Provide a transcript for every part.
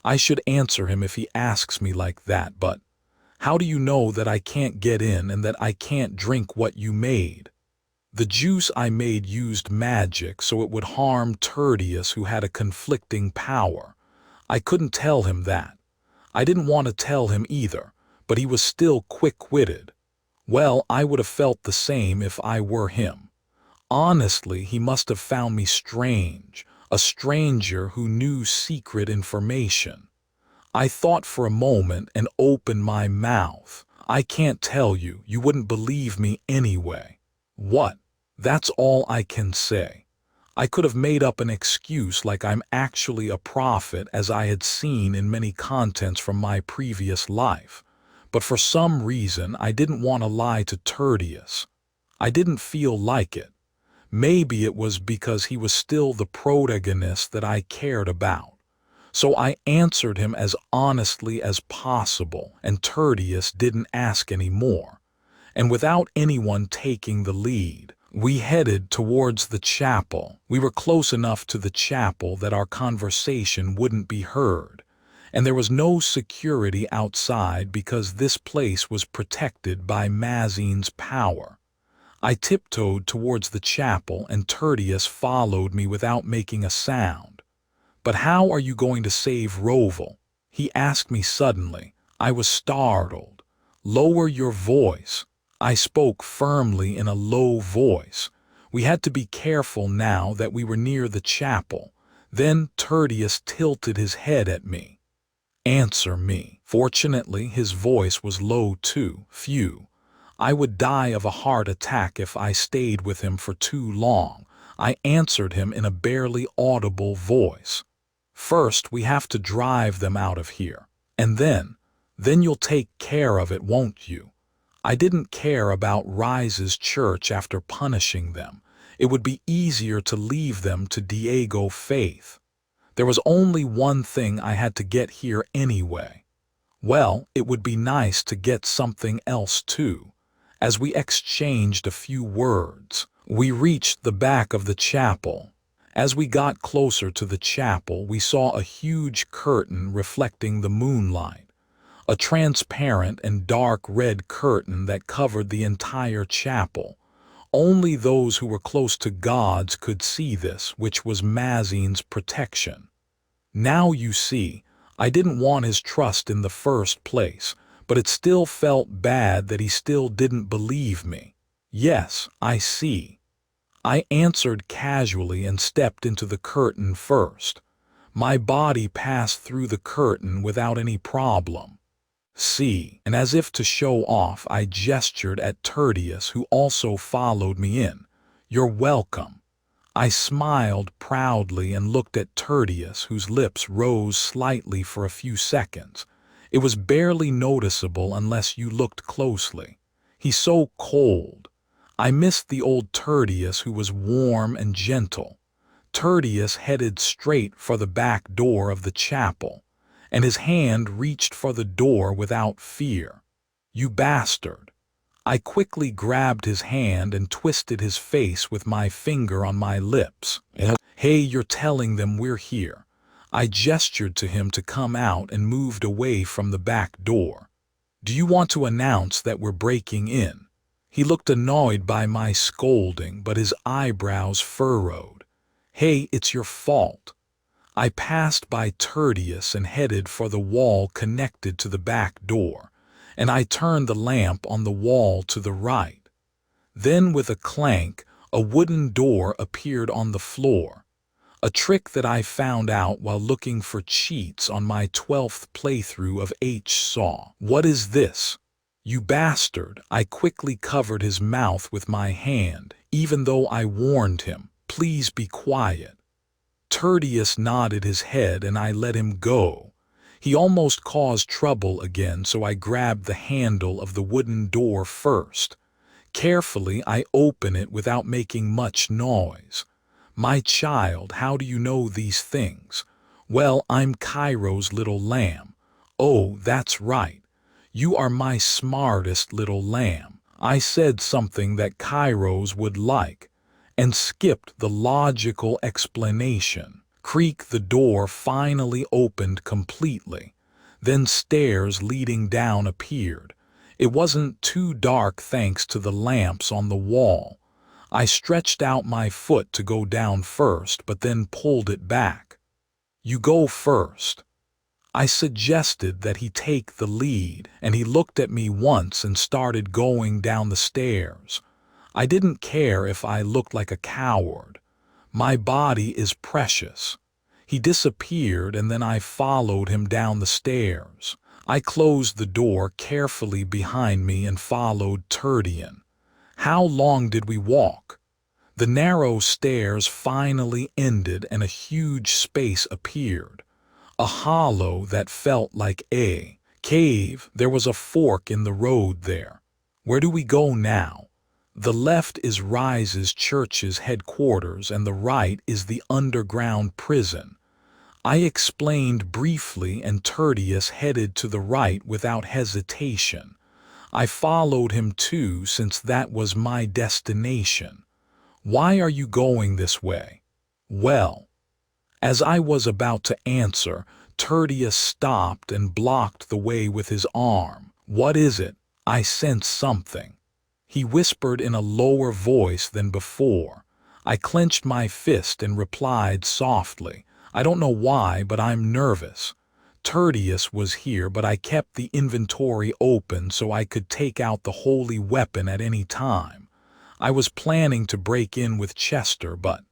I should answer him if he asks me like that, but how do you know that I can't get in and that I can't drink what you made? The juice I made used magic, so it would harm Tertius, who had a conflicting power. I couldn't tell him that. I didn't want to tell him either, but he was still quick-witted. Well, I would have felt the same if I were him. Honestly, he must have found me strange, a stranger who knew secret information. I thought for a moment and opened my mouth. I can't tell you, you wouldn't believe me anyway. What? That's all I can say. I could have made up an excuse like I'm actually a prophet, as I had seen in many contents from my previous life. But for some reason I didn't want to lie to Tertius. I didn't feel like it. Maybe it was because he was still the protagonist that I cared about. So I answered him as honestly as possible, and Tertius didn't ask any more. And without anyone taking the lead, we headed towards the chapel. We were close enough to the chapel that our conversation wouldn't be heard, and there was no security outside because this place was protected by Mazine's power. I tiptoed towards the chapel, and Tertius followed me without making a sound. "But how are you going to save Roval?" he asked me suddenly. I was startled. "Lower your voice." I spoke firmly in a low voice. We had to be careful now that we were near the chapel. Then Tertius tilted his head at me. "Answer me." Fortunately, his voice was low too. Phew. I would die of a heart attack if I stayed with him for too long. I answered him in a barely audible voice. "First, we have to drive them out of here. And then you'll take care of it, won't you?" I didn't care about Rise's church after punishing them. It would be easier to leave them to Diego Faith. There was only one thing I had to get here anyway. Well, it would be nice to get something else too. As we exchanged a few words, we reached the back of the chapel. As we got closer to the chapel, we saw a huge curtain reflecting the moonlight. A transparent and dark red curtain that covered the entire chapel. Only those who were close to gods could see this, which was Mazine's protection. Now you see, I didn't want his trust in the first place, but it still felt bad that he still didn't believe me. "Yes, I see." I answered casually and stepped into the curtain first. My body passed through the curtain without any problem. "See," and as if to show off, I gestured at Tertius, who also followed me in. "You're welcome." I smiled proudly and looked at Tertius, whose lips rose slightly for a few seconds. It was barely noticeable unless you looked closely. He's so cold. I missed the old Tertius, who was warm and gentle. Tertius headed straight for the back door of the chapel, and his hand reached for the door without fear. "You bastard." I quickly grabbed his hand and twisted his face with my finger on my lips. "Hey, you're telling them we're here." I gestured to him to come out and moved away from the back door. "Do you want to announce that we're breaking in?" He looked annoyed by my scolding, but his eyebrows furrowed. "Hey, it's your fault." I passed by Tertius and headed for the wall connected to the back door, and I turned the lamp on the wall to the right. Then with a clank, a wooden door appeared on the floor. A trick that I found out while looking for cheats on my 12th playthrough of H-Saw. "What is this?" "You bastard." I quickly covered his mouth with my hand, even though I warned him, "Please be quiet." Tertius nodded his head and I let him go. He almost caused trouble again, so I grabbed the handle of the wooden door first. Carefully, I open it without making much noise. "My child, how do you know these things?" "Well, I'm Cairo's little lamb." "Oh, that's right. You are my smartest little lamb." I said something that Cairo's would like, and skipped the logical explanation. Creak, the door finally opened completely. Then stairs leading down appeared. It wasn't too dark thanks to the lamps on the wall. I stretched out my foot to go down first, but then pulled it back. "You go first." I suggested that he take the lead, and he looked at me once and started going down the stairs. I didn't care if I looked like a coward. My body is precious. He disappeared, and then I followed him down the stairs. I closed the door carefully behind me and followed Tertian. How long did we walk? The narrow stairs finally ended and a huge space appeared. A hollow that felt like a cave. There was a fork in the road there. Where do we go now? The left is Rise's church's headquarters and the right is the underground prison. I explained briefly and Tertius headed to the right without hesitation. I followed him too since that was my destination. "Why are you going this way?" "Well." As I was about to answer, Tertius stopped and blocked the way with his arm. "What is it?" I sensed something. He whispered in a lower voice than before. I clenched my fist and replied softly, "I don't know why, but I'm nervous." Tertius was here, but I kept the inventory open so I could take out the holy weapon at any time. I was planning to break in with Chester, but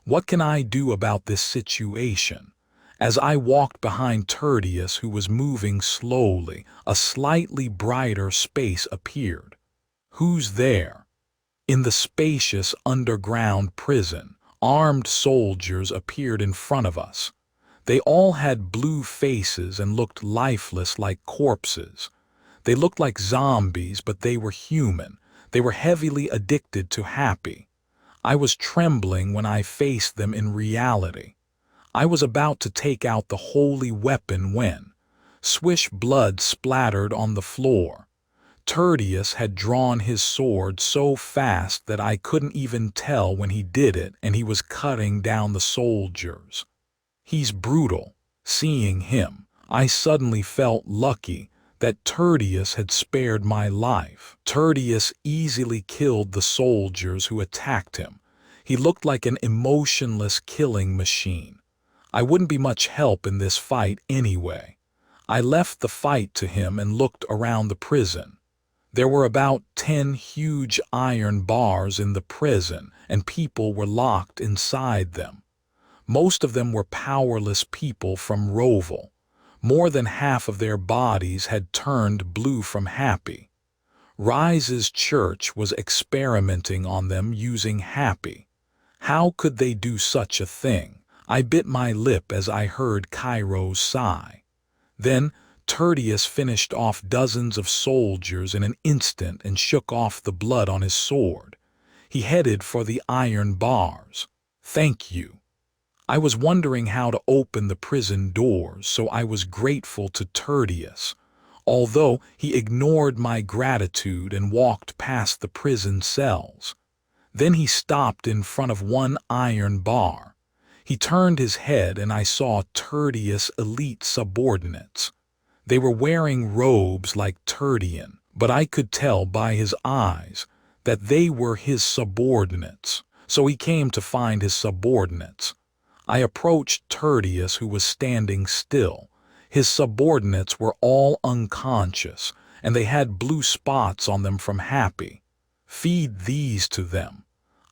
what can I do about this situation? As I walked behind Tertius, who was moving slowly, a slightly brighter space appeared. "Who's there?" In the spacious underground prison, armed soldiers appeared in front of us. They all had blue faces and looked lifeless like corpses. They looked like zombies, but they were human. They were heavily addicted to happy. I was trembling when I faced them in reality. I was about to take out the holy weapon when, swish, blood splattered on the floor. Tertius had drawn his sword so fast that I couldn't even tell when he did it, and he was cutting down the soldiers. He's brutal. Seeing him, I suddenly felt lucky that Tertius had spared my life. Tertius easily killed the soldiers who attacked him. He looked like an emotionless killing machine. I wouldn't be much help in this fight anyway. I left the fight to him and looked around the prison. There were about 10 huge iron bars in the prison, and people were locked inside them. Most of them were powerless people from Roval. More than half of their bodies had turned blue from happy. Rise's church was experimenting on them using happy. How could they do such a thing? I bit my lip as I heard Cairo's sigh. Then Tertius finished off dozens of soldiers in an instant and shook off the blood on his sword. He headed for the iron bars. "Thank you." I was wondering how to open the prison doors, so I was grateful to Tertius, although he ignored my gratitude and walked past the prison cells. Then he stopped in front of one iron bar. He turned his head and I saw Tertius' elite subordinates. They were wearing robes like Tertian, but I could tell by his eyes that they were his subordinates, so he came to find his subordinates. I approached Tertius, who was standing still. His subordinates were all unconscious, and they had blue spots on them from happy. "Feed these to them."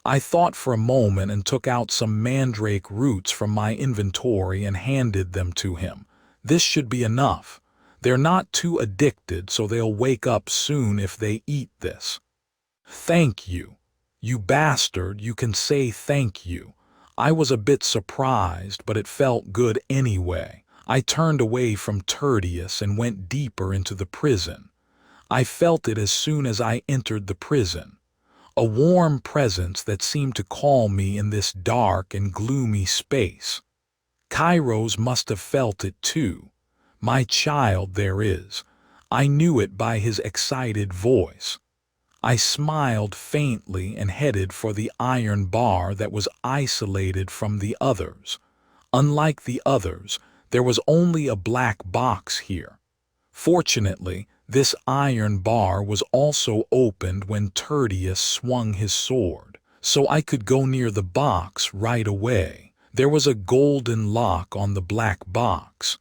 I thought for a moment and took out some mandrake roots from my inventory and handed them to him. "This should be enough. They're not too addicted, so they'll wake up soon if they eat this." "Thank you. You bastard, you can say thank you." I was a bit surprised, but it felt good anyway. I turned away from Tertius and went deeper into the prison. I felt it as soon as I entered the prison. A warm presence that seemed to call me in this dark and gloomy space. Kairos must have felt it too. "My child, there is." I knew it by his excited voice. I smiled faintly and headed for the iron bar that was isolated from the others. Unlike the others, there was only a black box here. Fortunately, this iron bar was also opened when Tertius swung his sword, so I could go near the box right away. There was a golden lock on the black box.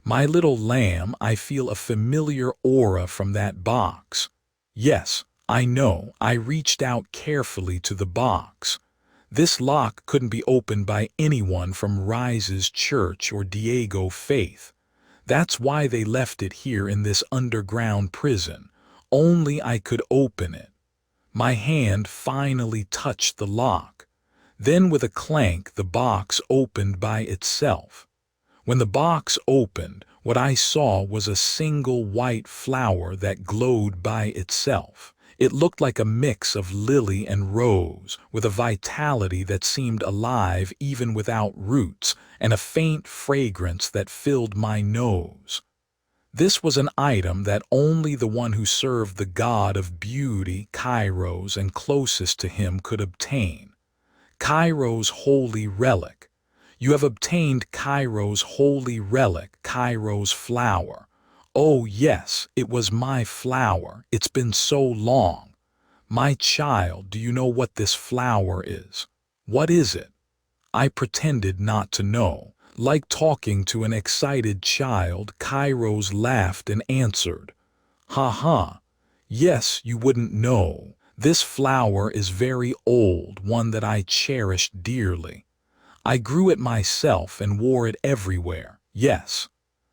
My little lamb, I feel a familiar aura from that box. Yes, I know, I reached out carefully to the box. This lock couldn't be opened by anyone from Rise's church or Diego faith. That's why they left it here in this underground prison. Only I could open it. My hand finally touched the lock. Then with a clank the box opened by itself. When the box opened, what I saw was a single white flower that glowed by itself. It looked like a mix of lily and rose, with a vitality that seemed alive even without roots, and a faint fragrance that filled my nose. This was an item that only the one who served the god of beauty, Kairos, and closest to him could obtain. Kairos' holy relic. You have obtained Kairos' holy relic, Kairos' flower. Oh yes, it was my flower. It's been so long. My child, do you know what this flower is? What is it? I pretended not to know. Like talking to an excited child, Kairos laughed and answered, "Ha ha. Yes, you wouldn't know. This flower is very old, one that I cherish dearly. I grew it myself and wore it everywhere. Yes."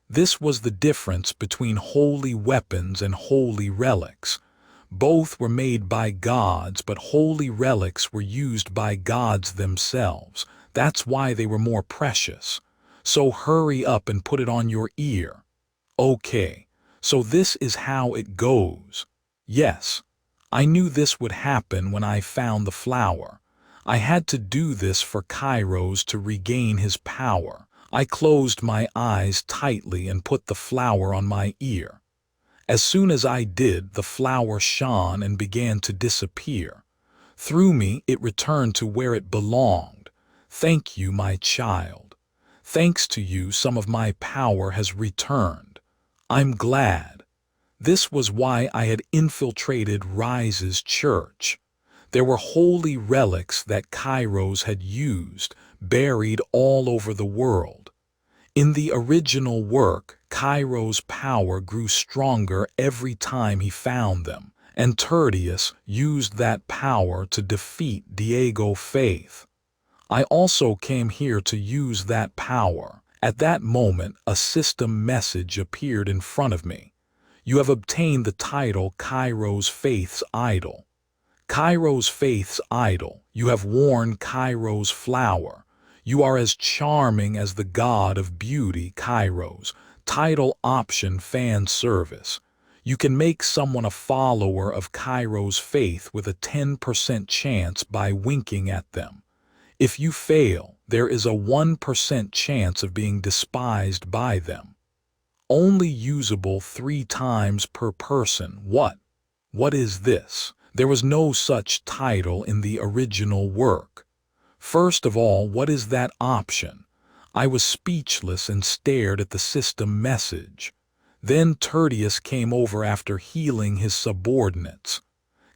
This was the difference between holy weapons and holy relics. Both were made by gods, but holy relics were used by gods themselves. That's why they were more precious. So hurry up and put it on your ear. Okay, so this is how it goes. Yes, I knew this would happen when I found the flower. I had to do this for Kairos to regain his power. I closed my eyes tightly and put the flower on my ear. As soon as I did, the flower shone and began to disappear. Through me, it returned to where it belonged. Thank you, my child. Thanks to you, some of my power has returned. I'm glad. This was why I had infiltrated Rise's church. There were holy relics that Kairos had used, buried all over the world. In the original work, Kairos' power grew stronger every time he found them, and Tertius used that power to defeat Diego faith. I also came here to use that power. At that moment, a system message appeared in front of me. You have obtained the title Kairos Faith's Idol. Kairos Faith's Idol, you have worn Kairos' flower. You are as charming as the god of beauty, Kairos. Title option fan service. You can make someone a follower of Kairos' faith with a 10% chance by winking at them. If you fail, there is a 1% chance of being despised by them. Only usable 3 times per person. What is this? There was no such title in the original work. First of all, what is that option? I was speechless and stared at the system message. Then Tertius came over after healing his subordinates.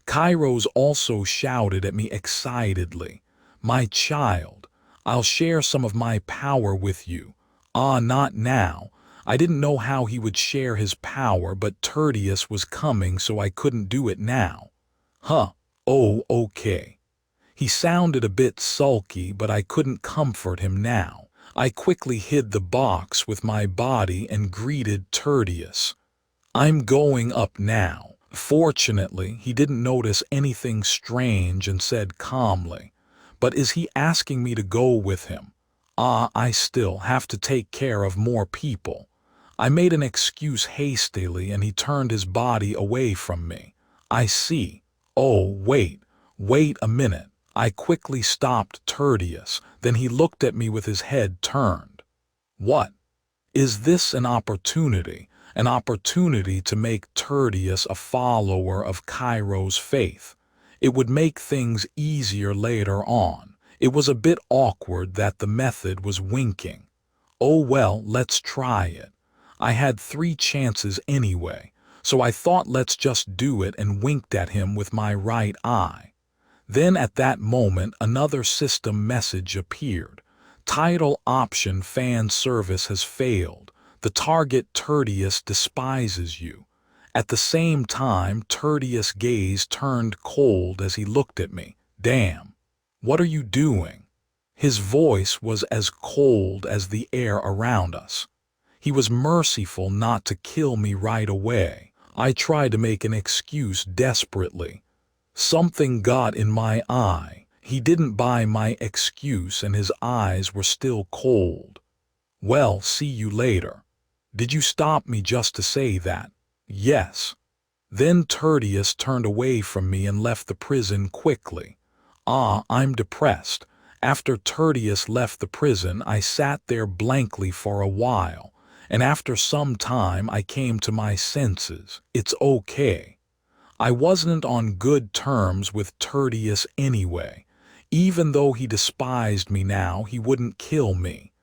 Kairos also shouted at me excitedly, "My child, I'll share some of my power with you." Ah, not now. I didn't know how he would share his power, but Tertius was coming, so I couldn't do it now. Huh, oh, okay. He sounded a bit sulky, but I couldn't comfort him now. I quickly hid the box with my body and greeted Tertius. "I'm going up now." Fortunately, he didn't notice anything strange and said calmly, "But is he asking me to go with him?" "Ah, I still have to take care of more people." I made an excuse hastily and he turned his body away from me. "I see. Oh, wait a minute." I quickly stopped Tertius, then he looked at me with his head turned. "What? Is this an opportunity? An opportunity to make Tertius a follower of Kairos' faith? It would make things easier later on." It was a bit awkward that the method was winking. Oh well, let's try it. I had 3 chances anyway, so I thought let's just do it and winked at him with my right eye. Then at that moment another system message appeared. Title option fan service has failed. The target Tertius despises you. At the same time, Tertius' gaze turned cold as he looked at me. Damn. What are you doing? His voice was as cold as the air around us. He was merciful not to kill me right away. I tried to make an excuse desperately. Something got in my eye. He didn't buy my excuse and his eyes were still cold. Well, see you later. Did you stop me just to say that? Yes. Then Tertius turned away from me and left the prison quickly. I'm depressed. After Tertius left the prison, I sat there blankly for a while, and after some time I came to my senses. It's okay. I wasn't on good terms with Tertius anyway. Even though he despised me now, he wouldn't kill me.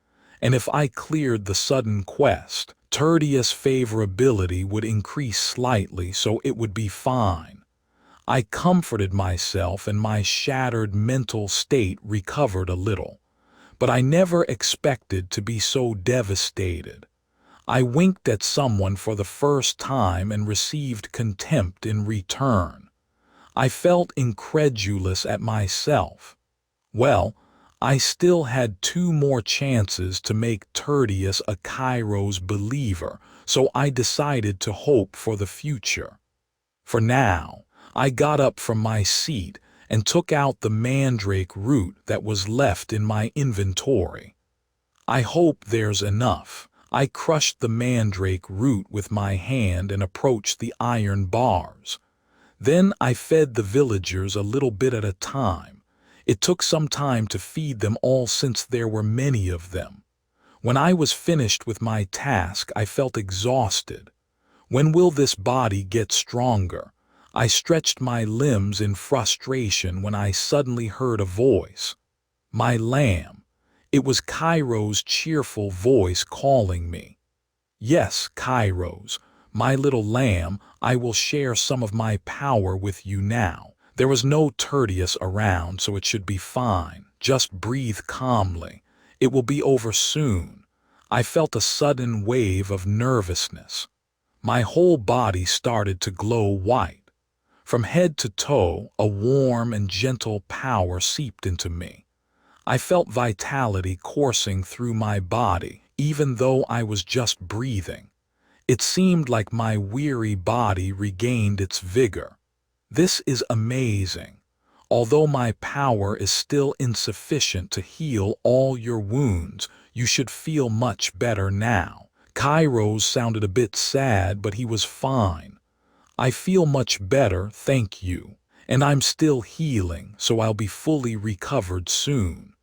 And if I cleared the sudden quest, Tertius' favorability would increase slightly, so it would be fine. I comforted myself and my shattered mental state recovered a little. But I never expected to be so devastated. I winked at someone for the first time and received contempt in return. I felt incredulous at myself. Well, I still had 2 more chances to make Tertius a Kairos believer, so I decided to hope for the future. For now, I got up from my seat and took out the mandrake root that was left in my inventory. I hope there's enough. I crushed the mandrake root with my hand and approached the iron bars. Then I fed the villagers a little bit at a time. It took some time to feed them all since there were many of them. When I was finished with my task, I felt exhausted. When will this body get stronger? I stretched my limbs in frustration when I suddenly heard a voice. My lamb. It was Cairo's cheerful voice calling me. Yes, Kairos, my little lamb, I will share some of my power with you now. There was no Tertius around, so it should be fine. Just breathe calmly. It will be over soon. I felt a sudden wave of nervousness. My whole body started to glow white. From head to toe, a warm and gentle power seeped into me. I felt vitality coursing through my body, even though I was just breathing. It seemed like my weary body regained its vigor. This is amazing. Although my power is still insufficient to heal all your wounds, you should feel much better now. Kairos sounded a bit sad, but he was fine. I feel much better, thank you. And I'm still healing, so I'll be fully recovered soon.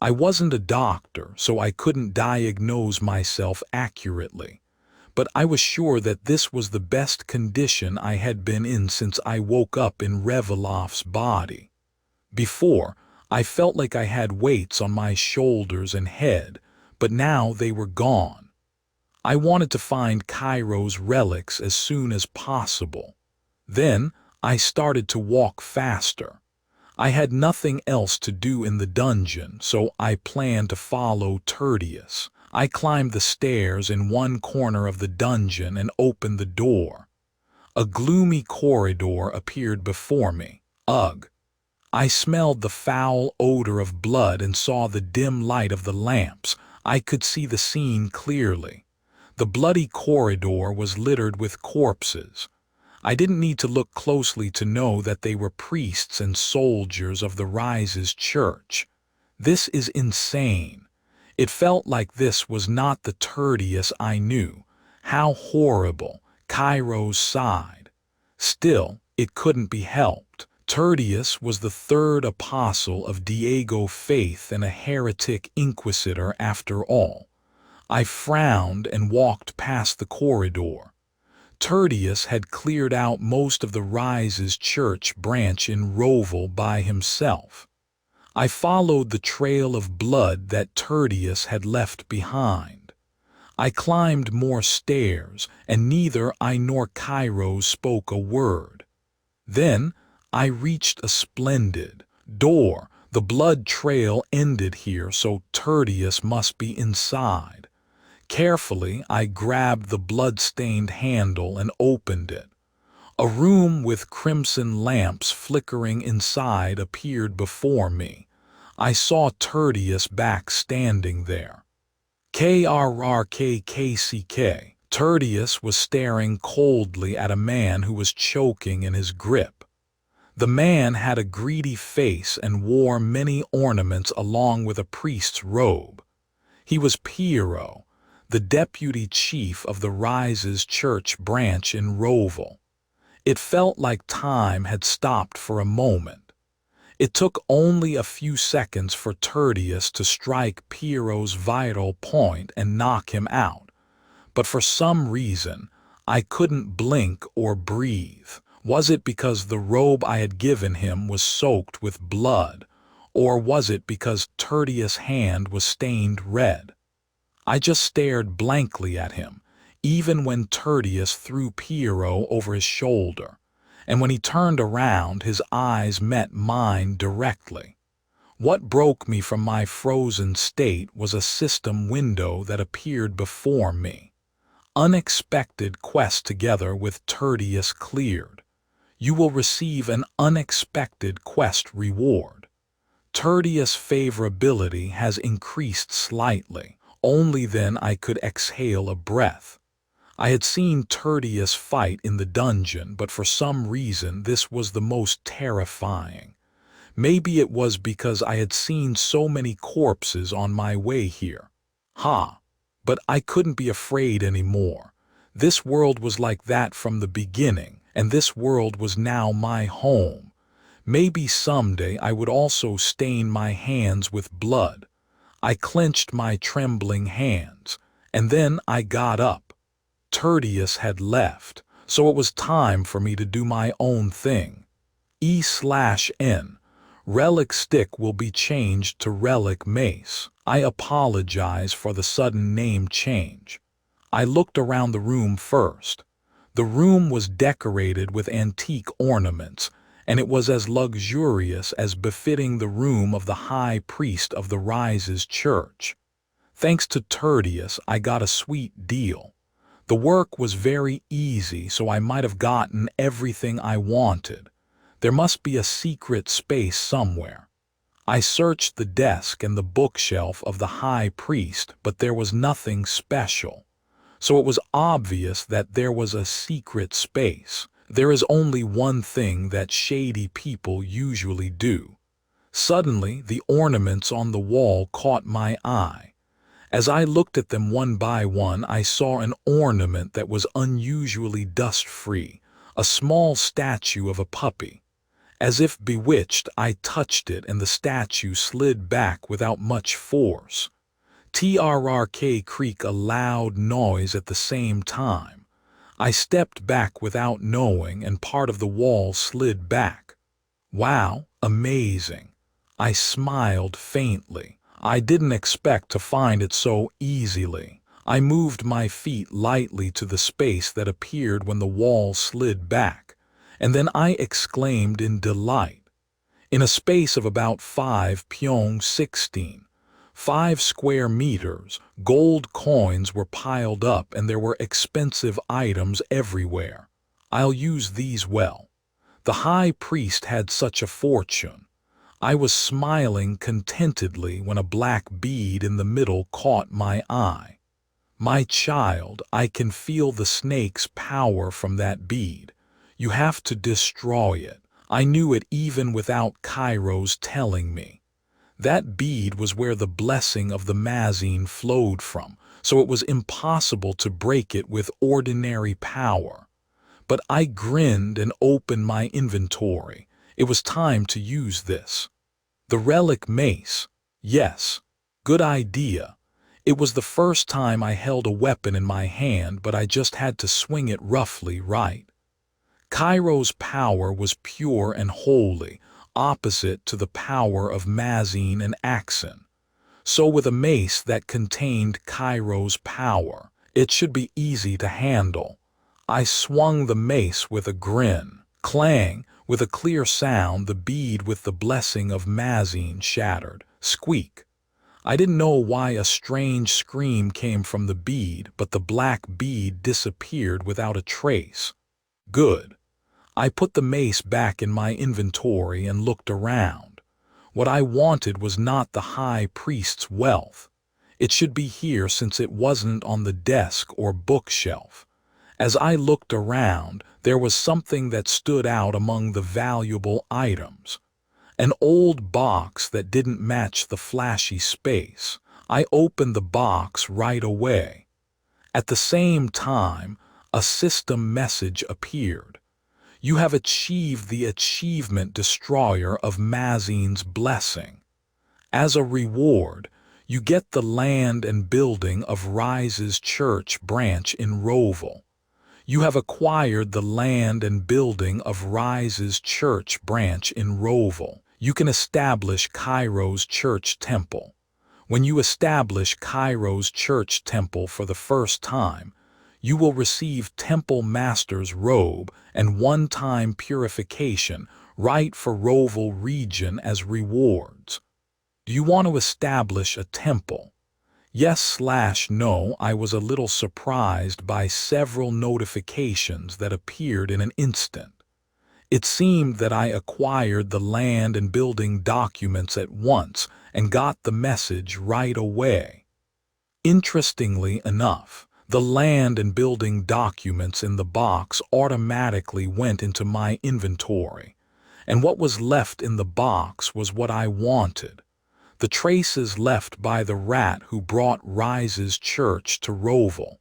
I wasn't a doctor, so I couldn't diagnose myself accurately. But I was sure that this was the best condition I had been in since I woke up in Revelov's body. Before, I felt like I had weights on my shoulders and head, but now they were gone. I wanted to find Kairo's relics as soon as possible. Then, I started to walk faster. I had nothing else to do in the dungeon, so I planned to follow Tertius. I climbed the stairs in one corner of the dungeon and opened the door. A gloomy corridor appeared before me. Ugh! I smelled the foul odor of blood and saw the dim light of the lamps. I could see the scene clearly. The bloody corridor was littered with corpses. I didn't need to look closely to know that they were priests and soldiers of the Rise's church. This is insane. It felt like this was not the Tertius I knew. How horrible. Kairos sighed. Still, it couldn't be helped. Tertius was the 3rd apostle of Diego faith and a heretic inquisitor after all. I frowned and walked past the corridor. Tertius had cleared out most of the Rise's church branch in Roval by himself. I followed the trail of blood that Tertius had left behind. I climbed more stairs, and neither I nor Kairos spoke a word. Then I reached a splendid door. The blood trail ended here, so Tertius must be inside. Carefully, I grabbed the blood-stained handle and opened it. A room with crimson lamps flickering inside appeared before me. I saw Tertius back standing there. KRRKKCK. Tertius was staring coldly at a man who was choking in his grip. The man had a greedy face and wore many ornaments along with a priest's robe. He was Piero, the deputy chief of the Rise's church branch in Roval. It felt like time had stopped for a moment. It took only a few seconds for Tertius to strike Piero's vital point and knock him out. But for some reason, I couldn't blink or breathe. Was it because the robe I had given him was soaked with blood, or was it because Tertius' hand was stained red? I just stared blankly at him, even when Tertius threw Piero over his shoulder, and when he turned around, his eyes met mine directly. What broke me from my frozen state was a system window that appeared before me. Unexpected quest together with Tertius cleared. You will receive an unexpected quest reward. Tertius' favorability has increased slightly. Only then I could exhale a breath. I had seen Tertius fight in the dungeon, but for some reason this was the most terrifying. Maybe it was because I had seen so many corpses on my way here. But I couldn't be afraid anymore. This world was like that from the beginning, and this world was now my home. Maybe someday I would also stain my hands with blood. I clenched my trembling hands, and then I got up. Tertius had left, so it was time for me to do my own thing. E/N. Relic stick will be changed to relic mace. I apologize for the sudden name change. I looked around the room first. The room was decorated with antique ornaments, and it was as luxurious as befitting the room of the high priest of the Rise's church. Thanks to Tertius, I got a sweet deal. The work was very easy, so I might have gotten everything I wanted. There must be a secret space somewhere. I searched the desk and the bookshelf of the high priest, but there was nothing special. So it was obvious that there was a secret space. There is only one thing that shady people usually do. Suddenly, the ornaments on the wall caught my eye. As I looked at them one by one, I saw an ornament that was unusually dust-free, a small statue of a puppy. As if bewitched, I touched it and the statue slid back without much force. TRRK creak a loud noise at the same time. I stepped back without knowing, and part of the wall slid back. Wow, amazing. I smiled faintly. I didn't expect to find it so easily. I moved my feet lightly to the space that appeared when the wall slid back, and then I exclaimed in delight. In a space of about 5.16, 5 square meters, gold coins were piled up and there were expensive items everywhere. I'll use these well. The high priest had such a fortune. I was smiling contentedly when a black bead in the middle caught my eye. My child, I can feel the snake's power from that bead. You have to destroy it. I knew it even without Kairos telling me. That bead was where the blessing of the Mazine flowed from, so it was impossible to break it with ordinary power. But I grinned and opened my inventory. It was time to use this. The relic mace. Yes, good idea. It was the first time I held a weapon in my hand, but I just had to swing it roughly right. Kairos' power was pure and holy, opposite to the power of Mazine and Axin. So with a mace that contained Cairo's power, it should be easy to handle. I swung the mace with a grin. Clang! With a clear sound, the bead with the blessing of Mazine shattered. Squeak! I didn't know why a strange scream came from the bead, but the black bead disappeared without a trace. Good. I put the mace back in my inventory and looked around. What I wanted was not the high priest's wealth. It should be here since it wasn't on the desk or bookshelf. As I looked around, there was something that stood out among the valuable items. An old box that didn't match the flashy space. I opened the box right away. At the same time, a system message appeared. You have achieved the achievement destroyer of Mazine's blessing. As a reward, you get the land and building of Rise's church branch in Roval. You have acquired the land and building of Rise's church branch in Roval. You can establish Cairo's church temple. When you establish Cairo's church temple for the first time, you will receive Temple Master's robe and one-time purification right for Roval region as rewards. Do you want to establish a temple? Yes/no. I was a little surprised by several notifications that appeared in an instant. It seemed that I acquired the land and building documents at once and got the message right away. Interestingly enough, the land and building documents in the box automatically went into my inventory, and what was left in the box was what I wanted. The traces left by the rat who brought Rise's church to Roval.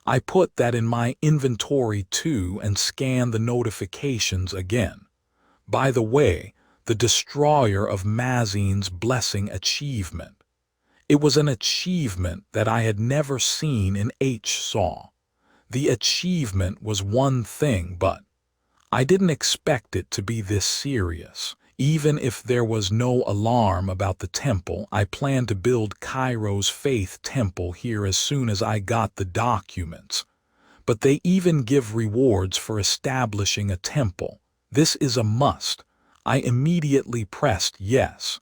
I put that in my inventory too and scanned the notifications again. By the way, the destroyer of Mazine's blessing achievement. It was an achievement that I had never seen in H-Saw. The achievement was one thing, but I didn't expect it to be this serious. Even if there was no alarm about the temple, I planned to build Cairo's faith temple here as soon as I got the documents. But they even give rewards for establishing a temple. This is a must. I immediately pressed yes.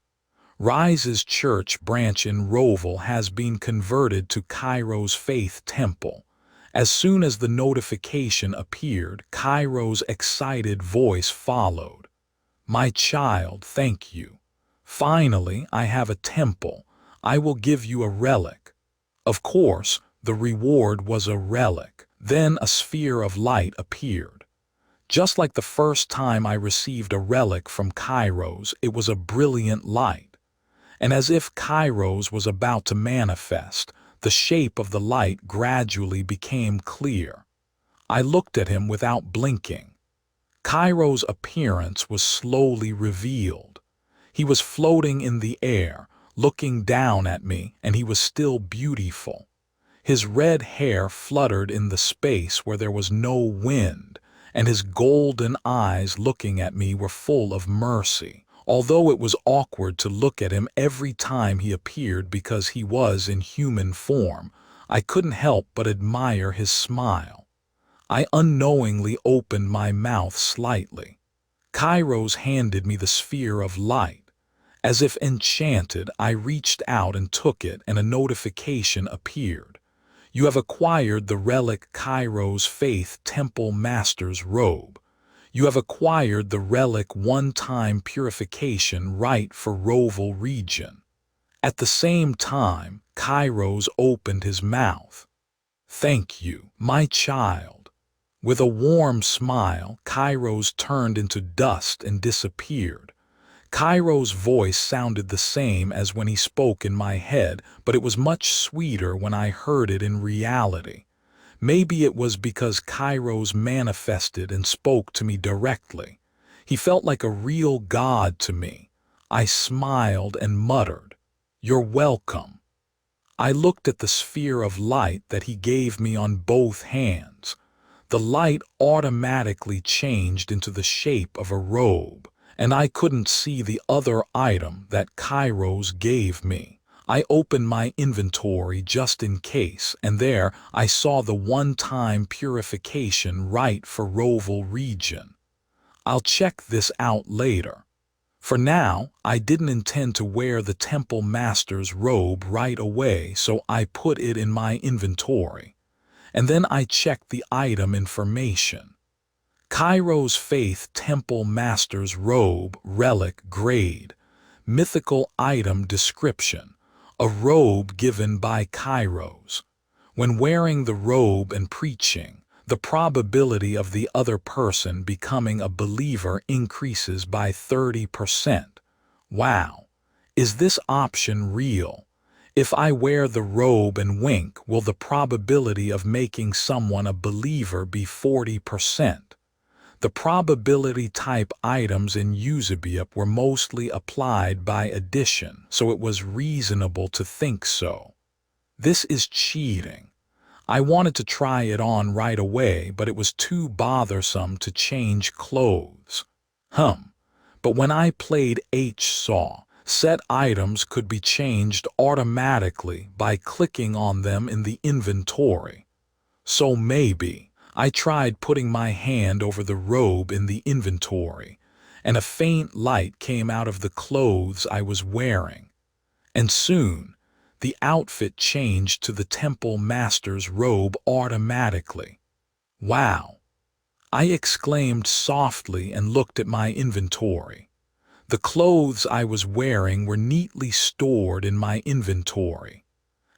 Rise's church branch in Roval has been converted to Cairo's faith temple. As soon as the notification appeared, Cairo's excited voice followed. My child, thank you. Finally, I have a temple. I will give you a relic. Of course, the reward was a relic. Then a sphere of light appeared. Just like the first time I received a relic from Cairo's, it was a brilliant light. And as if Cairo's was about to manifest, the shape of the light gradually became clear. I looked at him without blinking. Cairo's appearance was slowly revealed. He was floating in the air, looking down at me, and he was still beautiful. His red hair fluttered in the space where there was no wind, and his golden eyes looking at me were full of mercy. Although it was awkward to look at him every time he appeared because he was in human form, I couldn't help but admire his smile. I unknowingly opened my mouth slightly. Cairo's handed me the sphere of light. As if enchanted, I reached out and took it, and a notification appeared. You have acquired the relic Cairo's faith temple master's robe. You have acquired the relic one-time purification right for Roval region. At the same time, Cairo's opened his mouth. Thank you, my child. With a warm smile, Cairo's turned into dust and disappeared. Cairo's voice sounded the same as when he spoke in my head, but it was much sweeter when I heard it in reality. Maybe it was because Cairo's manifested and spoke to me directly. He felt like a real god to me. I smiled and muttered, "You're welcome." I looked at the sphere of light that he gave me on both hands. The light automatically changed into the shape of a robe, and I couldn't see the other item that Kairos gave me. I opened my inventory just in case, and there I saw the one-time purification rite for Roval region. I'll check this out later. For now, I didn't intend to wear the temple master's robe right away, so I put it in my inventory. And then I checked the item information. Kairos Faith Temple Master's Robe Relic Grade. Mythical item description. A robe given by Kairos. When wearing the robe and preaching, the probability of the other person becoming a believer increases by 30%. Wow! Is this option real? If I wear the robe and wink, will the probability of making someone a believer be 40%? The probability type items in Eusebia were mostly applied by addition, so it was reasonable to think so. This is cheating. I wanted to try it on right away, but it was too bothersome to change clothes. But when I played H-Saw, set items could be changed automatically by clicking on them in the inventory. So maybe I tried putting my hand over the robe in the inventory, and a faint light came out of the clothes I was wearing. And soon, the outfit changed to the temple master's robe automatically. Wow! I exclaimed softly and looked at my inventory. The clothes I was wearing were neatly stored in my inventory.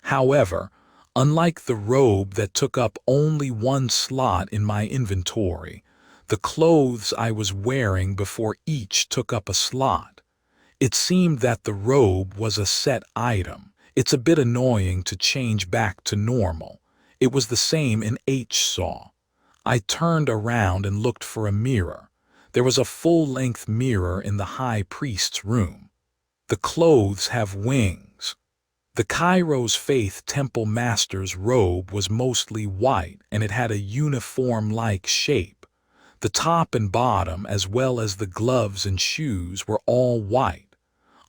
However, unlike the robe that took up only one slot in my inventory, the clothes I was wearing before each took up a slot. It seemed that the robe was a set item. It's a bit annoying to change back to normal. It was the same in H-Saw. I turned around and looked for a mirror. There was a full-length mirror in the high priest's room. The clothes have wings. The Kairos Faith Temple Master's robe was mostly white, and it had a uniform-like shape. The top and bottom, as well as the gloves and shoes, were all white.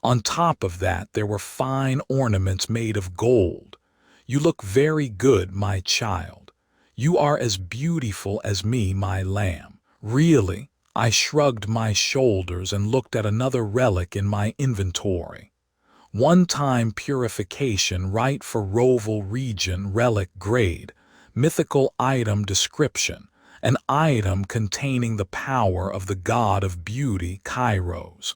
On top of that, there were fine ornaments made of gold. You look very good, my child. You are as beautiful as me, my lamb. Really? I shrugged my shoulders and looked at another relic in my inventory. One-time purification rite for Roval region relic grade. Mythical item description. An item containing the power of the god of beauty, Kairos.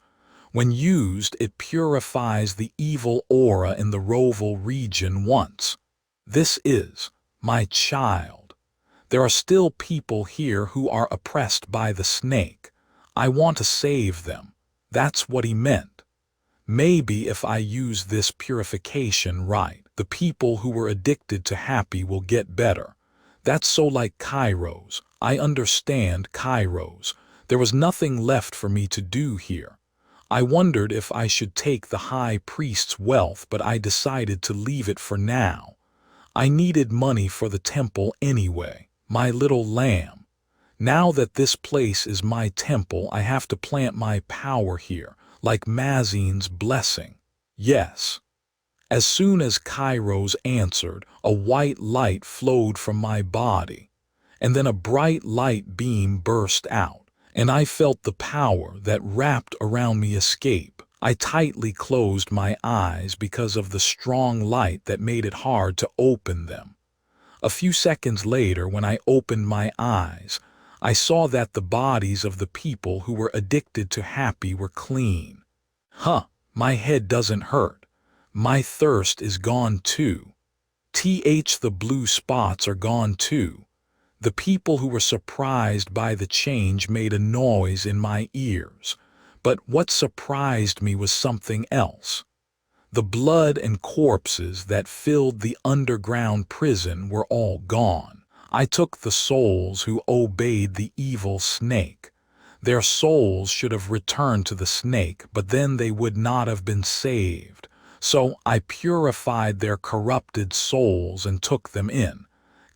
When used, it purifies the evil aura in the Roval region once. This is, my child. There are still people here who are oppressed by the snake. I want to save them. That's what he meant. Maybe if I use this purification right, the people who were addicted to happy will get better. That's so like Kairos. I understand Kairos. There was nothing left for me to do here. I wondered if I should take the high priest's wealth, but I decided to leave it for now. I needed money for the temple anyway, my little lamb. Now that this place is my temple, I have to plant my power here, like Mazine's blessing. Yes. As soon as Kairos answered, a white light flowed from my body, and then a bright light beam burst out. And I felt the power that wrapped around me escape. I tightly closed my eyes because of the strong light that made it hard to open them. A few seconds later, when I opened my eyes, I saw that the bodies of the people who were addicted to happy were clean. My head doesn't hurt. My thirst is gone too. The blue spots are gone too. The people who were surprised by the change made a noise in my ears. But what surprised me was something else. The blood and corpses that filled the underground prison were all gone. I took the souls who obeyed the evil snake. Their souls should have returned to the snake, but then they would not have been saved. So I purified their corrupted souls and took them in.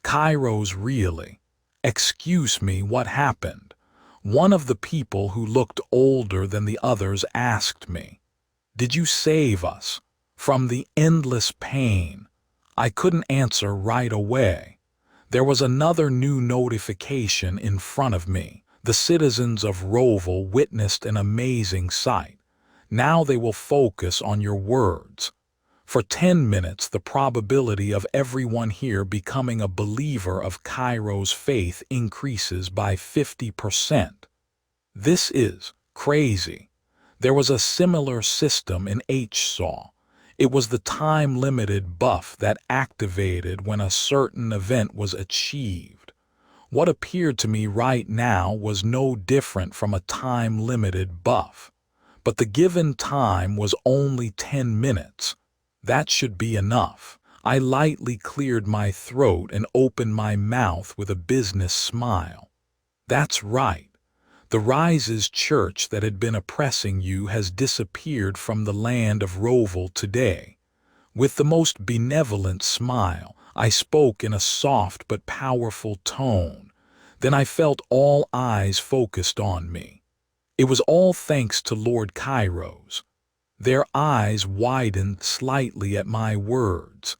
Kairos, really? Excuse me, what happened? One of the people who looked older than the others asked me, "Did you save us from the endless pain?" I couldn't answer right away. There was another new notification in front of me. The citizens of Roval witnessed an amazing sight. Now they will focus on your words. For 10 minutes, the probability of everyone here becoming a believer of Cairo's faith increases by 50%. This is crazy. There was a similar system in HSAW. It was the time-limited buff that activated when a certain event was achieved. What appeared to me right now was no different from a time-limited buff. But the given time was only 10 minutes. That should be enough. I lightly cleared my throat and opened my mouth with a business smile. That's right. The Rise's church that had been oppressing you has disappeared from the land of Roval today. With the most benevolent smile, I spoke in a soft but powerful tone. Then I felt all eyes focused on me. It was all thanks to Lord Cairo's. Their eyes widened slightly at my words.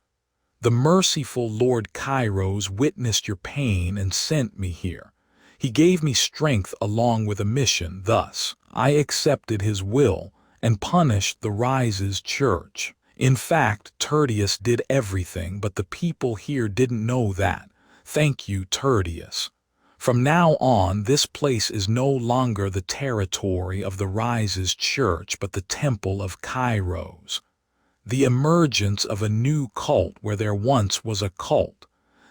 The merciful Lord Cairo's witnessed your pain and sent me here. He gave me strength along with a mission. Thus, I accepted his will and punished the Rise's church. In fact, Tertius did everything, but the people here didn't know that. Thank you, Tertius. From now on, this place is no longer the territory of the Rise's church, but the temple of Cairo's. The emergence of a new cult where there once was a cult.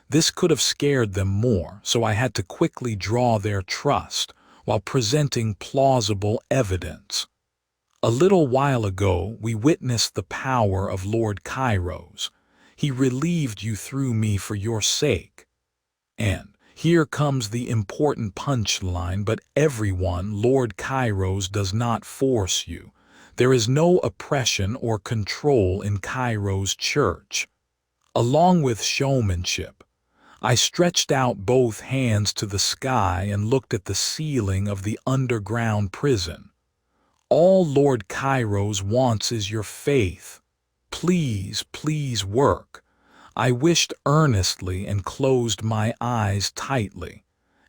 This could have scared them more, so I had to quickly draw their trust while presenting plausible evidence. A little while ago, we witnessed the power of Lord Cairo's. He relieved you through me for your sake. And here comes the important punchline, but everyone, Lord Cairo's does not force you. There is no oppression or control in Cairo's church. Along with showmanship, I stretched out both hands to the sky and looked at the ceiling of the underground prison. All Lord Cairo's wants is your faith. Please, please work. I wished earnestly and closed my eyes tightly.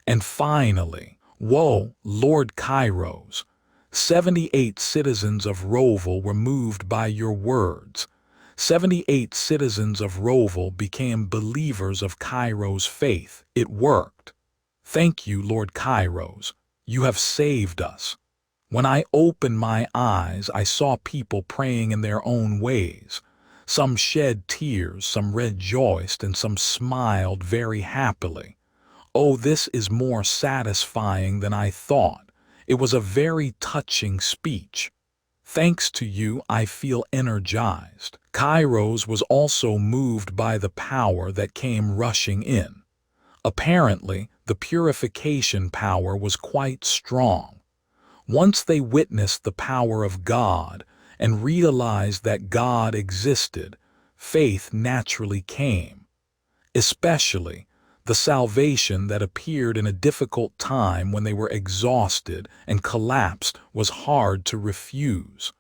And finally, whoa, Lord Cairo's. 78 citizens of Roval were moved by your words. 78 citizens of Roval became believers of Cairo's faith. It worked. Thank you, Lord Cairo's. You have saved us. When I opened my eyes, I saw people praying in their own ways. Some shed tears, some rejoiced, and some smiled very happily. Oh, this is more satisfying than I thought. It was a very touching speech. Thanks to you, I feel energized. Cairo's was also moved by the power that came rushing in. Apparently, the purification power was quite strong. Once they witnessed the power of God and realized that God existed, faith naturally came. Especially the salvation that appeared in a difficult time when they were exhausted and collapsed was hard to refuse.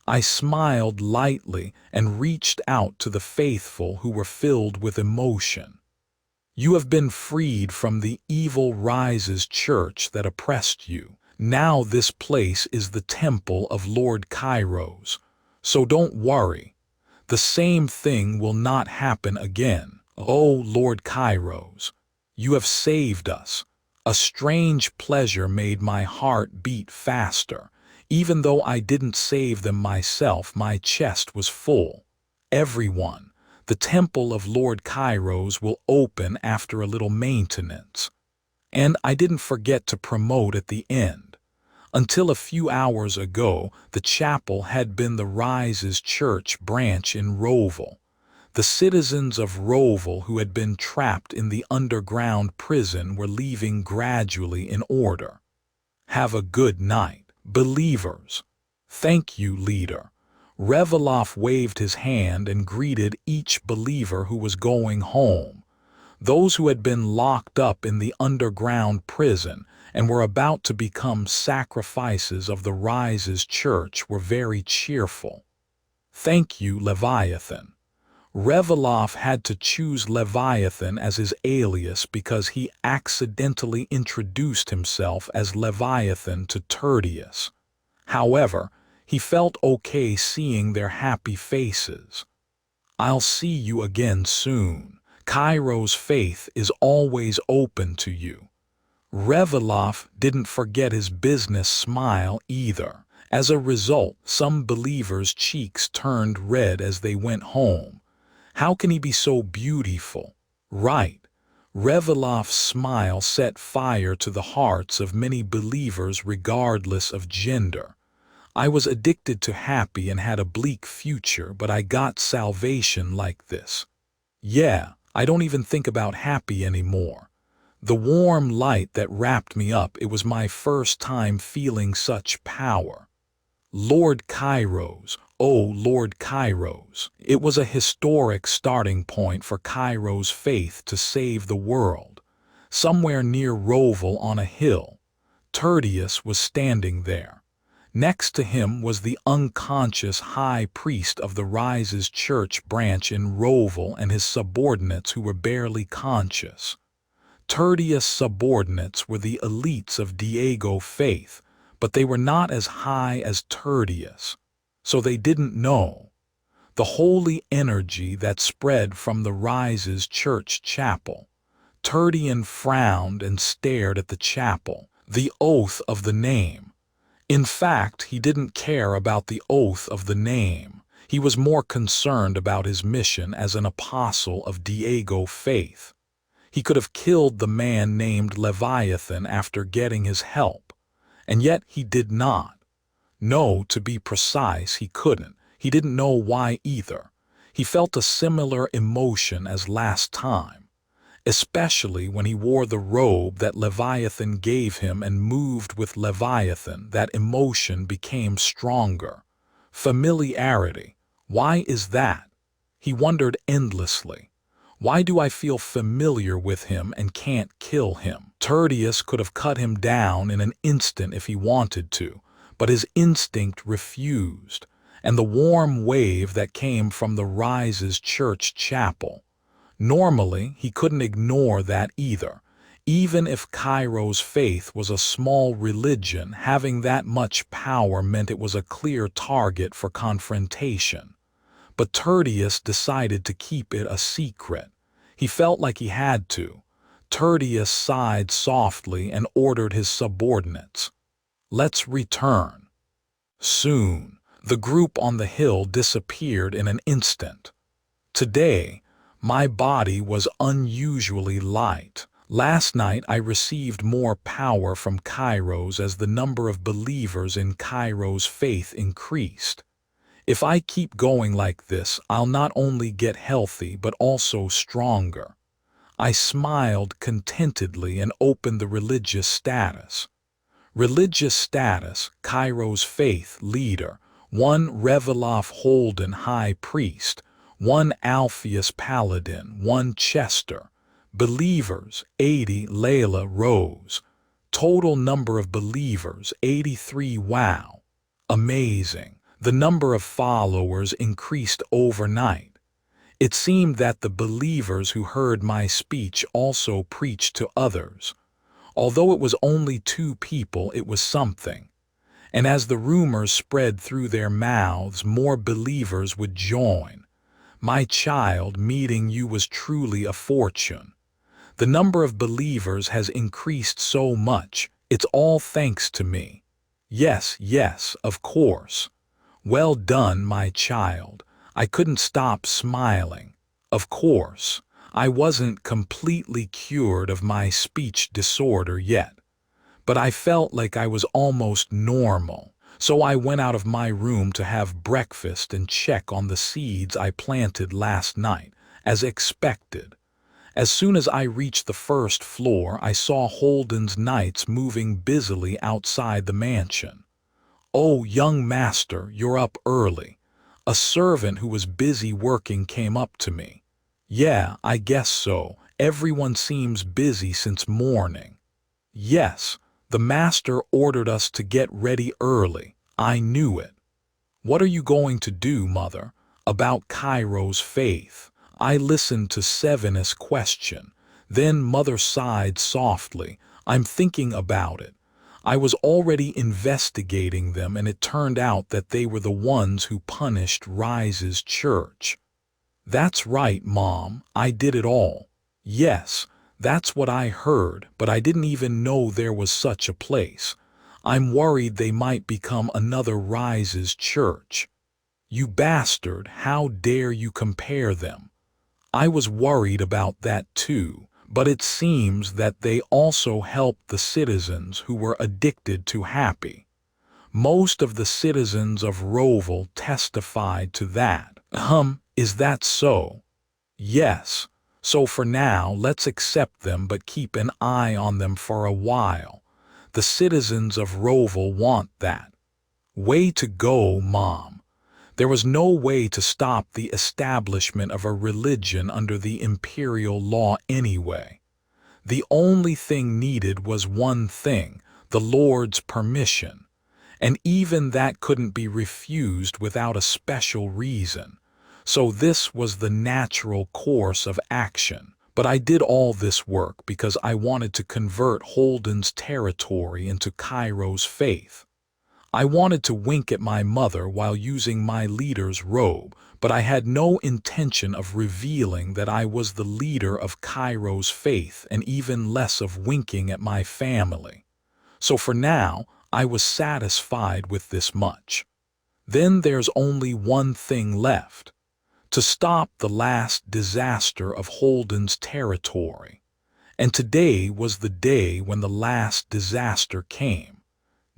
I smiled lightly and reached out to the faithful who were filled with emotion. You have been freed from the evil Rise's church that oppressed you. Now this place is the temple of Lord Cairo's. So don't worry. The same thing will not happen again. Oh, Lord Cairo's, you have saved us. A strange pleasure made my heart beat faster. Even though I didn't save them myself, my chest was full. Everyone, the temple of Lord Cairo's will open after a little maintenance. And I didn't forget to promote at the end. Until a few hours ago, the chapel had been the Rise's church branch in Roval. The citizens of Roval who had been trapped in the underground prison were leaving gradually in order. Have a good night, believers. Thank you, leader. Reveloff waved his hand and greeted each believer who was going home. Those who had been locked up in the underground prison and were about to become sacrifices of the Rise's church were very cheerful. Thank you, Leviathan. Reveloff had to choose Leviathan as his alias because he accidentally introduced himself as Leviathan to Tertius. However, he felt okay seeing their happy faces. I'll see you again soon. Cairo's faith is always open to you. Reveloff didn't forget his business smile either. As a result, some believers' cheeks turned red as they went home. How can he be so beautiful? Right. Reveloff's smile set fire to the hearts of many believers regardless of gender. I was addicted to happy and had a bleak future, but I got salvation like this. Yeah, I don't even think about happy anymore. The warm light that wrapped me up, it was my first time feeling such power. Lord Kairos, oh Lord Kairos. It was a historic starting point for Kairos' faith to save the world. Somewhere near Roval on a hill, Tertius was standing there. Next to him was the unconscious high priest of the Rise's church branch in Roval and his subordinates who were barely conscious. Tertius' subordinates were the elites of Diego faith, but they were not as high as Tertius, so they didn't know. The holy energy that spread from the Rise's church chapel. Tertian frowned and stared at the chapel, the oath of the name. In fact, he didn't care about the oath of the name. He was more concerned about his mission as an apostle of Diego faith. He could have killed the man named Leviathan after getting his help, and yet he did not. No, to be precise, he couldn't. He didn't know why either. He felt a similar emotion as last time, especially when he wore the robe that Leviathan gave him and moved with Leviathan. That emotion became stronger. Familiarity. Why is that? He wondered endlessly. Why do I feel familiar with him and can't kill him? Tertius could have cut him down in an instant if he wanted to, but his instinct refused, and the warm wave that came from the Rise's church chapel. Normally, he couldn't ignore that either. Even if Cairo's faith was a small religion, having that much power meant it was a clear target for confrontation. But Tertius decided to keep it a secret. He felt like he had to. Tertius sighed softly and ordered his subordinates, "Let's return." Soon, the group on the hill disappeared in an instant. Today, my body was unusually light. Last night I received more power from Kairos as the number of believers in Kairos faith increased. If I keep going like this, I'll not only get healthy but also stronger. I smiled contentedly and opened the religious status. Religious status, Kairos faith leader, 1 Reveloff Holden high priest, 1 Alpheus paladin, 1 Chester. Believers, 80 Layla Rose. Total number of believers, 83. Wow. Amazing. The number of followers increased overnight. It seemed that the believers who heard my speech also preached to others. Although it was only 2 people, it was something. And as the rumors spread through their mouths, more believers would join. My child, meeting you was truly a fortune. The number of believers has increased so much. It's all thanks to me. Yes, yes, of course. Well done, my child. I couldn't stop smiling. Of course, I wasn't completely cured of my speech disorder yet, but I felt like I was almost normal. So I went out of my room to have breakfast and check on the seeds I planted last night, as expected. As soon as I reached the first floor, I saw Holden's knights moving busily outside the mansion. "Oh, young master, you're up early." A servant who was busy working came up to me. "Yeah, I guess so. Everyone seems busy since morning." "Yes, The master ordered us to get ready early. I knew it. What are you going to do, mother, about Cairo's faith? I listened to Seven's question. Then mother sighed softly. I'm thinking about it. I was already investigating them, and it turned out that they were the ones who punished Rise's church. That's right, Mom. I did it all. Yes, that's what I heard, but I didn't even know there was such a place. I'm worried they might become another Rise's church. You bastard, how dare you compare them? I was worried about that too, but it seems that they also helped the citizens who were addicted to happy. Most of the citizens of Roval testified to that. Is that so? Yes. So for now, let's accept them but keep an eye on them for a while. The citizens of Roval want that. Way to go, Mom. There was no way to stop the establishment of a religion under the imperial law anyway. The only thing needed was one thing, the Lord's permission. And even that couldn't be refused without a special reason. So this was the natural course of action. But I did all this work because I wanted to convert Holden's territory into Cairo's faith. I wanted to wink at my mother while using my leader's robe, but I had no intention of revealing that I was the leader of Cairo's faith, and even less of winking at my family. So for now, I was satisfied with this much. Then there's only one thing left: to stop the last disaster of Holden's territory. And today was the day when the last disaster came.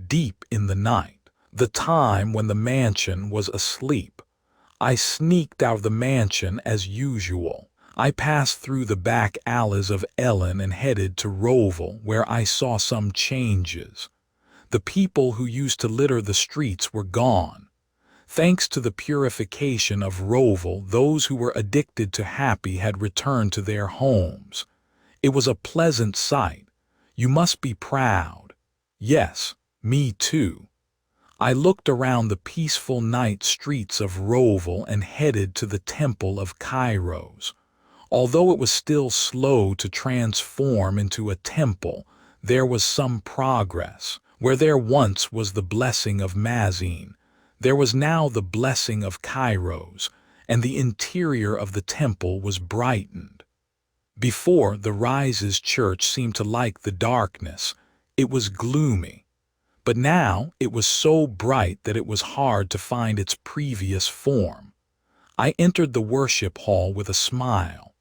Deep in the night, the time when the mansion was asleep. I sneaked out of the mansion as usual. I passed through the back alleys of Ellen and headed to Roval, where I saw some changes. The people who used to litter the streets were gone. Thanks to the purification of Roval, those who were addicted to happy had returned to their homes. It was a pleasant sight. You must be proud. Yes, me too. I looked around the peaceful night streets of Roval and headed to the Temple of Kairos. Although it was still slow to transform into a temple, there was some progress. Where there once was the blessing of Mazine, there was now the blessing of Kairos, and the interior of the temple was brightened. Before, the Rise's church seemed to like the darkness. It was gloomy. But now it was so bright that it was hard to find its previous form. I entered the worship hall with a smile.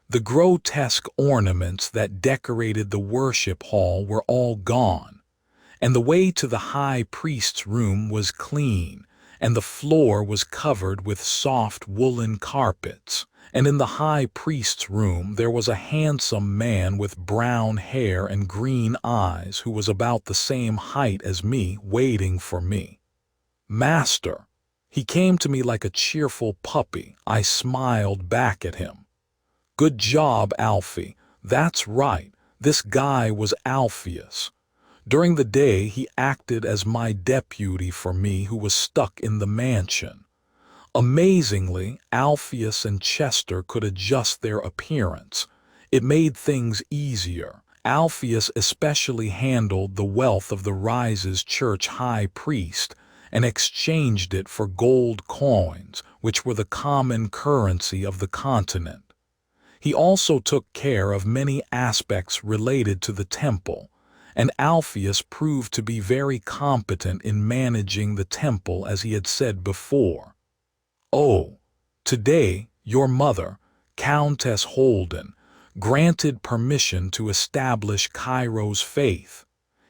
The grotesque ornaments that decorated the worship hall were all gone, and the way to the high priest's room was clean, and the floor was covered with soft woolen carpets. And in the high priest's room there was a handsome man with brown hair and green eyes who was about the same height as me, waiting for me. Master. He came to me like a cheerful puppy. I smiled back at him. Good job, Alfie. That's right. This guy was Alpheus. During the day he acted as my deputy for me, who was stuck in the mansion. Amazingly, Alpheus and Chester could adjust their appearance. It made things easier. Alpheus especially handled the wealth of the Rise's church high priest and exchanged it for gold coins, which were the common currency of the continent. He also took care of many aspects related to the temple, and Alpheus proved to be very competent in managing the temple, as he had said before. Oh, today your mother, Countess Holden, granted permission to establish Cairo's faith.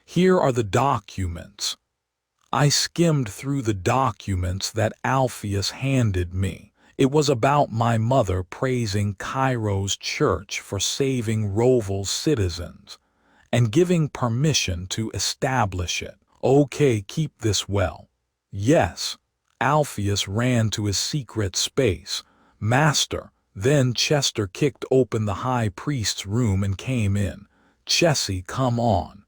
Here are the documents. I skimmed through the documents that Alpheus handed me. It was about my mother praising Cairo's church for saving Roval's citizens and giving permission to establish it. Okay, keep this well. Yes. Alpheus ran to his secret space. Master. Then Chester kicked open the high priest's room and came in. Chessie, come on.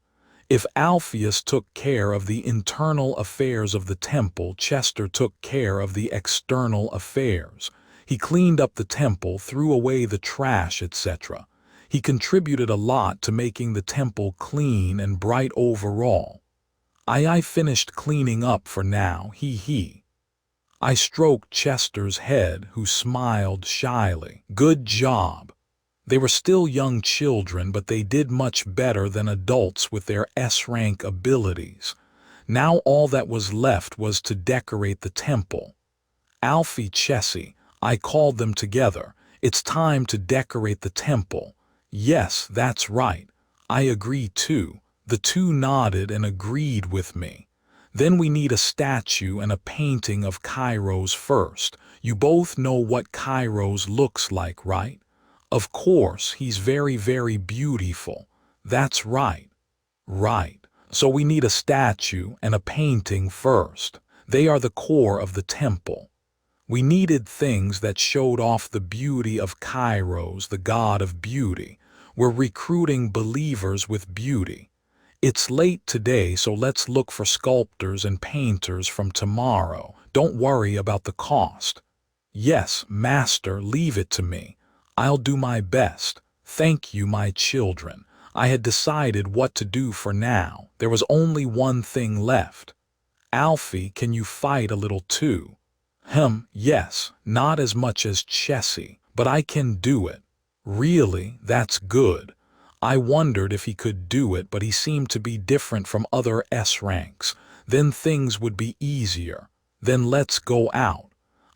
If Alpheus took care of the internal affairs of the temple, Chester took care of the external affairs. He cleaned up the temple, threw away the trash, etc. He contributed a lot to making the temple clean and bright overall. I finished cleaning up for now, he. I stroked Chester's head, who smiled shyly. Good job. They were still young children, but they did much better than adults with their S-rank abilities. Now all that was left was to decorate the temple. Alfie, Chessie, I called them together. It's time to decorate the temple. Yes, that's right. I agree too. The two nodded and agreed with me. Then we need a statue and a painting of Kairos first. You both know what Kairos looks like, right? Of course, he's very, very beautiful. That's right. Right. So we need a statue and a painting first. They are the core of the temple. We needed things that showed off the beauty of Kairos, the god of beauty. We're recruiting believers with beauty. It's late today, so let's look for sculptors and painters from tomorrow. Don't worry about the cost. Yes, master, leave it to me. I'll do my best. Thank you, my children. I had decided what to do for now. There was only one thing left. Alfie, can you fight a little too? Yes, not as much as Chessie, but I can do it. Really, that's good. I wondered if he could do it, but he seemed to be different from other S ranks. Then things would be easier. Then let's go out.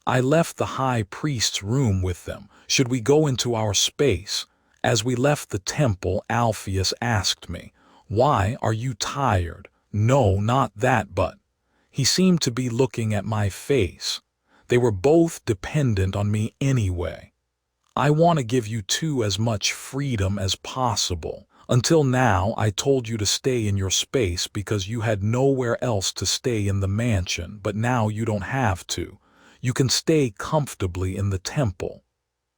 I left the high priest's room with them. Should we go into our space? As we left the temple, Alpheus asked me, "Why are you tired?" No, not that, but... He seemed to be looking at my face. They were both dependent on me anyway. I want to give you two as much freedom as possible. Until now, I told you to stay in your space because you had nowhere else to stay in the mansion, but now you don't have to. You can stay comfortably in the temple.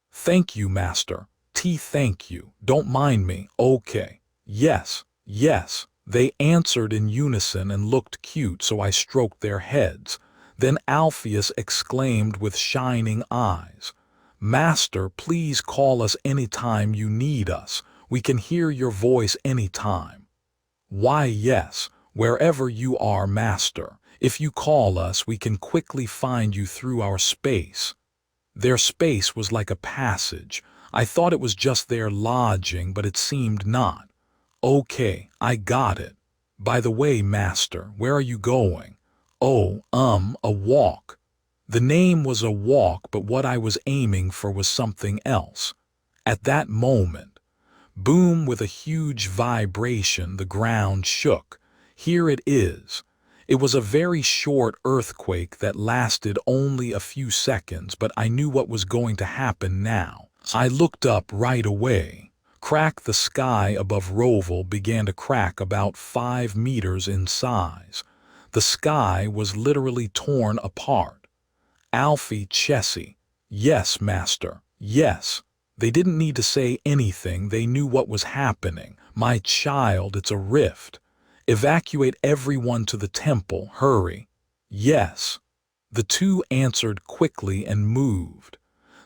Thank you, Master. Thank you. Don't mind me. Okay. Yes, yes. They answered in unison and looked cute, so I stroked their heads. Then Alpheus exclaimed with shining eyes, "Master, please call us anytime you need us. We can hear your voice anytime." Why, yes, wherever you are, Master. If you call us, we can quickly find you through our space. Their space was like a passage. I thought it was just their lodging, but it seemed not. Okay, I got it. By the way, Master, where are you going? Oh, a walk. The name was a walk, but what I was aiming for was something else. At that moment, boom, with a huge vibration, the ground shook. Here it is. It was a very short earthquake that lasted only a few seconds, but I knew what was going to happen now. I looked up right away. Crack, the sky above Roval began to crack about 5 meters in size. The sky was literally torn apart. Alfie, Chessie, yes, Master, yes. They didn't need to say anything, they knew what was happening. My child, it's a rift. Evacuate everyone to the temple, hurry. Yes. The two answered quickly and moved.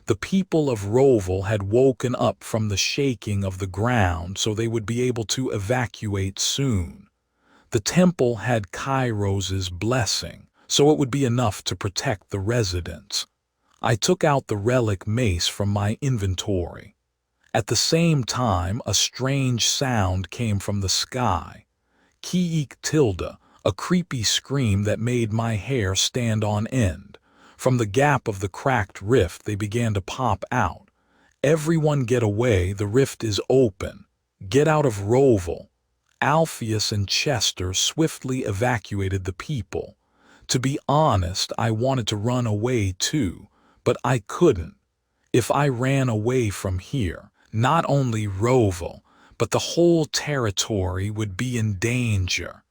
The people of Roval had woken up from the shaking of the ground, so they would be able to evacuate soon. The temple had Kairos's blessing, so it would be enough to protect the residents. I took out the relic mace from my inventory. At the same time, a strange sound came from the sky. Kiik tilde, a creepy scream that made my hair stand on end. From the gap of the cracked rift, they began to pop out. Everyone get away, the rift is open. Get out of Roval. Alpheus and Chester swiftly evacuated the people. To be honest, I wanted to run away too, but I couldn't. If I ran away from here, not only Roval, but the whole territory would be in danger.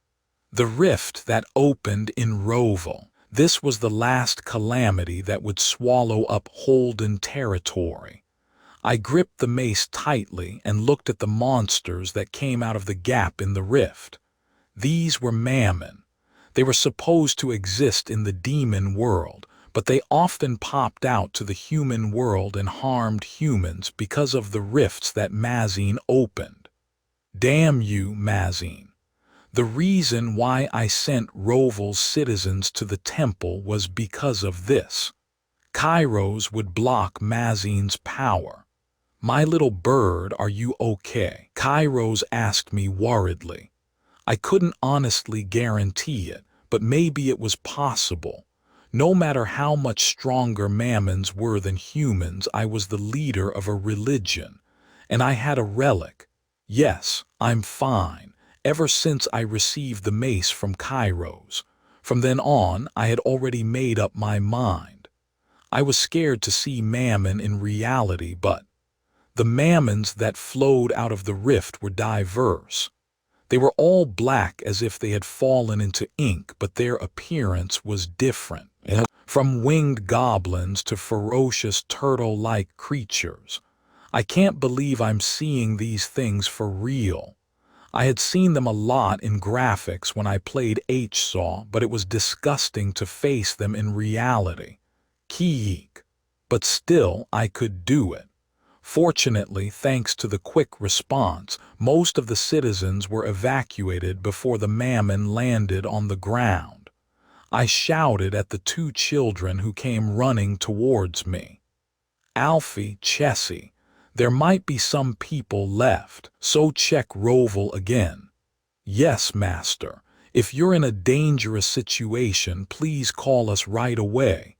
The rift that opened in Roval, this was the last calamity that would swallow up Holden territory. I gripped the mace tightly and looked at the monsters that came out of the gap in the rift. These were mammon. They were supposed to exist in the demon world, but they often popped out to the human world and harmed humans because of the rifts that Mazine opened. Damn you, Mazine. The reason why I sent Roval's citizens to the temple was because of this. Kairos would block Mazine's power. "My little bird, are you okay?" Kairos asked me worriedly. I couldn't honestly guarantee it, but maybe it was possible. No matter how much stronger mammons were than humans, I was the leader of a religion, and I had a relic. Yes, I'm fine, ever since I received the mace from Kairos. From then on, I had already made up my mind. I was scared to see mammon in reality, but the mammons that flowed out of the rift were diverse. They were all black as if they had fallen into ink, but their appearance was different. From winged goblins to ferocious turtle-like creatures. I can't believe I'm seeing these things for real. I had seen them a lot in graphics when I played H-Saw, but it was disgusting to face them in reality. Keek. But still, I could do it. Fortunately, thanks to the quick response, most of the citizens were evacuated before the mammon landed on the ground. I shouted at the two children who came running towards me. "Alfie, Chessie, there might be some people left, so check Roval again." "Yes, master. If you're in a dangerous situation, please call us right away.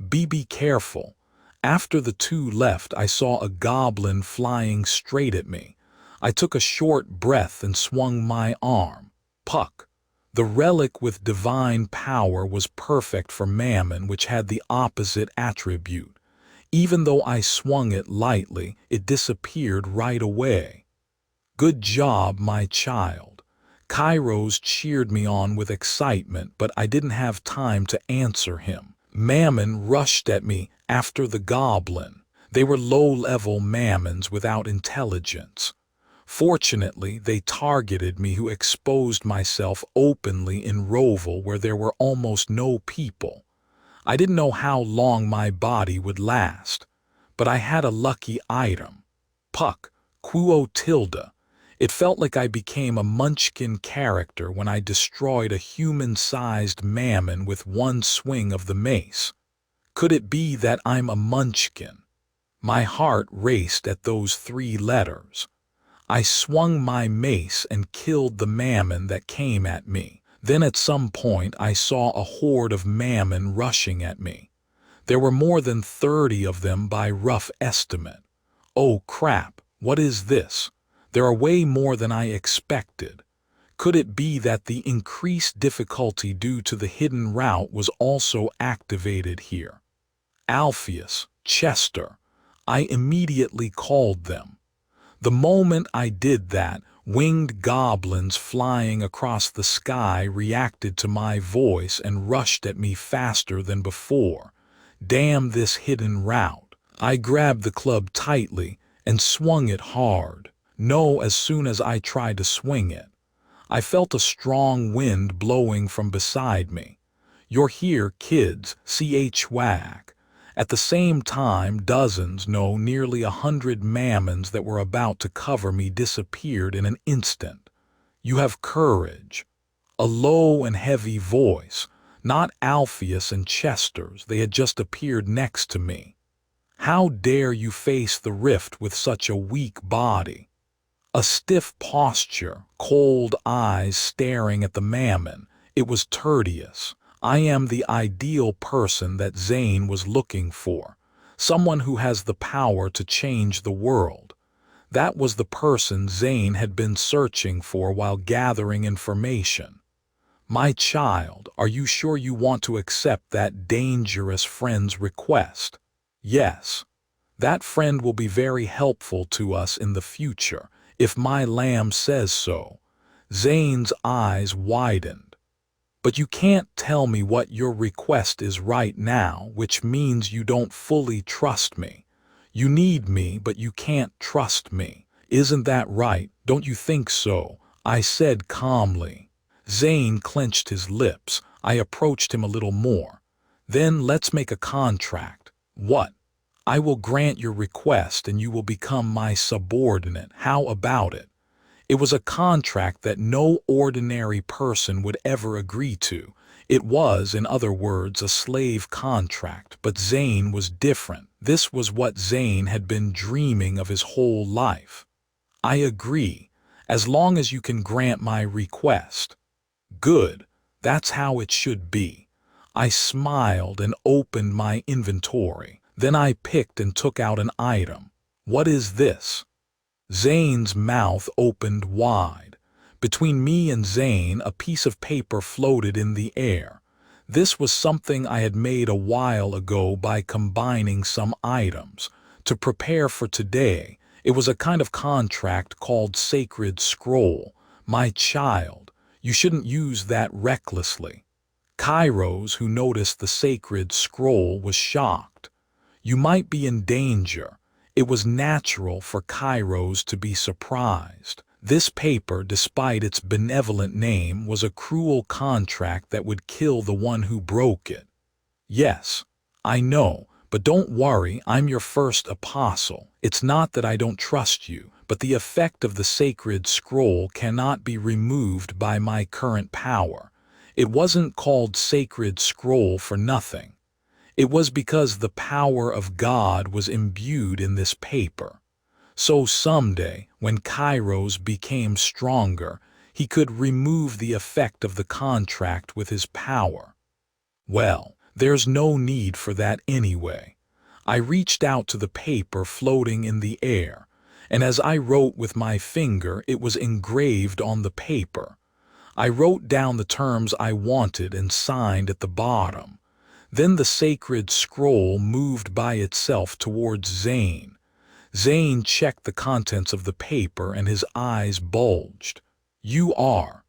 Be careful." After the two left, I saw a goblin flying straight at me. I took a short breath and swung my arm. Puck. The relic with divine power was perfect for Mammon, which had the opposite attribute. Even though I swung it lightly, it disappeared right away. "Good job, my child." Kairos cheered me on with excitement, but I didn't have time to answer him. Mammon rushed at me after the goblin. They were low-level mammons without intelligence. Fortunately, they targeted me, who exposed myself openly in Roval where there were almost no people. I didn't know how long my body would last, but I had a lucky item. Puck, Quo Tilda. It felt like I became a Munchkin character when I destroyed a human-sized mammon with one swing of the mace. Could it be that I'm a Munchkin? My heart raced at those 3 letters. I swung my mace and killed the mammon that came at me. Then at some point I saw a horde of mammon rushing at me. There were more than 30 of them by rough estimate. Oh crap, what is this? There are way more than I expected. Could it be that the increased difficulty due to the hidden route was also activated here? Alpheus, Chester. I immediately called them. The moment I did that, winged goblins flying across the sky reacted to my voice and rushed at me faster than before. Damn this hidden route. I grabbed the club tightly and swung it hard. No, as soon as I tried to swing it, I felt a strong wind blowing from beside me. "You're here, kids, whack." At the same time, dozens, no, nearly 100 mammons that were about to cover me disappeared in an instant. "You have courage." A low and heavy voice, not Alpheus and Chester's, they had just appeared next to me. "How dare you face the rift with such a weak body?" A stiff posture, cold eyes staring at the mammon. It was Tertius. I am the ideal person that Zane was looking for. Someone who has the power to change the world. That was the person Zane had been searching for while gathering information. "My child, are you sure you want to accept that dangerous friend's request?" "Yes. That friend will be very helpful to us in the future, if my lamb says so." Zane's eyes widened. "But you can't tell me what your request is right now, which means you don't fully trust me. You need me, but you can't trust me. Isn't that right? Don't you think so?" I said calmly. Zane clenched his lips. I approached him a little more. Then let's make a contract. What? I will grant your request and you will become my subordinate. How about it? It was a contract that no ordinary person would ever agree to. It was, in other words, a slave contract, but Zane was different. This was what Zane had been dreaming of his whole life. I agree, as long as you can grant my request. Good, that's how it should be. I smiled and opened my inventory. Then I picked and took out an item. What is this? Zane's mouth opened wide. Between me and Zane, a piece of paper floated in the air. This was something I had made a while ago by combining some items. To prepare for today, it was a kind of contract called Sacred Scroll. My child, you shouldn't use that recklessly. Kairos, who noticed the Sacred Scroll, was shocked. You might be in danger. It was natural for Kairos to be surprised. This paper, despite its benevolent name, was a cruel contract that would kill the one who broke it. Yes, I know, but don't worry, I'm your first apostle. It's not that I don't trust you, but the effect of the Sacred Scroll cannot be removed by my current power. It wasn't called Sacred Scroll for nothing. It was because the power of God was imbued in this paper. So someday, when Kairos became stronger, he could remove the effect of the contract with his power. Well, there's no need for that anyway. I reached out to the paper floating in the air, and as I wrote with my finger, it was engraved on the paper. I wrote down the terms I wanted and signed at the bottom. Then the Sacred Scroll moved by itself towards Zane. Zane checked the contents of the paper and his eyes bulged. You are.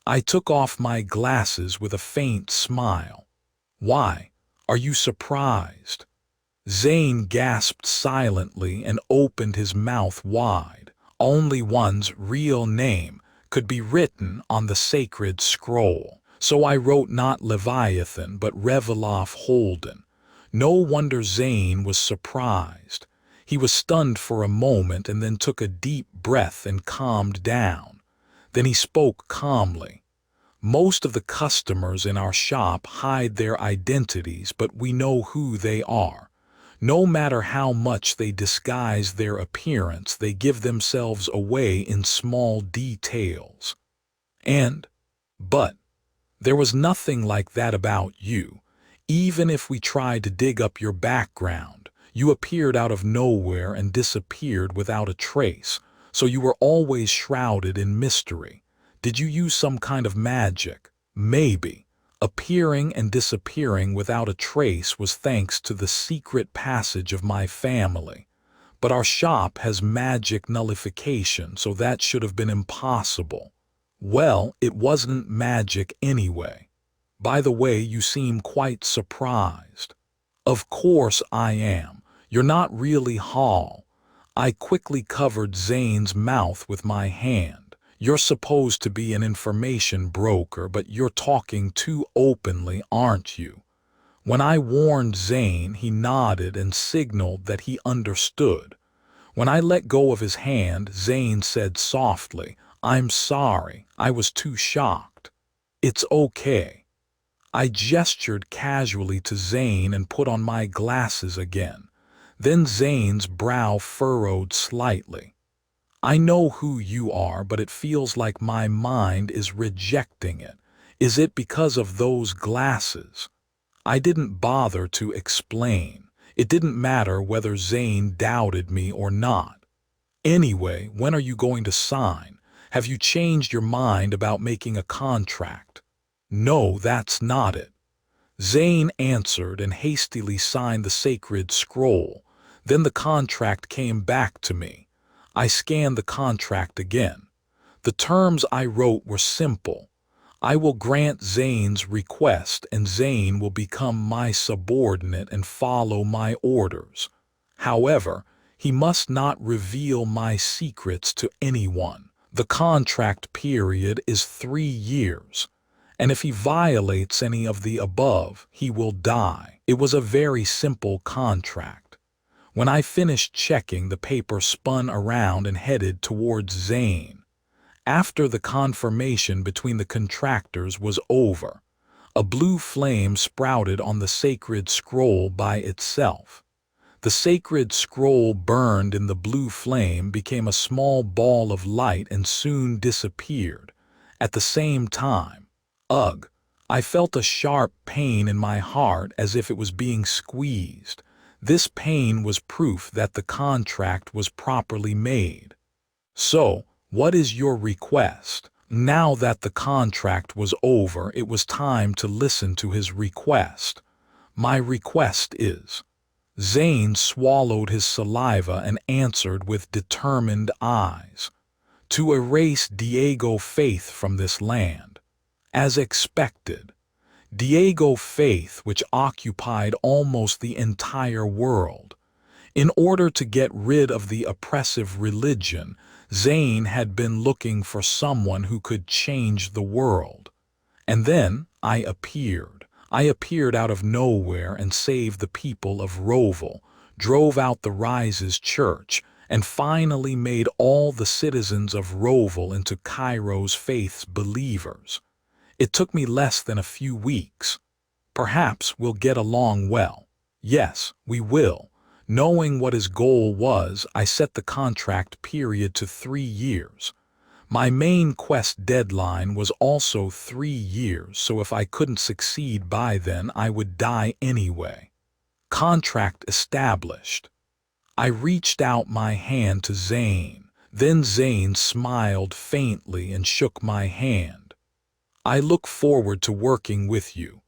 I took off my glasses with a faint smile. Why? Are you surprised? Zane gasped silently and opened his mouth wide. Only one's real name could be written on the Sacred Scroll. So I wrote not Leviathan, but Reveloff Holden. No wonder Zane was surprised. He was stunned for a moment and then took a deep breath and calmed down. Then he spoke calmly. Most of the customers in our shop hide their identities, but we know who they are. No matter how much they disguise their appearance, they give themselves away in small details. But there was nothing like that about you. Even if we tried to dig up your background, you appeared out of nowhere and disappeared without a trace, so you were always shrouded in mystery. Did you use some kind of magic? Maybe. Appearing and disappearing without a trace was thanks to the secret passage of my family. But our shop has magic nullification, so that should have been impossible. Well, it wasn't magic anyway. By the way, you seem quite surprised. Of course I am. You're not really Hall. I quickly covered Zane's mouth with my hand. You're supposed to be an information broker, but you're talking too openly, aren't you? When I warned Zane, he nodded and signaled that he understood. When I let go of his hand, Zane said softly, I'm sorry, I was too shocked. It's okay. I gestured casually to Zane and put on my glasses again. Then Zane's brow furrowed slightly. I know who you are, but it feels like my mind is rejecting it. Is it because of those glasses? I didn't bother to explain. It didn't matter whether Zane doubted me or not. Anyway, when are you going to sign? Have you changed your mind about making a contract? No, that's not it. Zane answered and hastily signed the Sacred Scroll. Then the contract came back to me. I scanned the contract again. The terms I wrote were simple. I will grant Zane's request and Zane will become my subordinate and follow my orders. However, he must not reveal my secrets to anyone. The contract period is 3 years, and if he violates any of the above, he will die. It was a very simple contract. When I finished checking, the paper spun around and headed towards Zane. After the confirmation between the contractors was over, a blue flame sprouted on the sacred scroll by itself. The sacred scroll burned in the blue flame, became a small ball of light, and soon disappeared. At the same time, ugh, I felt a sharp pain in my heart as if it was being squeezed. This pain was proof that the contract was properly made. So, what is your request? Now that the contract was over, it was time to listen to his request. My request is... Zane swallowed his saliva and answered with determined eyes. To erase Diego Faith from this land. As expected, Diego Faith, which occupied almost the entire world. In order to get rid of the oppressive religion, Zane had been looking for someone who could change the world. And then I appeared. I appeared out of nowhere and saved the people of Roval, drove out the Rises Church, and finally made all the citizens of Roval into Cairo's Faith's believers. It took me less than a few weeks. Perhaps we'll get along well. Yes, we will. Knowing what his goal was, I set the contract period to 3 years. My main quest deadline was also 3 years, so if I couldn't succeed by then, I would die anyway. Contract established. I reached out my hand to Zane. Then Zane smiled faintly and shook my hand. I look forward to working with you.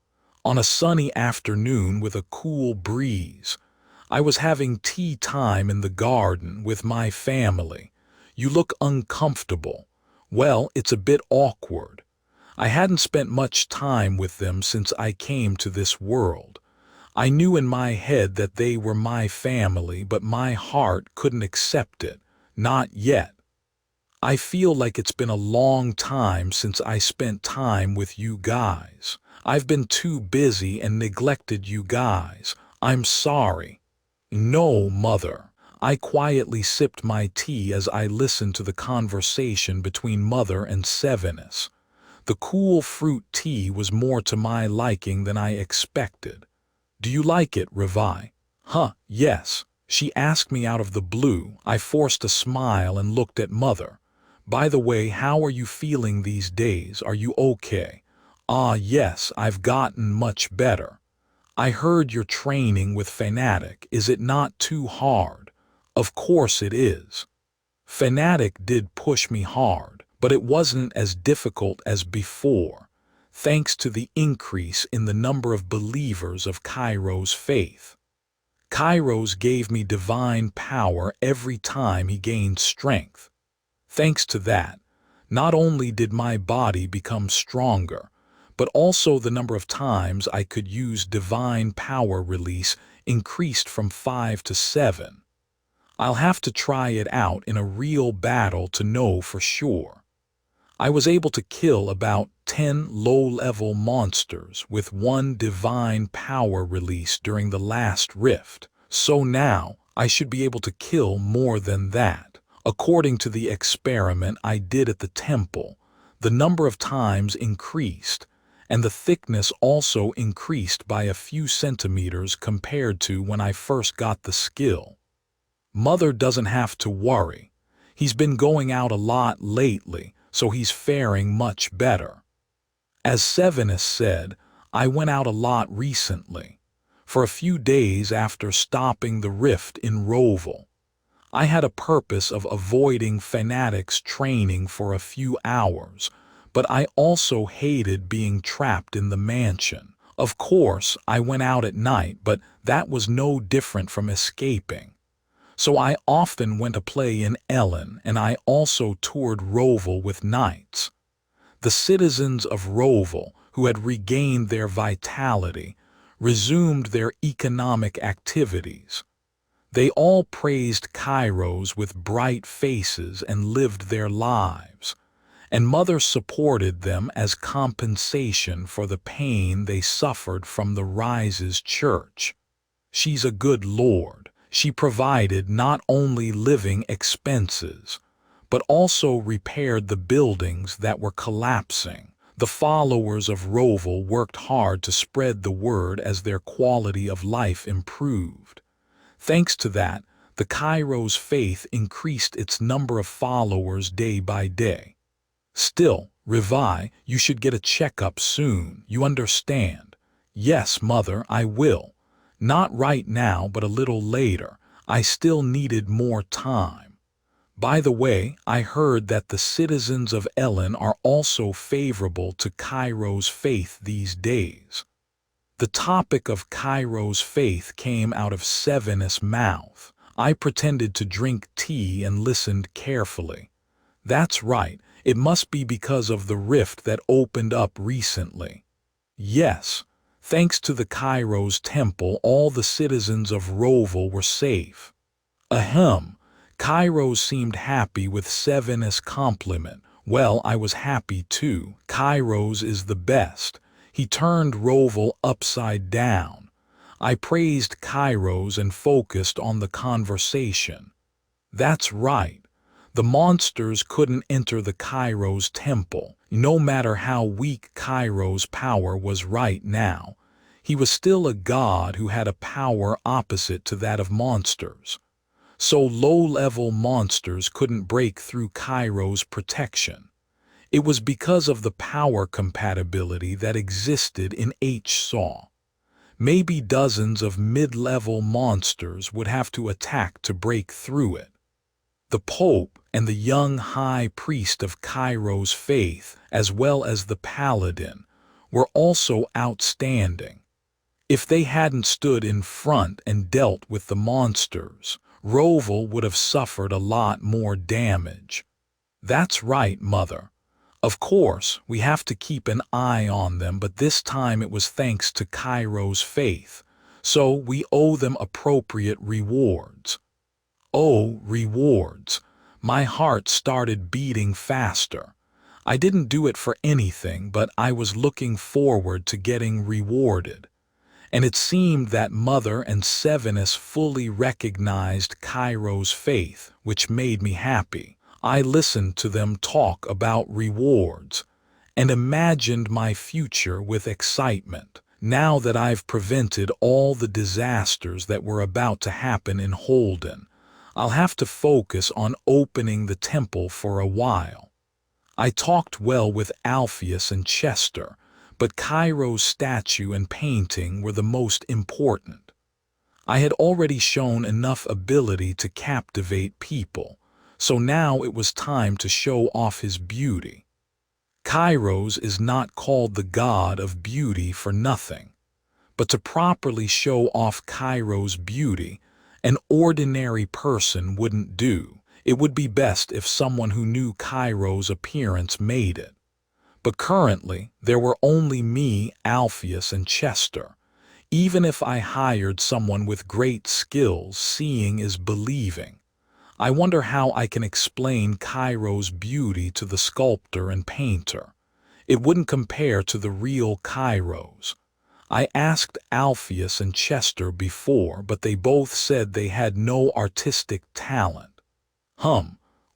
On a sunny afternoon with a cool breeze. I was having tea time in the garden with my family. You look uncomfortable. Well, it's a bit awkward. I hadn't spent much time with them since I came to this world. I knew in my head that they were my family, but my heart couldn't accept it. Not yet. I feel like it's been a long time since I spent time with you guys. I've been too busy and neglected you guys. I'm sorry. No, Mother. I quietly sipped my tea as I listened to the conversation between Mother and Sevenus. The cool fruit tea was more to my liking than I expected. Do you like it, Revi? Yes. She asked me out of the blue. I forced a smile and looked at Mother. By the way, how are you feeling these days? Are you okay? Yes, I've gotten much better. I heard you're training with Fanatic. Is it not too hard? Of course it is. Fanatic did push me hard, but it wasn't as difficult as before, thanks to the increase in the number of believers of Cairo's faith. Kairos gave me divine power every time he gained strength. Thanks to that, not only did my body become stronger, but also the number of times I could use divine power release increased from 5 to 7. I'll have to try it out in a real battle to know for sure. I was able to kill about 10 low-level monsters with 1 divine power release during the last rift, so now I should be able to kill more than that. According to the experiment I did at the temple, the number of times increased, and the thickness also increased by a few centimeters compared to when I first got the skill. Mother doesn't have to worry. He's been going out a lot lately, so he's faring much better. As Sevenus said, I went out a lot recently. For a few days after stopping the rift in Roval, I had a purpose of avoiding Fanatic's training for a few hours, but I also hated being trapped in the mansion. Of course, I went out at night, but that was no different from escaping. So I often went to play in Ellen, and I also toured Roval with knights. The citizens of Roval, who had regained their vitality, resumed their economic activities. They all praised Kairos with bright faces and lived their lives, and Mother supported them as compensation for the pain they suffered from the Rise's church. She's a good Lord. She provided not only living expenses, but also repaired the buildings that were collapsing. The followers of Roval worked hard to spread the word as their quality of life improved. Thanks to that, the Kairos faith increased its number of followers day by day. Still, Revi, you should get a checkup soon, you understand? Yes, Mother, I will. Not right now, but a little later. I still needed more time. By the way, I heard that the citizens of Ellen are also favorable to Kairos faith these days. The topic of Kairos faith came out of Sevenus' mouth. I pretended to drink tea and listened carefully. That's right, it must be because of the rift that opened up recently. Yes, thanks to the Kairos temple, all the citizens of Roval were safe. Ahem, Kairos seemed happy with Sevenus' compliment. Well, I was happy too. Kairos is the best. He turned Roval upside down. I praised Kairos and focused on the conversation. That's right. The monsters couldn't enter the Kairos temple. No matter how weak Kairos' power was right now, he was still a god who had a power opposite to that of monsters. So low-level monsters couldn't break through Kairos' protection. It was because of the power compatibility that existed in H-Saw. Maybe dozens of mid-level monsters would have to attack to break through it. The Pope and the young high priest of Kairos faith, as well as the paladin, were also outstanding. If they hadn't stood in front and dealt with the monsters, Roval would have suffered a lot more damage. That's right, Mother. Of course, we have to keep an eye on them, but this time it was thanks to Kairos faith, so we owe them appropriate rewards. Oh, rewards. My heart started beating faster. I didn't do it for anything, but I was looking forward to getting rewarded. And it seemed that Mother and Sevenus fully recognized Kairos faith, which made me happy. I listened to them talk about rewards, and imagined my future with excitement. Now that I've prevented all the disasters that were about to happen in Holden, I'll have to focus on opening the temple for a while. I talked well with Alpheus and Chester, but Kairos' statue and painting were the most important. I had already shown enough ability to captivate people, so now it was time to show off his beauty. Kairos is not called the god of beauty for nothing, but to properly show off Kairos' beauty, an ordinary person wouldn't do. It would be best if someone who knew Kairos' appearance made it. But currently, there were only me, Alpheus, and Chester. Even if I hired someone with great skills, seeing is believing. I wonder how I can explain Kairos' beauty to the sculptor and painter. It wouldn't compare to the real Kairos. I asked Alpheus and Chester before, but they both said they had no artistic talent.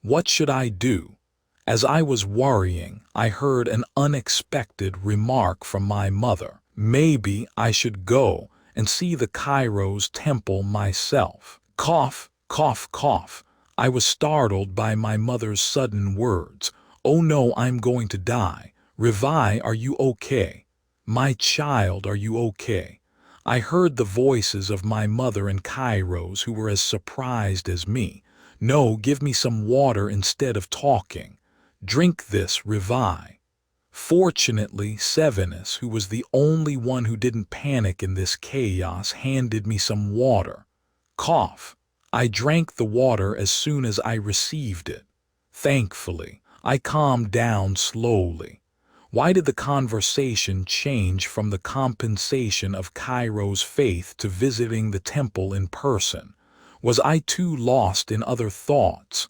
What should I do? As I was worrying, I heard an unexpected remark from my mother. Maybe I should go and see the Kairos temple myself. Cough, cough, cough. I was startled by my mother's sudden words. Oh no, I'm going to die. Revi, are you okay? My child, are you okay? I heard the voices of my mother and Kairos, who were as surprised as me. No, give me some water instead of talking. Drink this, Revi. Fortunately, Sevenus, who was the only one who didn't panic in this chaos, handed me some water. Cough. I drank the water as soon as I received it. Thankfully, I calmed down slowly. Why did the conversation change from the compensation of Kairos faith to visiting the temple in person? Was I too lost in other thoughts?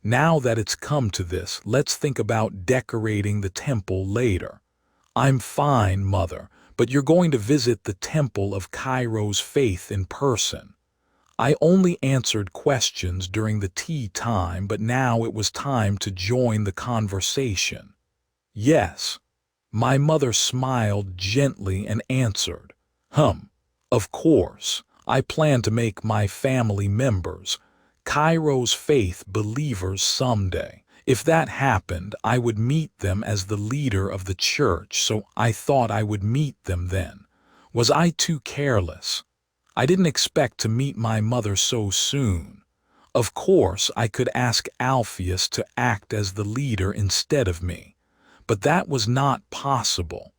Now that it's come to this, let's think about decorating the temple later. I'm fine, Mother, but you're going to visit the temple of Cairo's faith in person. I only answered questions during the tea time, but now it was time to join the conversation. Yes. My mother smiled gently and answered, of course, I plan to make my family members Cairo's faith believers someday. If that happened, I would meet them as the leader of the church, so I thought I would meet them then. Was I too careless? I didn't expect to meet my mother so soon. Of course, I could ask Alpheus to act as the leader instead of me, but that was not possible.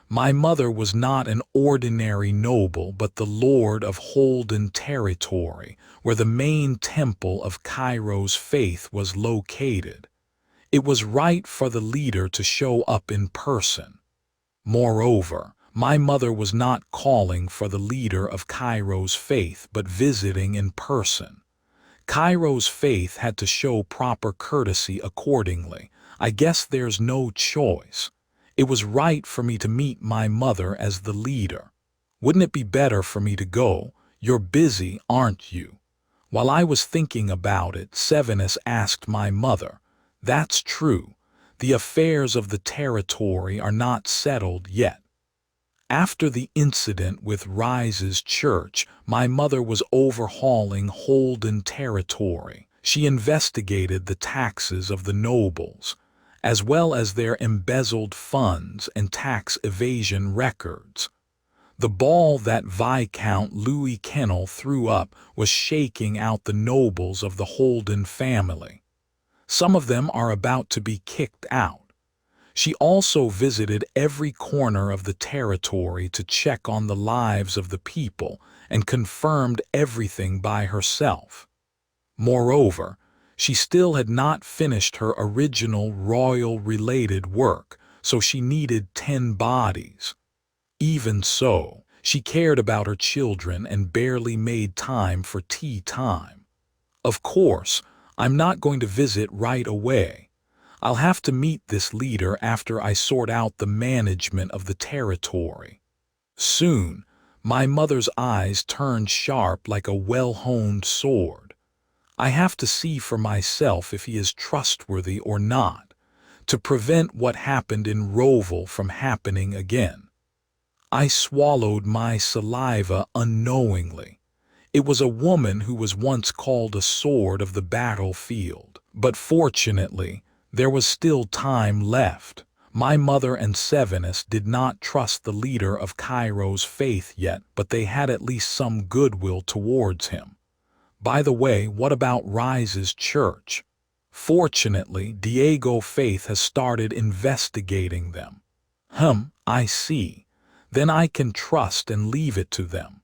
My mother was not an ordinary noble, but the lord of Holden territory, where the main temple of Cairo's faith was located. It was right for the leader to show up in person. Moreover, my mother was not calling for the leader of Cairo's faith, but visiting in person. Cairo's faith had to show proper courtesy accordingly. I guess there's no choice. It was right for me to meet my mother as the leader. Wouldn't it be better for me to go? You're busy, aren't you? While I was thinking about it, Sevenus asked my mother, "That's true. The affairs of the territory are not settled yet." After the incident with Rise's church, my mother was overhauling Holden territory. She investigated the taxes of the nobles, as well as their embezzled funds and tax evasion records. The ball that Viscount Louis Kennel threw up was shaking out the nobles of the Holden family. Some of them are about to be kicked out. She also visited every corner of the territory to check on the lives of the people and confirmed everything by herself. Moreover, she still had not finished her original royal-related work, so she needed 10 bodies. Even so, she cared about her children and barely made time for tea time. Of course, I'm not going to visit right away. I'll have to meet this leader after I sort out the management of the territory. Soon, my mother's eyes turned sharp like a well-honed sword. I have to see for myself if he is trustworthy or not, to prevent what happened in Roval from happening again. I swallowed my saliva unknowingly. It was a woman who was once called a sword of the battlefield, but fortunately, there was still time left. My mother and Sevenus did not trust the leader of Cairo's faith yet, but they had at least some goodwill towards him. By the way, what about Rise's church? Fortunately, Diego Faith has started investigating them. I see. Then I can trust and leave it to them.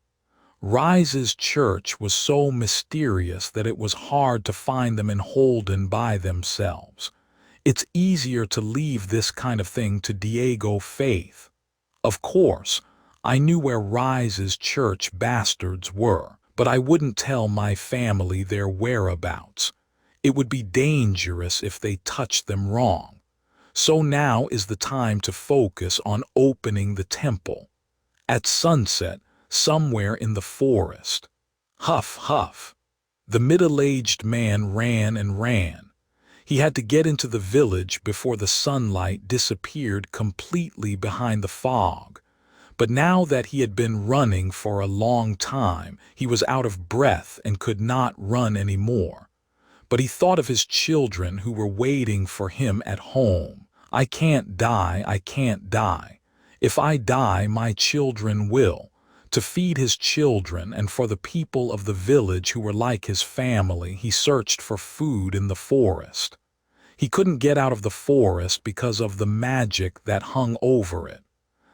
Rise's church was so mysterious that it was hard to find them in Holden by themselves. It's easier to leave this kind of thing to Diego Faith. Of course, I knew where Rise's church bastards were, but I wouldn't tell my family their whereabouts. It would be dangerous if they touched them wrong. So now is the time to focus on opening the temple. At sunset, somewhere in the forest. Huff, huff. The middle-aged man ran and ran. He had to get into the village before the sunlight disappeared completely behind the fog. But now that he had been running for a long time, he was out of breath and could not run anymore. But he thought of his children who were waiting for him at home. I can't die, I can't die. If I die, my children will. To feed his children and for the people of the village who were like his family, he searched for food in the forest. He couldn't get out of the forest because of the magic that hung over it.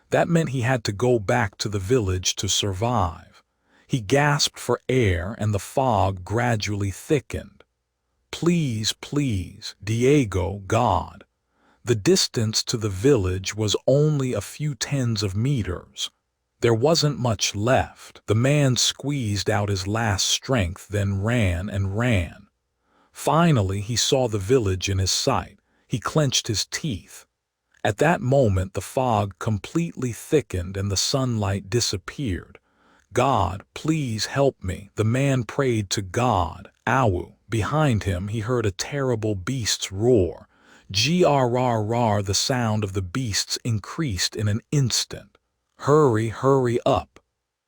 That meant he had to go back to the village to survive. He gasped for air and the fog gradually thickened. Please, please, Diego, God. The distance to the village was only a few tens of meters. There wasn't much left. The man squeezed out his last strength, then ran and ran. Finally, he saw the village in his sight. He clenched his teeth. At that moment, the fog completely thickened and the sunlight disappeared. "God, please help me," the man prayed to God. Awu. Behind him, he heard a terrible beast's roar. Grrrr, the sound of the beasts increased in an instant. "Hurry, hurry up."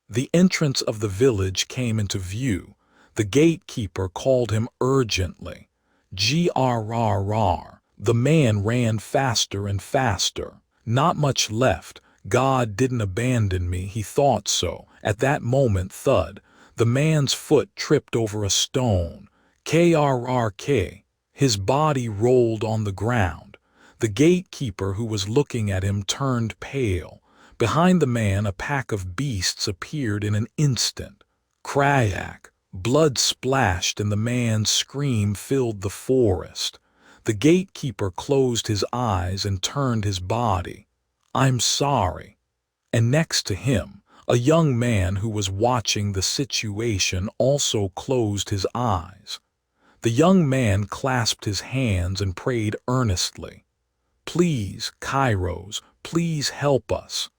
The entrance of the village came into view. The gatekeeper called him urgently. Grrrr. The man ran faster and faster. Not much left. God didn't abandon me, he thought so. At that moment, thud. The man's foot tripped over a stone. Krrk. His body rolled on the ground. The gatekeeper who was looking at him turned pale. Behind the man, a pack of beasts appeared in an instant. Crack! Blood splashed and the man's scream filled the forest. The gatekeeper closed his eyes and turned his body. "I'm sorry." And next to him, a young man who was watching the situation also closed his eyes. The young man clasped his hands and prayed earnestly. "Please, Kairos, please help us."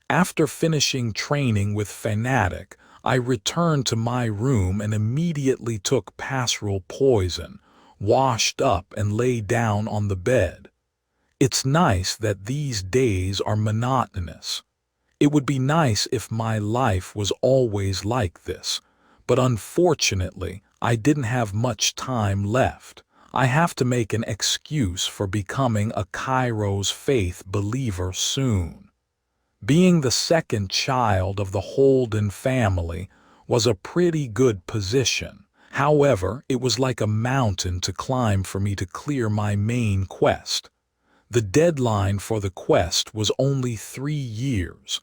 After finishing training with Fanatic, I returned to my room and immediately took pastoral poison, washed up and lay down on the bed. It's nice that these days are monotonous. It would be nice if my life was always like this, but unfortunately, I didn't have much time left. I have to make an excuse for becoming a Kairos faith believer soon. Being the second child of the Holden family was a pretty good position. However, it was like a mountain to climb for me to clear my main quest. The deadline for the quest was only 3 years.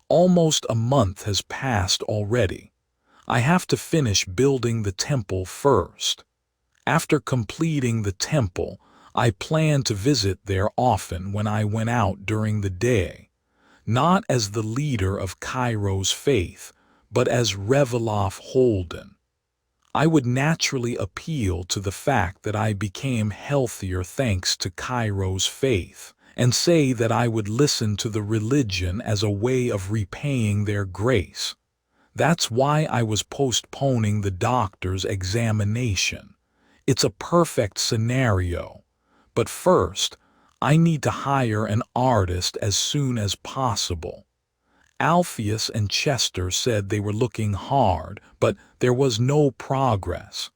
Almost a month has passed already. I have to finish building the temple first. After completing the temple, I plan to visit there often when I went out during the day. Not as the leader of Kairos faith, but as Reveloff Holden. I would naturally appeal to the fact that I became healthier thanks to Kairos faith, and say that I would listen to the religion as a way of repaying their grace. That's why I was postponing the doctor's examination. It's a perfect scenario. But first, I need to hire an artist as soon as possible. Alpheus and Chester said they were looking hard, but there was no progress.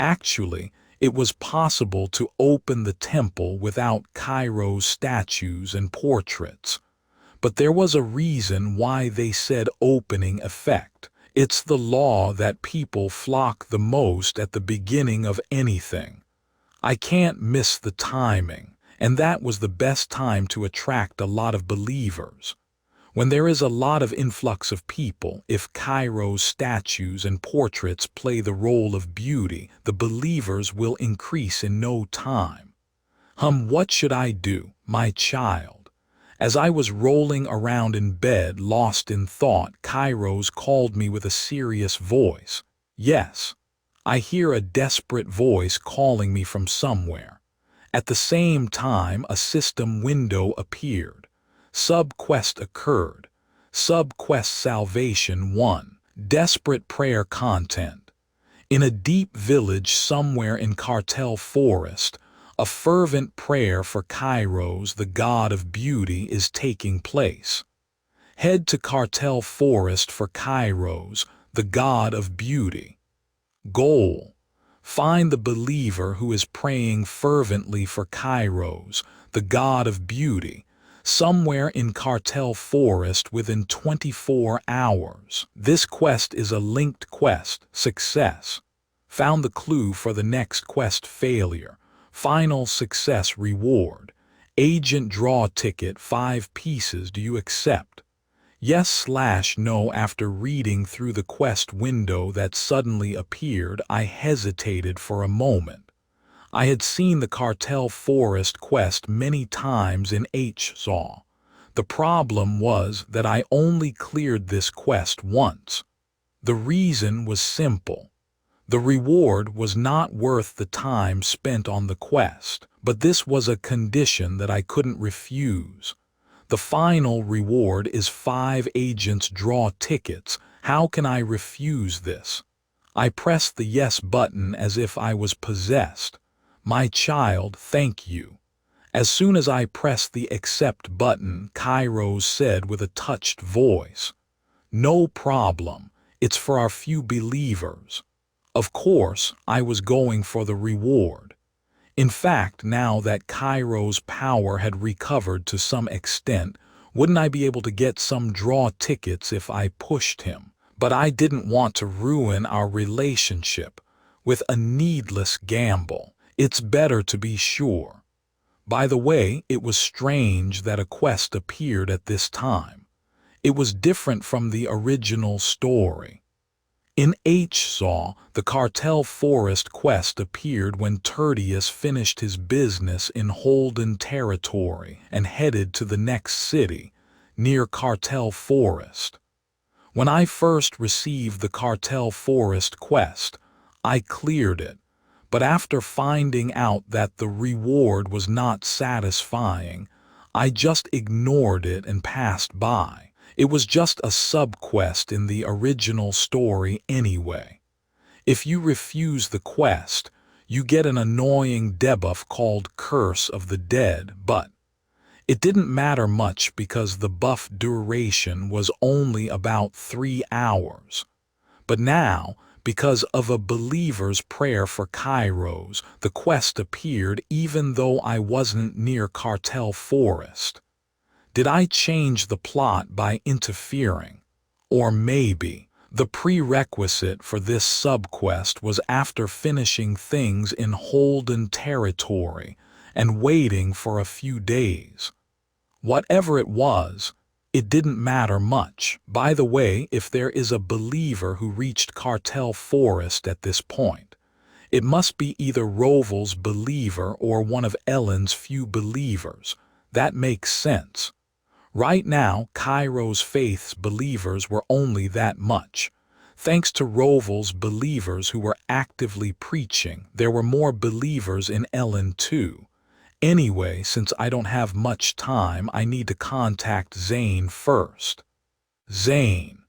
Actually, it was possible to open the temple without Kairos statues and portraits. But there was a reason why they said opening effect. It's the law that people flock the most at the beginning of anything. I can't miss the timing. And that was the best time to attract a lot of believers. When there is a lot of influx of people, if Kairos statues and portraits play the role of beauty, the believers will increase in no time. What should I do, my child? As I was rolling around in bed, lost in thought, Kairos called me with a serious voice. Yes, I hear a desperate voice calling me from somewhere. At the same time, a system window appeared. Sub-quest occurred. Sub-quest Salvation 1. Desperate prayer content. In a deep village somewhere in Cartel Forest, a fervent prayer for Kairos, the god of beauty, is taking place. Head to Cartel Forest for Kairos, the god of beauty. Goal: find the believer who is praying fervently for Kairos, the god of beauty, somewhere in Cartel Forest within 24 hours. This quest is a linked quest. Success. Found the clue for the next quest. Failure. Final success reward. Agent draw ticket 5 pieces. Do you accept? Yes/no. After reading through the quest window that suddenly appeared, I hesitated for a moment. I had seen the Cartel Forest quest many times in HSAW. The problem was that I only cleared this quest once. The reason was simple. The reward was not worth the time spent on the quest, but this was a condition that I couldn't refuse. The final reward is 5 agents draw tickets. How can I refuse this? I pressed the yes button as if I was possessed. My child, thank you. As soon as I pressed the accept button, Kairos said with a touched voice, "No problem. It's for our few believers." Of course, I was going for the reward. In fact, now that Kairos' power had recovered to some extent, wouldn't I be able to get some draw tickets if I pushed him? But I didn't want to ruin our relationship with a needless gamble. It's better to be sure. By the way, it was strange that a quest appeared at this time. It was different from the original story. In H-Saw, the Cartel Forest quest appeared when Tertius finished his business in Holden territory and headed to the next city, near Cartel Forest. When I first received the Cartel Forest quest, I cleared it, but after finding out that the reward was not satisfying, I just ignored it and passed by. It was just a sub-quest in the original story anyway. If you refuse the quest, you get an annoying debuff called Curse of the Dead, but it didn't matter much because the buff duration was only about 3 hours. But now, because of a believer's prayer for Kairos, the quest appeared even though I wasn't near Cartel Forest. Did I change the plot by interfering? Or maybe the prerequisite for this subquest was after finishing things in Holden territory and waiting for a few days. Whatever it was, it didn't matter much. By the way, if there is a believer who reached Cartel Forest at this point, it must be either Roval's believer or one of Ellen's few believers. That makes sense. Right now, Kairos Faith's believers were only that much. Thanks to Roval's believers who were actively preaching, there were more believers in Ellen too. Anyway, since I don't have much time, I need to contact Zane first. Zane.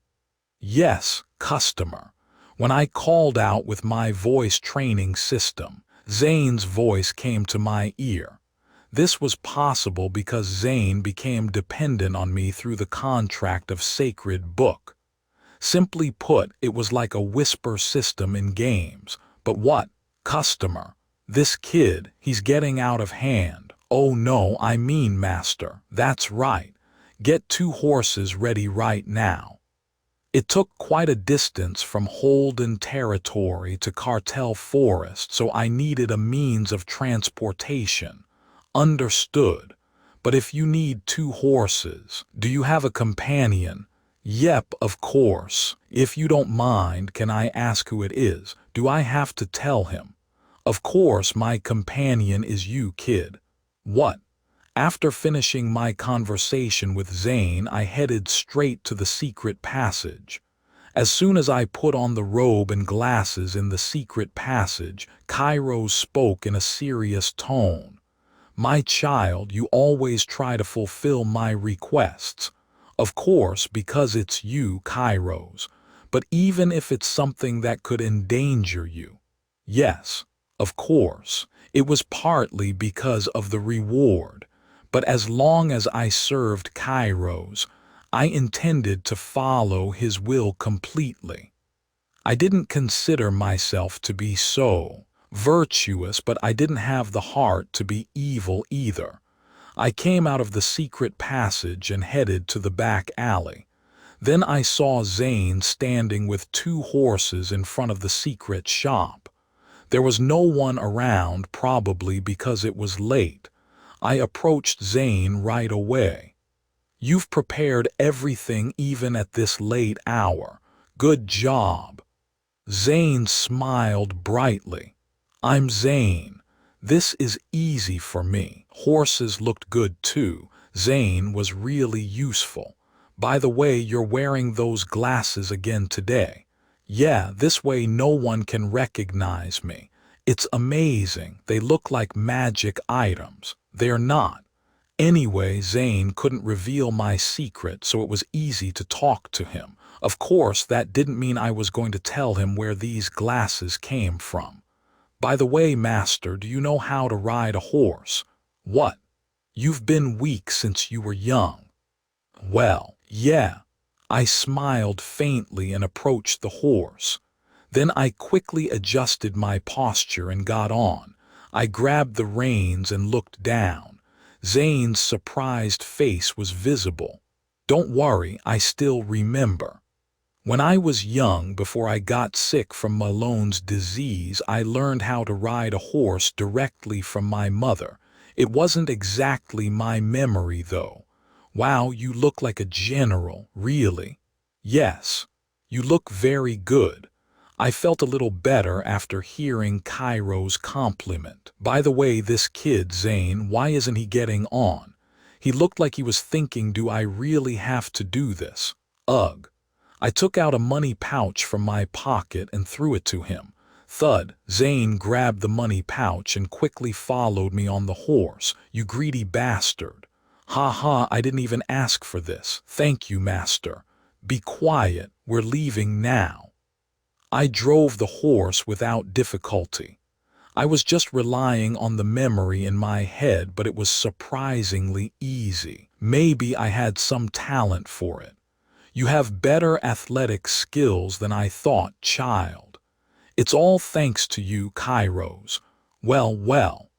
Yes, customer. When I called out with my voice training system, Zane's voice came to my ear. This was possible because Zane became dependent on me through the contract of Sacred Book. Simply put, it was like a whisper system in games. But what? Customer. This kid, he's getting out of hand. Oh no, I mean master. That's right. Get 2 horses ready right now. It took quite a distance from Holden territory to Cartel Forest, so I needed a means of transportation. Understood. But if you need 2 horses, do you have a companion? Yep, of course. If you don't mind, can I ask who it is? Do I have to tell him? Of course, my companion is you, kid. What? After finishing my conversation with Zane, I headed straight to the secret passage. As soon as I put on the robe and glasses in the secret passage, Kairos spoke in a serious tone. My child, you always try to fulfill my requests. Of course, because it's you, Kairos. But even if it's something that could endanger you. Yes. Of course, it was partly because of the reward, but as long as I served Kairos, I intended to follow his will completely. I didn't consider myself to be so virtuous, but I didn't have the heart to be evil either. I came out of the secret passage and headed to the back alley. Then I saw Zane standing with 2 horses in front of the secret shop. There was no one around, probably because it was late. I approached Zane right away. You've prepared everything even at this late hour. Good job. Zane smiled brightly. I'm Zane. This is easy for me. Horses looked good too. Zane was really useful. By the way, you're wearing those glasses again today. Yeah, this way no one can recognize me. It's amazing. They look like magic items. They're not. Anyway, Zane couldn't reveal my secret, so it was easy to talk to him. Of course, that didn't mean I was going to tell him where these glasses came from. By the way, master, do you know how to ride a horse? What? You've been weak since you were young. Well, yeah. I smiled faintly and approached the horse. Then I quickly adjusted my posture and got on. I grabbed the reins and looked down. Zane's surprised face was visible. Don't worry, I still remember. When I was young, before I got sick from Malone's disease, I learned how to ride a horse directly from my mother. It wasn't exactly my memory, though. Wow, you look like a general, really. Yes, you look very good. I felt a little better after hearing Cairo's compliment. By the way, this kid, Zane, why isn't he getting on? He looked like he was thinking, do I really have to do this? Ugh. I took out a money pouch from my pocket and threw it to him. Thud. Zane grabbed the money pouch and quickly followed me on the horse. You greedy bastard. Ha ha, I didn't even ask for this. Thank you, master. Be quiet, we're leaving now. I drove the horse without difficulty. I was just relying on the memory in my head, but it was surprisingly easy. Maybe I had some talent for it. You have better athletic skills than I thought, child. It's all thanks to you, Kairos. Well.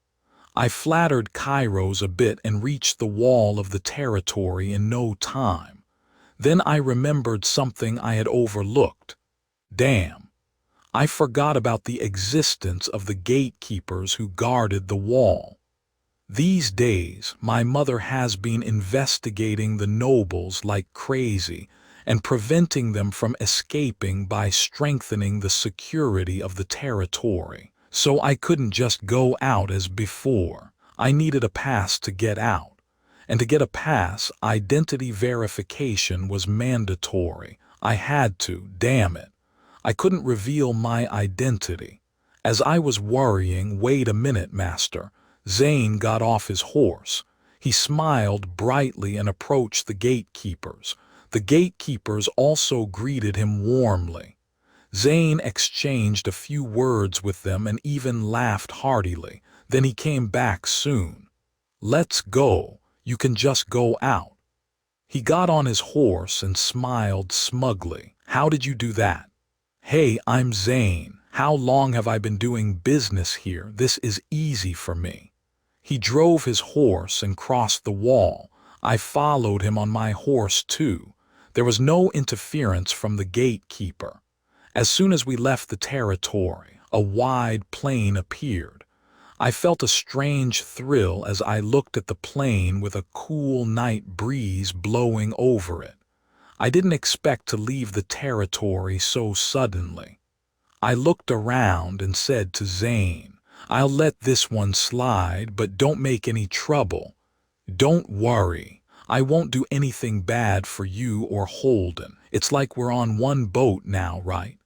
I flattered Kairos a bit and reached the wall of the territory in no time. Then I remembered something I had overlooked. Damn. I forgot about the existence of the gatekeepers who guarded the wall. These days, my mother has been investigating the nobles like crazy and preventing them from escaping by strengthening the security of the territory. So I couldn't just go out as before. I needed a pass to get out. And to get a pass, identity verification was mandatory. I had to, damn it. I couldn't reveal my identity. As I was worrying, wait a minute, master. Zane got off his horse. He smiled brightly and approached the gatekeepers. The gatekeepers also greeted him warmly. Zane exchanged a few words with them and even laughed heartily. Then he came back soon. Let's go. You can just go out. He got on his horse and smiled smugly. How did you do that? Hey, I'm Zane. How long have I been doing business here? This is easy for me. He drove his horse and crossed the wall. I followed him on my horse too. There was no interference from the gatekeeper. As soon as we left the territory, a wide plain appeared. I felt a strange thrill as I looked at the plain with a cool night breeze blowing over it. I didn't expect to leave the territory so suddenly. I looked around and said to Zane, I'll let this one slide, but don't make any trouble. Don't worry. I won't do anything bad for you or Holden. It's like we're on one boat now, right?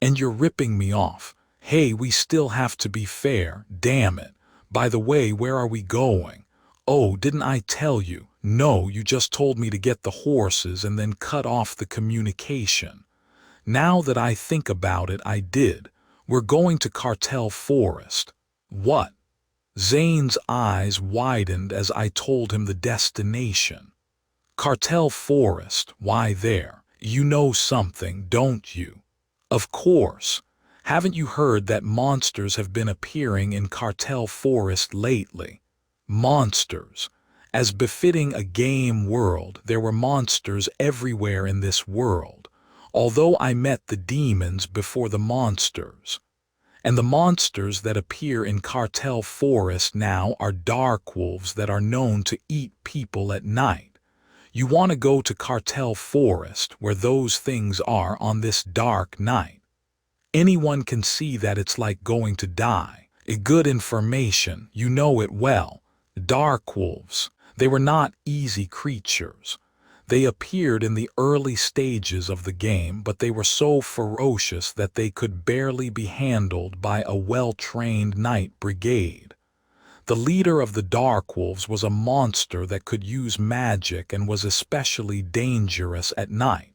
And you're ripping me off. Hey, we still have to be fair, damn it. By the way, where are we going? Oh, didn't I tell you? No, you just told me to get the horses and then cut off the communication. Now that I think about it, I did. We're going to Cartel Forest. What? Zane's eyes widened as I told him the destination. Cartel Forest, why there? You know something, don't you? Of course. Haven't you heard that monsters have been appearing in Cartel Forest lately? Monsters. As befitting a game world, there were monsters everywhere in this world, although I met the demons before the monsters. And the monsters that appear in Cartel Forest now are dark wolves that are known to eat people at night. You want to go to Cartel Forest where those things are on this dark night. Anyone can see that it's like going to die. Good information, you know it well. Dark wolves. They were not easy creatures. They appeared in the early stages of the game, but they were so ferocious that they could barely be handled by a well-trained night brigade. The leader of the Dark Wolves was a monster that could use magic and was especially dangerous at night.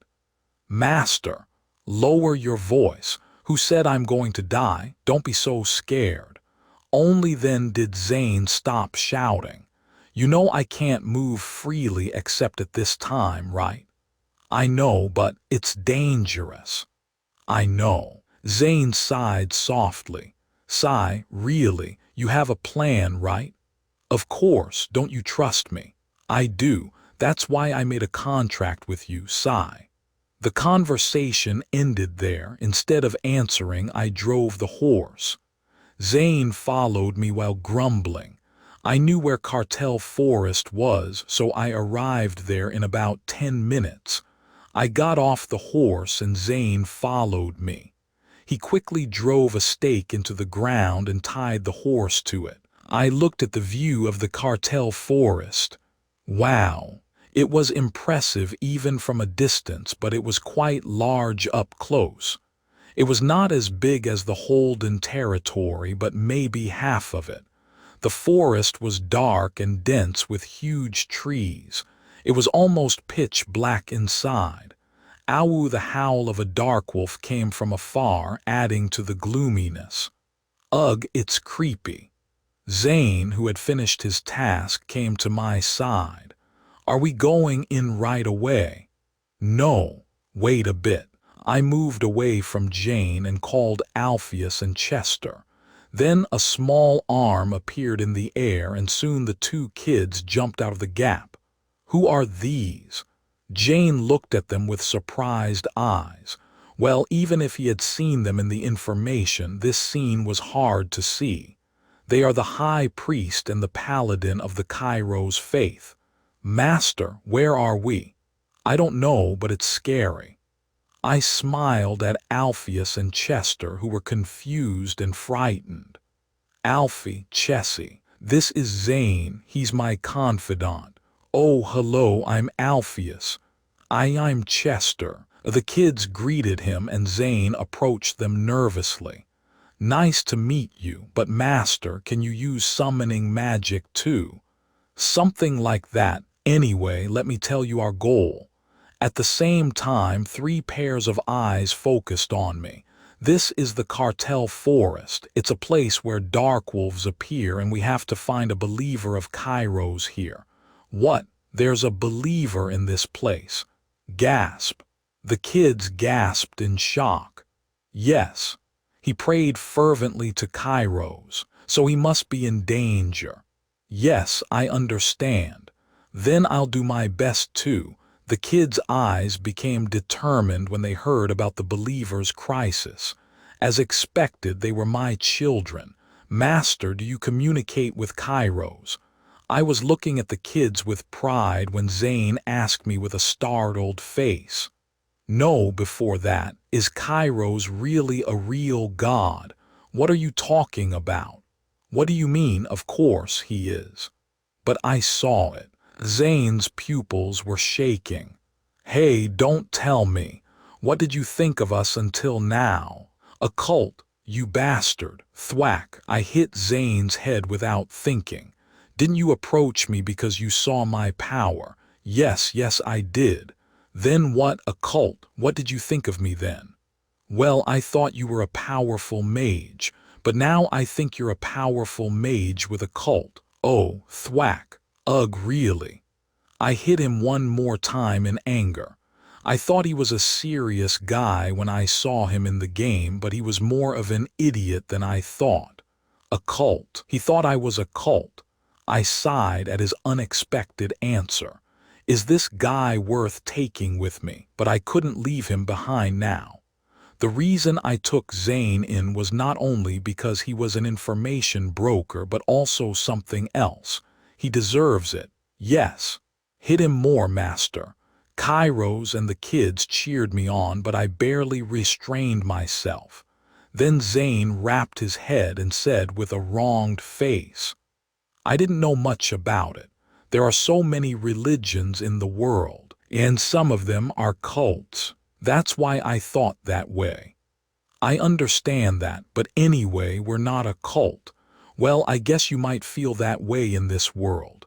"Master, lower your voice. Who said I'm going to die? Don't be so scared." Only then did Zane stop shouting. "You know I can't move freely except at this time, right?" "I know, but it's dangerous." "I know." Zane sighed softly. "Sigh, really? You have a plan, right?" "Of course, don't you trust me?" "I do. That's why I made a contract with you, Sigh." The conversation ended there. Instead of answering, I drove the horse. Zane followed me while grumbling. I knew where Cartel Forest was, so I arrived there in about 10 minutes. I got off the horse and Zane followed me. He quickly drove a stake into the ground and tied the horse to it. I looked at the view of the Cartel Forest. Wow! It was impressive even from a distance, but it was quite large up close. It was not as big as the Holden territory, but maybe half of it. The forest was dark and dense with huge trees. It was almost pitch black inside. Awu, the howl of a dark wolf, came from afar, adding to the gloominess. "Ugh, it's creepy." Zane, who had finished his task, came to my side. "Are we going in right away?" "No, wait a bit." I moved away from Jane and called Alpheus and Chester. Then a small arm appeared in the air and soon the two kids jumped out of the gap. "Who are these?" Jane looked at them with surprised eyes. Well, even if he had seen them in the information, this scene was hard to see. "They are the high priest and the paladin of the Kairos faith." "Master, where are we?" "I don't know, but it's scary." I smiled at Alpheus and Chester, who were confused and frightened. "Alfie, Chessie, this is Zane. He's my confidant." "Oh, hello, I'm Alpheus." I'm Chester." The kids greeted him and Zane approached them nervously. "Nice to meet you, but Master, can you use summoning magic too?" "Something like that. Anyway, let me tell you our goal." At the same time, 3 pairs of eyes focused on me. "This is the Cartel Forest. It's a place where dark wolves appear and we have to find a believer of Kairos here." "What? There's a believer in this place?" Gasp. The kids gasped in shock. "Yes. He prayed fervently to Kairos, so he must be in danger." "Yes, I understand." "Then I'll do my best too." The kids' eyes became determined when they heard about the believer's crisis. As expected, they were my children. "Master, do you communicate with Kairos?" I was looking at the kids with pride when Zane asked me with a startled face. "No, before that, is Kairos really a real god? What are you talking about?" "What do you mean? Of course he is." "But I saw it." Zane's pupils were shaking. "Hey, don't tell me. What did you think of us until now?" "A cult, you bastard." Thwack. I hit Zane's head without thinking. "Didn't you approach me because you saw my power?" Yes, I did." "Then what? A cult? What did you think of me then?" "Well, I thought you were a powerful mage, but now I think you're a powerful mage with a cult." "Oh, thwack. Ugh, really." I hit him one more time in anger. I thought he was a serious guy when I saw him in the game, but he was more of an idiot than I thought. "A cult." He thought I was a cult. I sighed at his unexpected answer. Is this guy worth taking with me? But I couldn't leave him behind now. The reason I took Zane in was not only because he was an information broker, but also something else. He deserves it. Yes. Hit him more, Master. Kairos and the kids cheered me on, but I barely restrained myself. Then Zane rapped his head and said with a wronged face, "I didn't know much about it. There are so many religions in the world, and some of them are cults. That's why I thought that way. I understand that, but anyway, we're not a cult. Well, I guess you might feel that way in this world.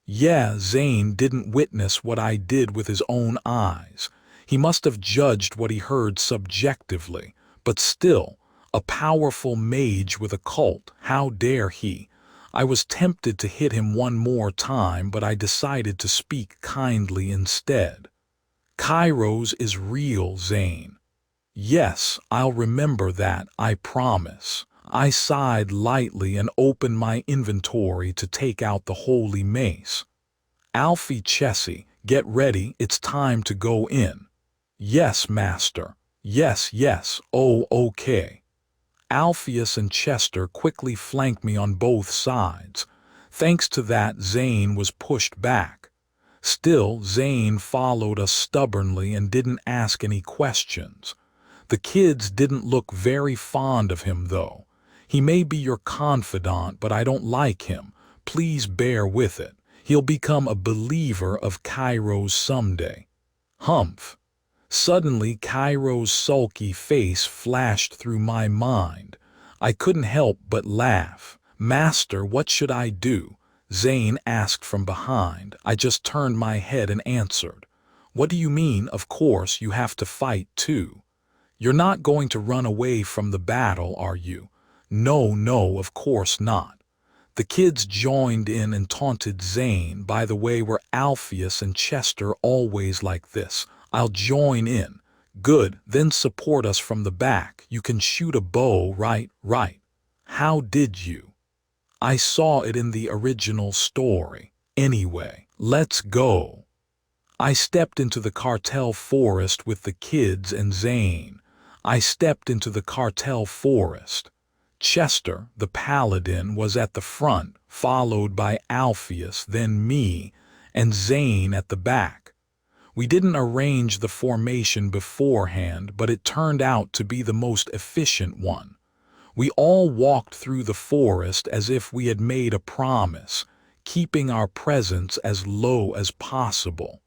Yeah, Zane didn't witness what I did with his own eyes. He must have judged what he heard subjectively, but still, a powerful mage with a cult, how dare he? I was tempted to hit him one more time, but I decided to speak kindly instead. Kairos is real, Zane. Yes, I'll remember that, I promise. I sighed lightly and opened my inventory to take out the holy mace. Alfie Chessie, get ready, it's time to go in. Yes, master. Yes, yes, oh, okay. Alpheus and Chester quickly flanked me on both sides. Thanks to that, Zane was pushed back. Still, Zane followed us stubbornly and didn't ask any questions. The kids didn't look very fond of him, though. He may be your confidant, but I don't like him. Please bear with it. He'll become a believer of Kairos someday. Humph. Suddenly, Kairos' sulky face flashed through my mind. I couldn't help but laugh. Master, what should I do? Zane asked from behind. I just turned my head and answered. What do you mean? Of course, you have to fight too. You're not going to run away from the battle, are you? No, no, of course not. The kids joined in and taunted Zane. By the way, we're Alpheus and Chester always like this. I'll join in. Good, then support us from the back. You can shoot a bow, right? Right. How did you? I saw it in the original story. Anyway, let's go. I stepped into the cartel forest with the kids and Zane. I stepped into the cartel forest. Chester, the paladin, was at the front, followed by Alpheus, then me, and Zane at the back. We didn't arrange the formation beforehand, but it turned out to be the most efficient one. We all walked through the forest as if we had made a promise, keeping our presence as low as possible.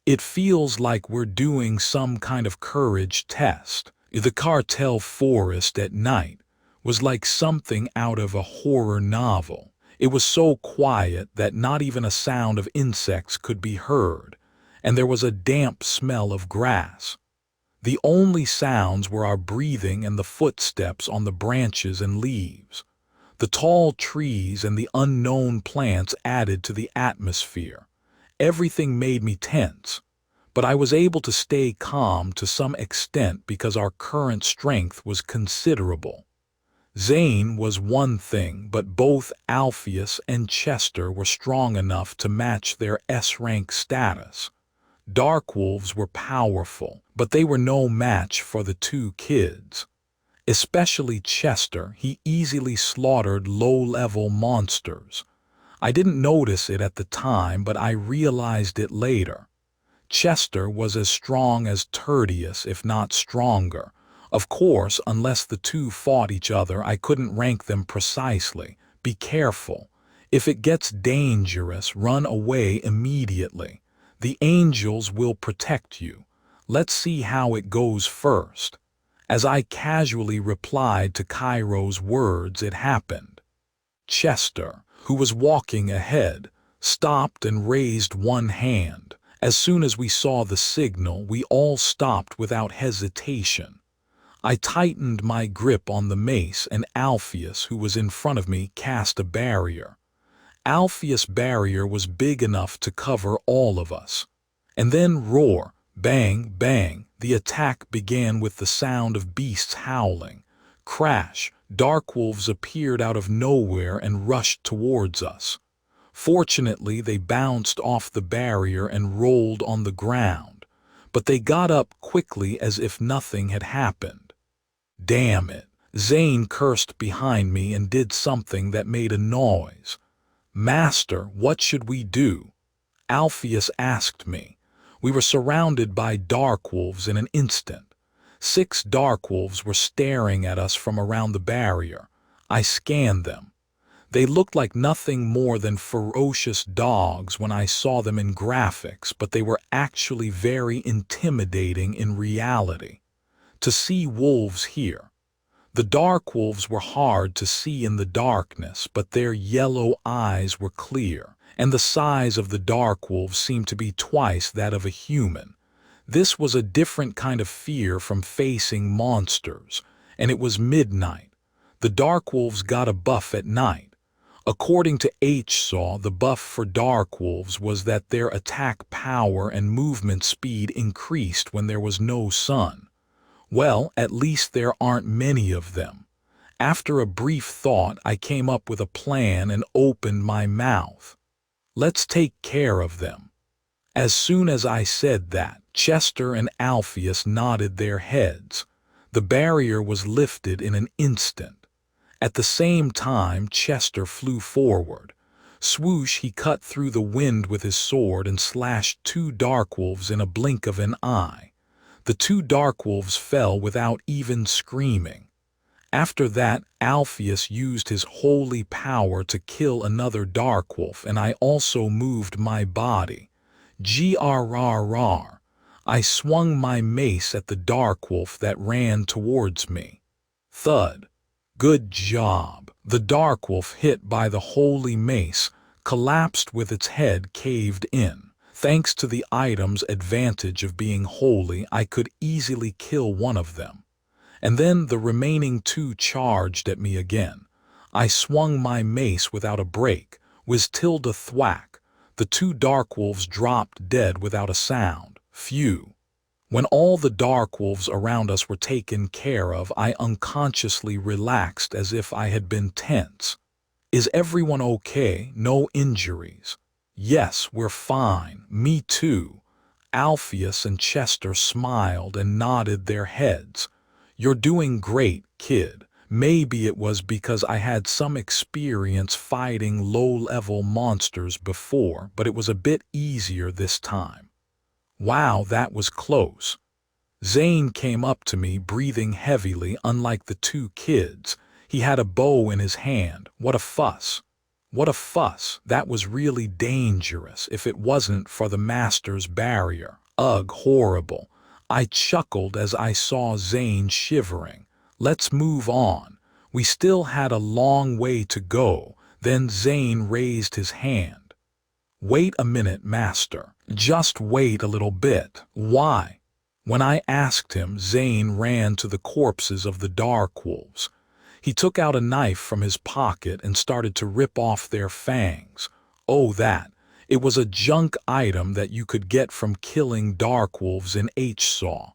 It feels like we're doing some kind of courage test. The cartel forest at night was like something out of a horror novel. It was so quiet that not even a sound of insects could be heard, and there was a damp smell of grass. The only sounds were our breathing and the footsteps on the branches and leaves. The tall trees and the unknown plants added to the atmosphere. Everything made me tense, but I was able to stay calm to some extent because our current strength was considerable. Zane was one thing, but both Alpheus and Chester were strong enough to match their S-rank status. Darkwolves were powerful, but they were no match for the two kids. Especially Chester, he easily slaughtered low-level monsters. I didn't notice it at the time, but I realized it later. Chester was as strong as Tertius, if not stronger. Of course, unless the two fought each other, I couldn't rank them precisely. Be careful. If it gets dangerous, run away immediately. The angels will protect you. Let's see how it goes first. As I casually replied to Cairo's words, it happened. Chester, who was walking ahead, stopped and raised one hand. As soon as we saw the signal, we all stopped without hesitation. I tightened my grip on the mace, and Alpheus, who was in front of me, cast a barrier. Alpheus' barrier was big enough to cover all of us. And then roar, bang, bang, the attack began with the sound of beasts howling. Crash, darkwolves appeared out of nowhere and rushed towards us. Fortunately, they bounced off the barrier and rolled on the ground, but they got up quickly as if nothing had happened. Damn it! Zane cursed behind me and did something that made a noise. Master, what should we do? Alpheus asked me. We were surrounded by darkwolves in an instant. 6 darkwolves were staring at us from around the barrier. I scanned them. They looked like nothing more than ferocious dogs when I saw them in graphics, but they were actually very intimidating in reality. To see wolves here. The dark wolves were hard to see in the darkness, but their yellow eyes were clear, and the size of the dark wolves seemed to be twice that of a human. This was a different kind of fear from facing monsters, and it was midnight. The dark wolves got a buff at night. According to Saw, the buff for dark wolves was that their attack power and movement speed increased when there was no sun. Well, at least there aren't many of them. After a brief thought, I came up with a plan and opened my mouth. Let's take care of them. As soon as I said that, Chester and Alpheus nodded their heads. The barrier was lifted in an instant. At the same time, Chester flew forward. Swoosh, he cut through the wind with his sword and slashed 2 dark wolves in a blink of an eye. The 2 dark wolves fell without even screaming. After that, Alpheus used his holy power to kill another dark wolf, and I also moved my body. Grrrr. I swung my mace at the dark wolf that ran towards me. Thud. Good job. The dark wolf, hit by the holy mace, collapsed with its head caved in. Thanks to the item's advantage of being holy, I could easily kill one of them. And then the remaining 2 charged at me again. I swung my mace without a break, tilde thwack. The 2 dark wolves dropped dead without a sound. Phew. When all the dark wolves around us were taken care of, I unconsciously relaxed as if I had been tense. Is everyone okay? No injuries? Yes, we're fine. Me too. Alpheus and Chester smiled and nodded their heads. You're doing great, kid. Maybe it was because I had some experience fighting low-level monsters before, but it was a bit easier this time. Wow, that was close. Zane came up to me, breathing heavily, unlike the 2 kids. He had a bow in his hand. What a fuss. What a fuss. That was really dangerous if it wasn't for the master's barrier. Ugh, horrible. I chuckled as I saw Zane shivering. Let's move on. We still had a long way to go. Then Zane raised his hand. Wait a minute, master. Just wait a little bit. Why? When I asked him, Zane ran to the corpses of the dark wolves. He took out a knife from his pocket and started to rip off their fangs. Oh, that. It was a junk item that you could get from killing dark wolves in Saw.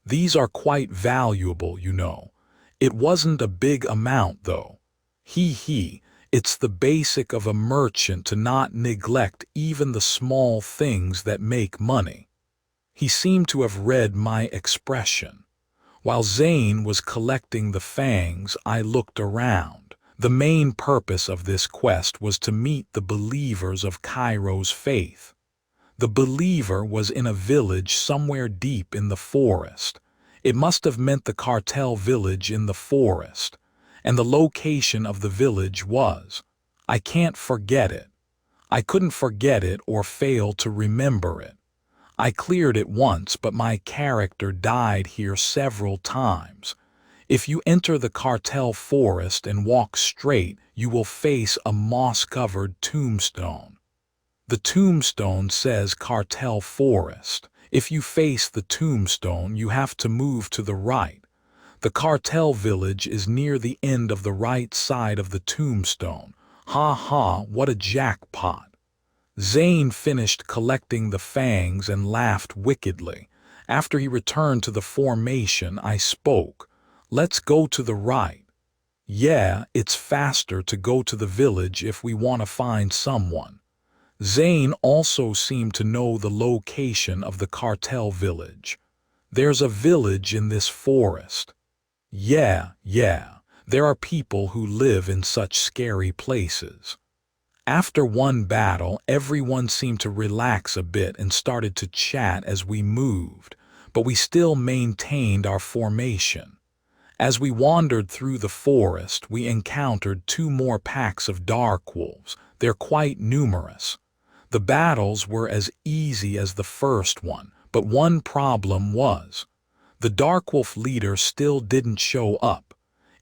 These are quite valuable, you know. It wasn't a big amount, though. Hee. It's the basic of a merchant to not neglect even the small things that make money. He seemed to have read my expression. While Zane was collecting the fangs, I looked around. The main purpose of this quest was to meet the believers of Cairo's faith. The believer was in a village somewhere deep in the forest. It must have meant the cartel village in the forest. And the location of the village was. I can't forget it. I couldn't forget it or fail to remember it. I cleared it once, but my character died here several times. If you enter the cartel forest and walk straight, you will face a moss-covered tombstone. The tombstone says cartel forest. If you face the tombstone, you have to move to the right. The cartel village is near the end of the right side of the tombstone. Ha ha, what a jackpot. Zane finished collecting the fangs and laughed wickedly. After he returned to the formation, I spoke. Let's go to the right. Yeah, it's faster to go to the village if we want to find someone. Zane also seemed to know the location of the cartel village. There's a village in this forest. Yeah, there are people who live in such scary places. After one battle, everyone seemed to relax a bit and started to chat as we moved, but we still maintained our formation. As we wandered through the forest, we encountered two more packs of dark wolves. They're quite numerous. The battles were as easy as the first one, but one problem was, the dark wolf leader still didn't show up.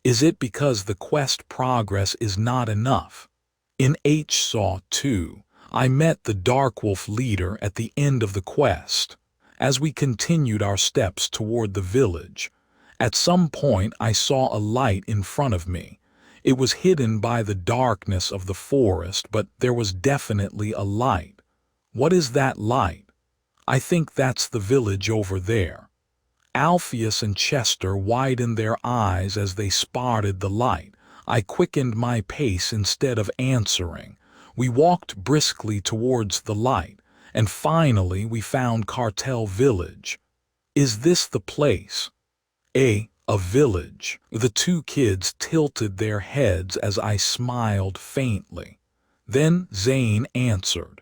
Is it because the quest progress is not enough? In Saw 2, I met the dark wolf leader at the end of the quest. As we continued our steps toward the village, at some point I saw a light in front of me. It was hidden by the darkness of the forest, but there was definitely a light. What is that light? I think that's the village over there. Alpheus and Chester widened their eyes as they spotted the light. I quickened my pace instead of answering. We walked briskly towards the light, and finally we found Cartel Village. Is this the place? A village. The two kids tilted their heads as I smiled faintly. Then Zane answered,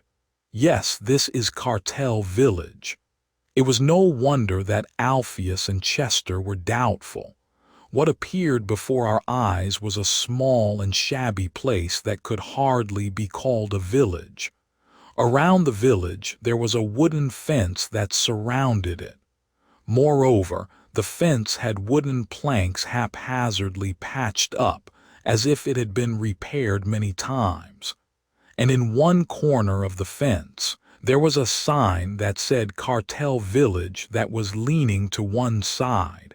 "Yes, this is Cartel Village." It was no wonder that Alpheus and Chester were doubtful. What appeared before our eyes was a small and shabby place that could hardly be called a village. Around the village there was a wooden fence that surrounded it. Moreover, the fence had wooden planks haphazardly patched up, as if it had been repaired many times. And in one corner of the fence, there was a sign that said Cartel Village that was leaning to one side.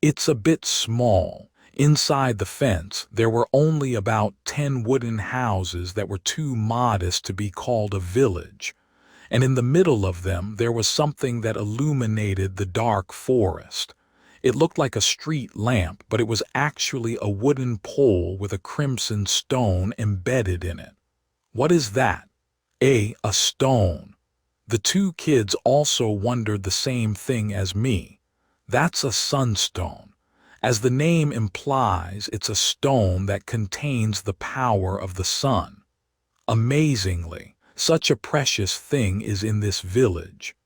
It's a bit small. Inside the fence, there were only about 10 wooden houses that were too modest to be called a village. And in the middle of them there was something that illuminated the dark forest. It looked like a street lamp, but it was actually a wooden pole with a crimson stone embedded in it. What is that? A stone. The two kids also wondered the same thing as me. That's a sunstone. As the name implies, it's a stone that contains the power of the sun. Amazingly, such a precious thing is in this village.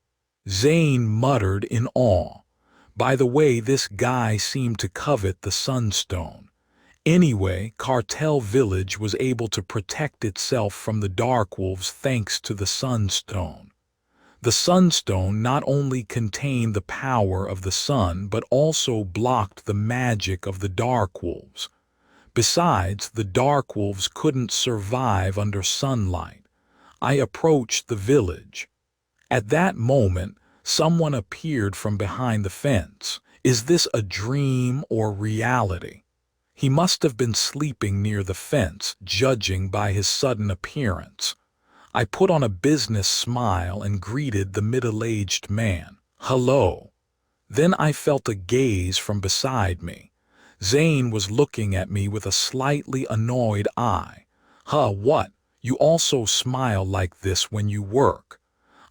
Zane muttered in awe. By the way, this guy seemed to covet the sunstone. Anyway, Cartel Village was able to protect itself from the dark wolves thanks to the sunstone. The sunstone not only contained the power of the sun, but also blocked the magic of the dark wolves. Besides, the dark wolves couldn't survive under sunlight. I approached the village. At that moment, someone appeared from behind the fence. Is this a dream or reality? He must have been sleeping near the fence, judging by his sudden appearance. I put on a business smile and greeted the middle-aged man. "Hello." Then I felt a gaze from beside me. Zane was looking at me with a slightly annoyed eye. What? You also smile like this when you work."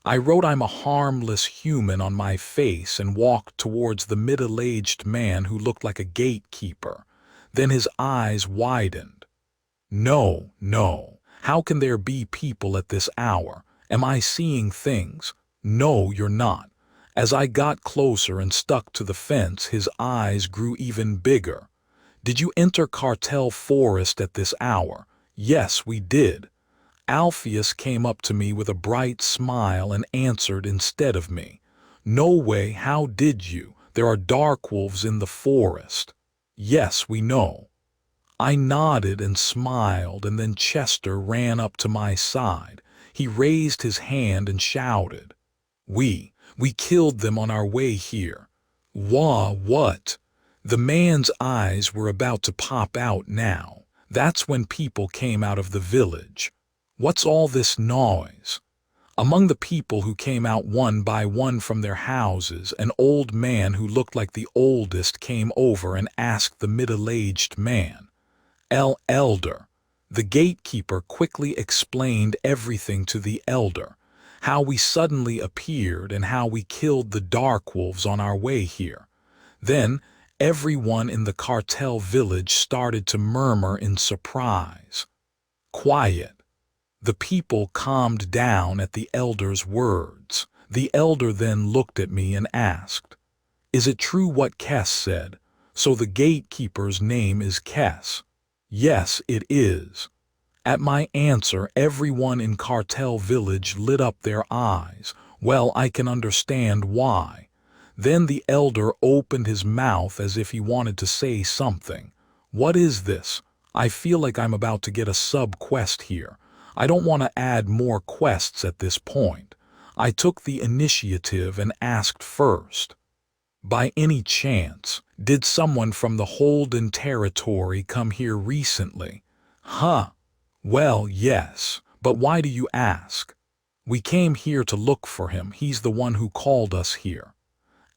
I wrote "I'm a harmless human" on my face and walked towards the middle-aged man who looked like a gatekeeper. Then his eyes widened. No. How can there be people at this hour? Am I seeing things? No, you're not. As I got closer and stuck to the fence, his eyes grew even bigger. Did you enter Cartel Forest at this hour? Yes, we did. Alpheus came up to me with a bright smile and answered instead of me. No way, how did you? There are dark wolves in the forest. Yes, we know. I nodded and smiled, and then Chester ran up to my side. He raised his hand and shouted, We killed them on our way here." What? The man's eyes were about to pop out now. That's when people came out of the village. What's all this noise? Among the people who came out one by one from their houses, an old man who looked like the oldest came over and asked the middle-aged man, Elder. The gatekeeper quickly explained everything to the elder, how we suddenly appeared and how we killed the dark wolves on our way here. Then everyone in the Cartel Village started to murmur in surprise. Quiet. The people calmed down at the elder's words. The elder then looked at me and asked, "Is it true what Kess said? So the gatekeeper's name is Kes. Yes, it is. At my answer, everyone in Cartel Village lit up their eyes. Well, I can understand why. Then the elder opened his mouth as if he wanted to say something. What is this? I feel like I'm about to get a sub-quest here. I don't want to add more quests at this point. I took the initiative and asked first. By any chance, did someone from the Holden territory come here recently? Huh. Well, yes, but why do you ask? We came here to look for him. He's the one who called us here.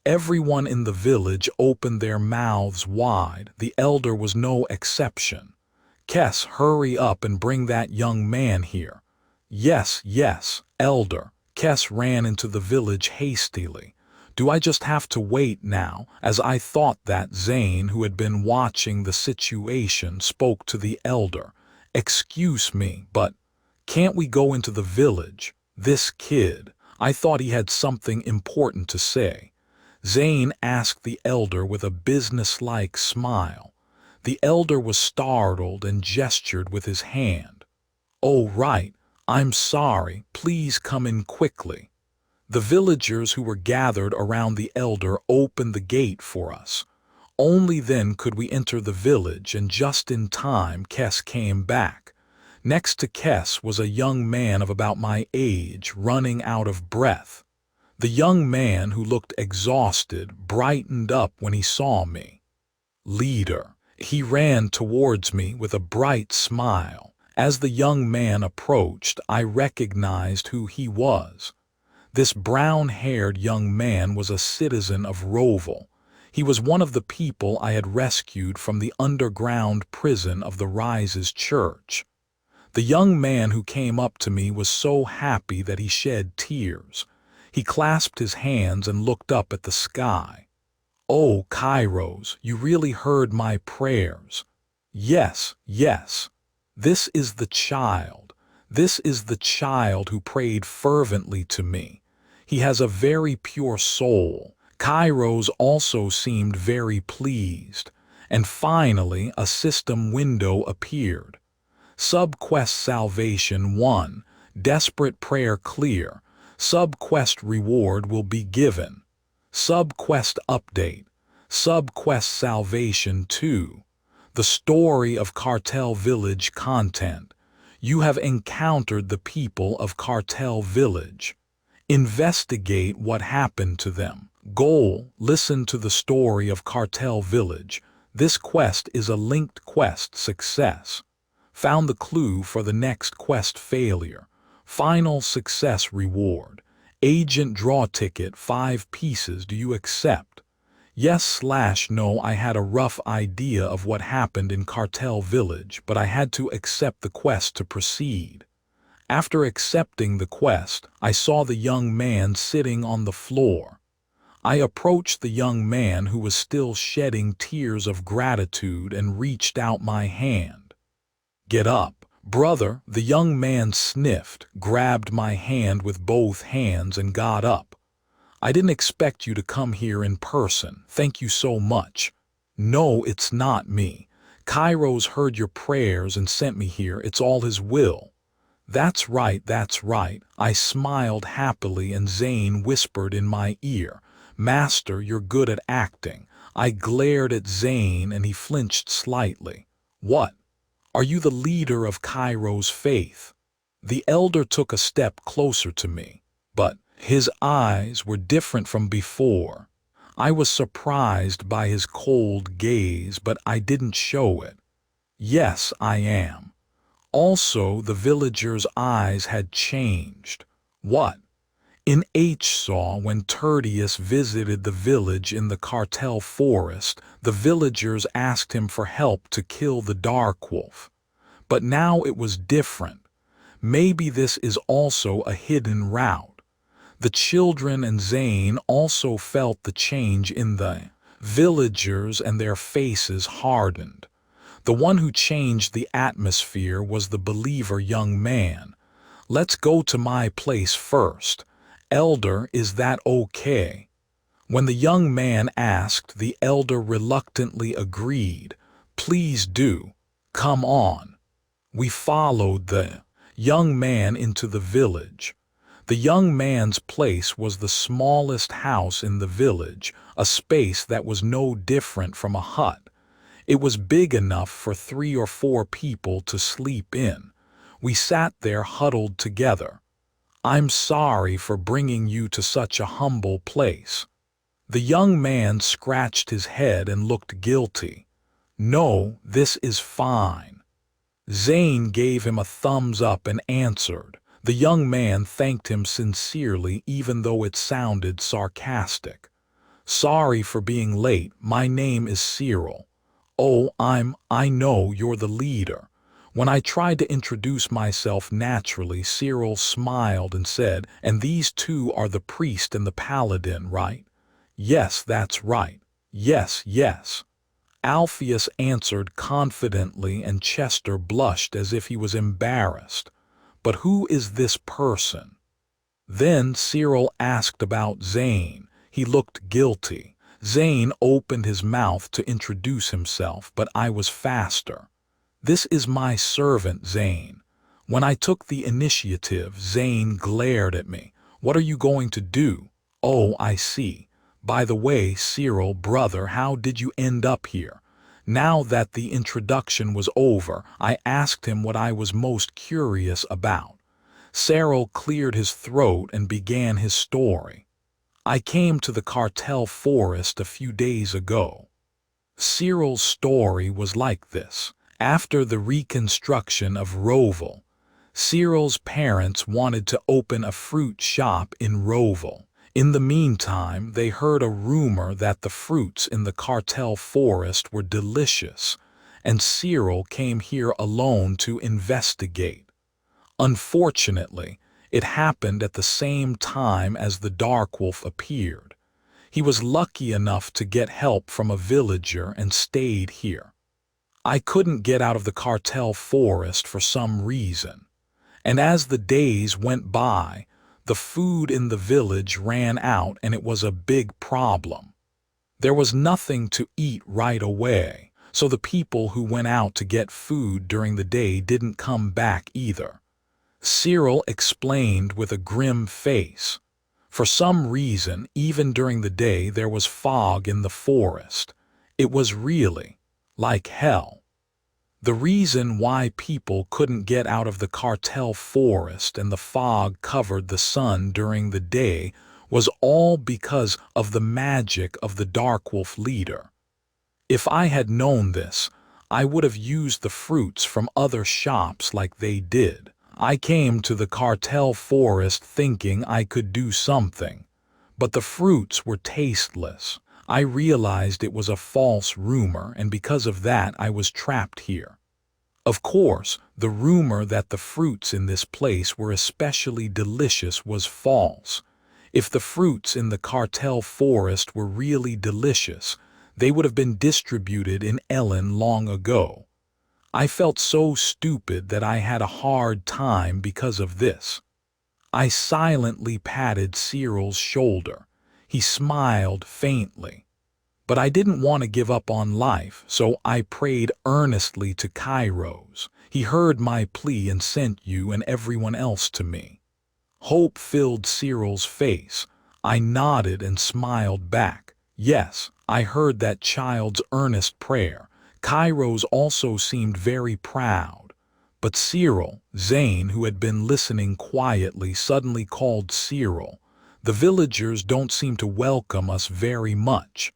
Everyone in the village opened their mouths wide. The elder was no exception. Kes, hurry up and bring that young man here. Yes, yes, elder. Kes ran into the village hastily. Do I just have to wait now? As I thought that, Zane, who had been watching the situation, spoke to the elder. Excuse me, but can't we go into the village? This kid, I thought he had something important to say. Zane asked the elder with a businesslike smile. The elder was startled and gestured with his hand. Oh, right, I'm sorry, please come in quickly. The villagers who were gathered around the elder opened the gate for us. Only then could we enter the village, and just in time Kes came back. Next to Kes was a young man of about my age, running out of breath. The young man, who looked exhausted, brightened up when he saw me. Leader. He ran towards me with a bright smile. As the young man approached, I recognized who he was. This brown-haired young man was a citizen of Roval. He was one of the people I had rescued from the underground prison of the Rises Church. The young man who came up to me was so happy that he shed tears. He clasped his hands and looked up at the sky. Oh, Kairos, you really heard my prayers. Yes, yes. This is the child. This is the child who prayed fervently to me. He has a very pure soul. Kairos also seemed very pleased. And finally, a system window appeared. Subquest Salvation 1. Desperate Prayer Clear. Subquest Reward will be given. Subquest Update. Subquest Salvation 2. The Story of Cartel Village Content. You have encountered the people of Cartel Village. Investigate what happened to them. Goal: listen to the story of Cartel Village. This quest is a linked quest success. Found the clue for the next quest failure. Final success reward. Agent draw ticket 5 pieces. Do you accept? Yes/no. I had a rough idea of what happened in Cartel Village, but I had to accept the quest to proceed. After accepting the quest, I saw the young man sitting on the floor. I approached the young man, who was still shedding tears of gratitude, and reached out my hand. Get up, brother. The young man sniffed, grabbed my hand with both hands, and got up. I didn't expect you to come here in person. Thank you so much. No, it's not me. Kairos heard your prayers and sent me here. It's all his will. That's right, that's right. I smiled happily, and Zane whispered in my ear, Master, you're good at acting. I glared at Zane, and he flinched slightly. What? Are you the leader of Kairos faith? The elder took a step closer to me, but his eyes were different from before. I was surprised by his cold gaze, but I didn't show it. Yes, I am. Also, the villagers' eyes had changed. What? In H-Saw, when Tertius visited the village in the Cartel Forest, the villagers asked him for help to kill the Dark Wolf. But now it was different. Maybe this is also a hidden route. The children and Zane also felt the change in the villagers, and their faces hardened. The one who changed the atmosphere was the believer young man. Let's go to my place first. Elder, is that okay? When the young man asked, the elder reluctantly agreed. "Please do. Come on." We followed the young man into the village. The young man's place was the smallest house in the village, a space that was no different from a hut. It was big enough for 3 or 4 people to sleep in. We sat there huddled together. "I'm sorry for bringing you to such a humble place." The young man scratched his head and looked guilty. "No, this is fine." Zane gave him a thumbs up and answered. The young man thanked him sincerely, even though it sounded sarcastic. "Sorry for being late. My name is Cyril." "Oh, I know you're the leader." When I tried to introduce myself naturally, Cyril smiled and said, "And these two are the priest and the paladin, right?" "Yes, that's right. Yes, yes." Alpheus answered confidently, and Chester blushed as if he was embarrassed. "But who is this person?" Then Cyril asked about Zane. He looked guilty. Zane opened his mouth to introduce himself, but I was faster. "This is my servant, Zane." When I took the initiative, Zane glared at me. "What are you going to do?" "Oh, I see. By the way, Cyril, brother, how did you end up here?" Now that the introduction was over, I asked him what I was most curious about. Cyril cleared his throat and began his story. "I came to the cartel forest a few days ago." Cyril's story was like this. After the reconstruction of Roville, Cyril's parents wanted to open a fruit shop in Roville. In the meantime, they heard a rumor that the fruits in the cartel forest were delicious, and Cyril came here alone to investigate. Unfortunately, it happened at the same time as the Darkwolf appeared. He was lucky enough to get help from a villager and stayed here. I couldn't get out of the cartel forest for some reason, and as the days went by, the food in the village ran out and it was a big problem. There was nothing to eat right away, so the people who went out to get food during the day didn't come back either. Cyril explained with a grim face. For some reason, even during the day, there was fog in the forest. It was really like hell. The reason why people couldn't get out of the cartel forest and the fog covered the sun during the day was all because of the magic of the Darkwolf leader. If I had known this, I would have used the fruits from other shops like they did. I came to the cartel forest thinking I could do something, but the fruits were tasteless. I realized it was a false rumor, and because of that I was trapped here. Of course, the rumor that the fruits in this place were especially delicious was false. If the fruits in the cartel forest were really delicious, they would have been distributed in Ellen long ago. I felt so stupid that I had a hard time because of this. I silently patted Cyril's shoulder. He smiled faintly. But I didn't want to give up on life, so I prayed earnestly to Kairos. He heard my plea and sent you and everyone else to me. Hope filled Cyril's face. I nodded and smiled back. Yes, I heard that child's earnest prayer. Kairos also seemed very proud. But Cyril, Zane, who had been listening quietly, suddenly called Cyril. "The villagers don't seem to welcome us very much."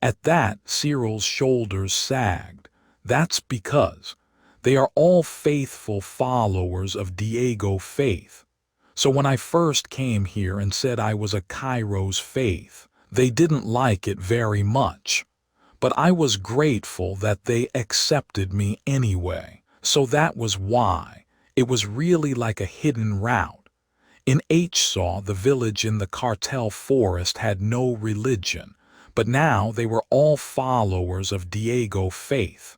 At that, Cyril's shoulders sagged. "That's because they are all faithful followers of Diego faith. So when I first came here and said I was a Kairos faith, they didn't like it very much. But I was grateful that they accepted me anyway. So that was why. It was really like a hidden route. In Hsaw, the village in the cartel forest had no religion, but now they were all followers of Diego faith.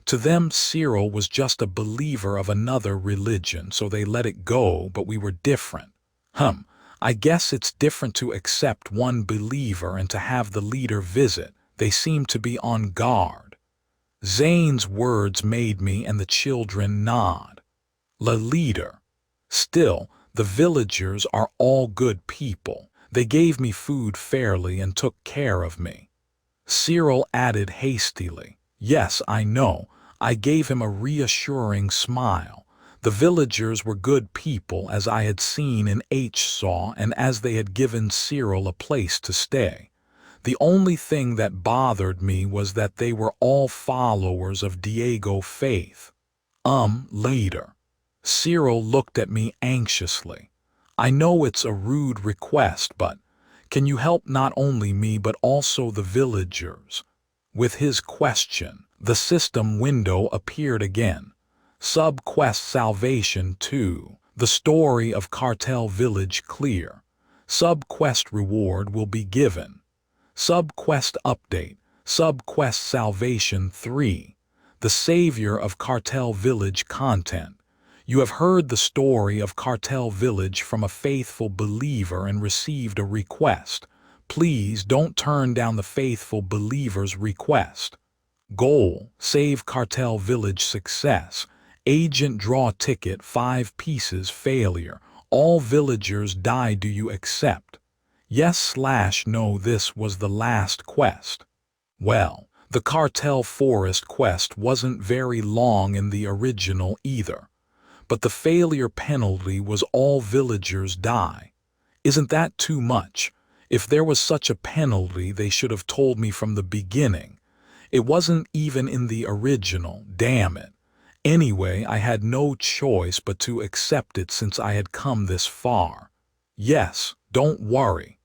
To them, Cyril was just a believer of another religion, so they let it go, but we were different. I guess it's different to accept one believer and to have the leader visit. They seem to be on guard. Zane's words made me and the children nod. The leader. Still, the villagers are all good people. They gave me food fairly and took care of me. Cyril added hastily, "Yes, I know." I gave him a reassuring smile. The villagers were good people, as I had seen in Saw, and as they had given Cyril a place to stay. The only thing that bothered me was that they were all followers of Diego faith. Later. Cyril looked at me anxiously. "I know it's a rude request, but can you help not only me but also the villagers?" With his question, the system window appeared again. Sub-quest Salvation 2. The story of Cartel Village clear. Sub-quest reward will be given. Sub-quest update. Sub-quest Salvation 3. The Savior of Cartel Village content. You have heard the story of Cartel Village from a faithful believer and received a request. Please don't turn down the faithful believer's request. Goal: save Cartel Village success. Agent draw ticket 5 pieces failure. All villagers die. Do you accept? Yes/no. This was the last quest. Well, the Cartel Forest quest wasn't very long in the original either. But the failure penalty was all villagers die. Isn't that too much? If there was such a penalty, they should have told me from the beginning. It wasn't even in the original, damn it. Anyway, I had no choice but to accept it since I had come this far. Yes, don't worry.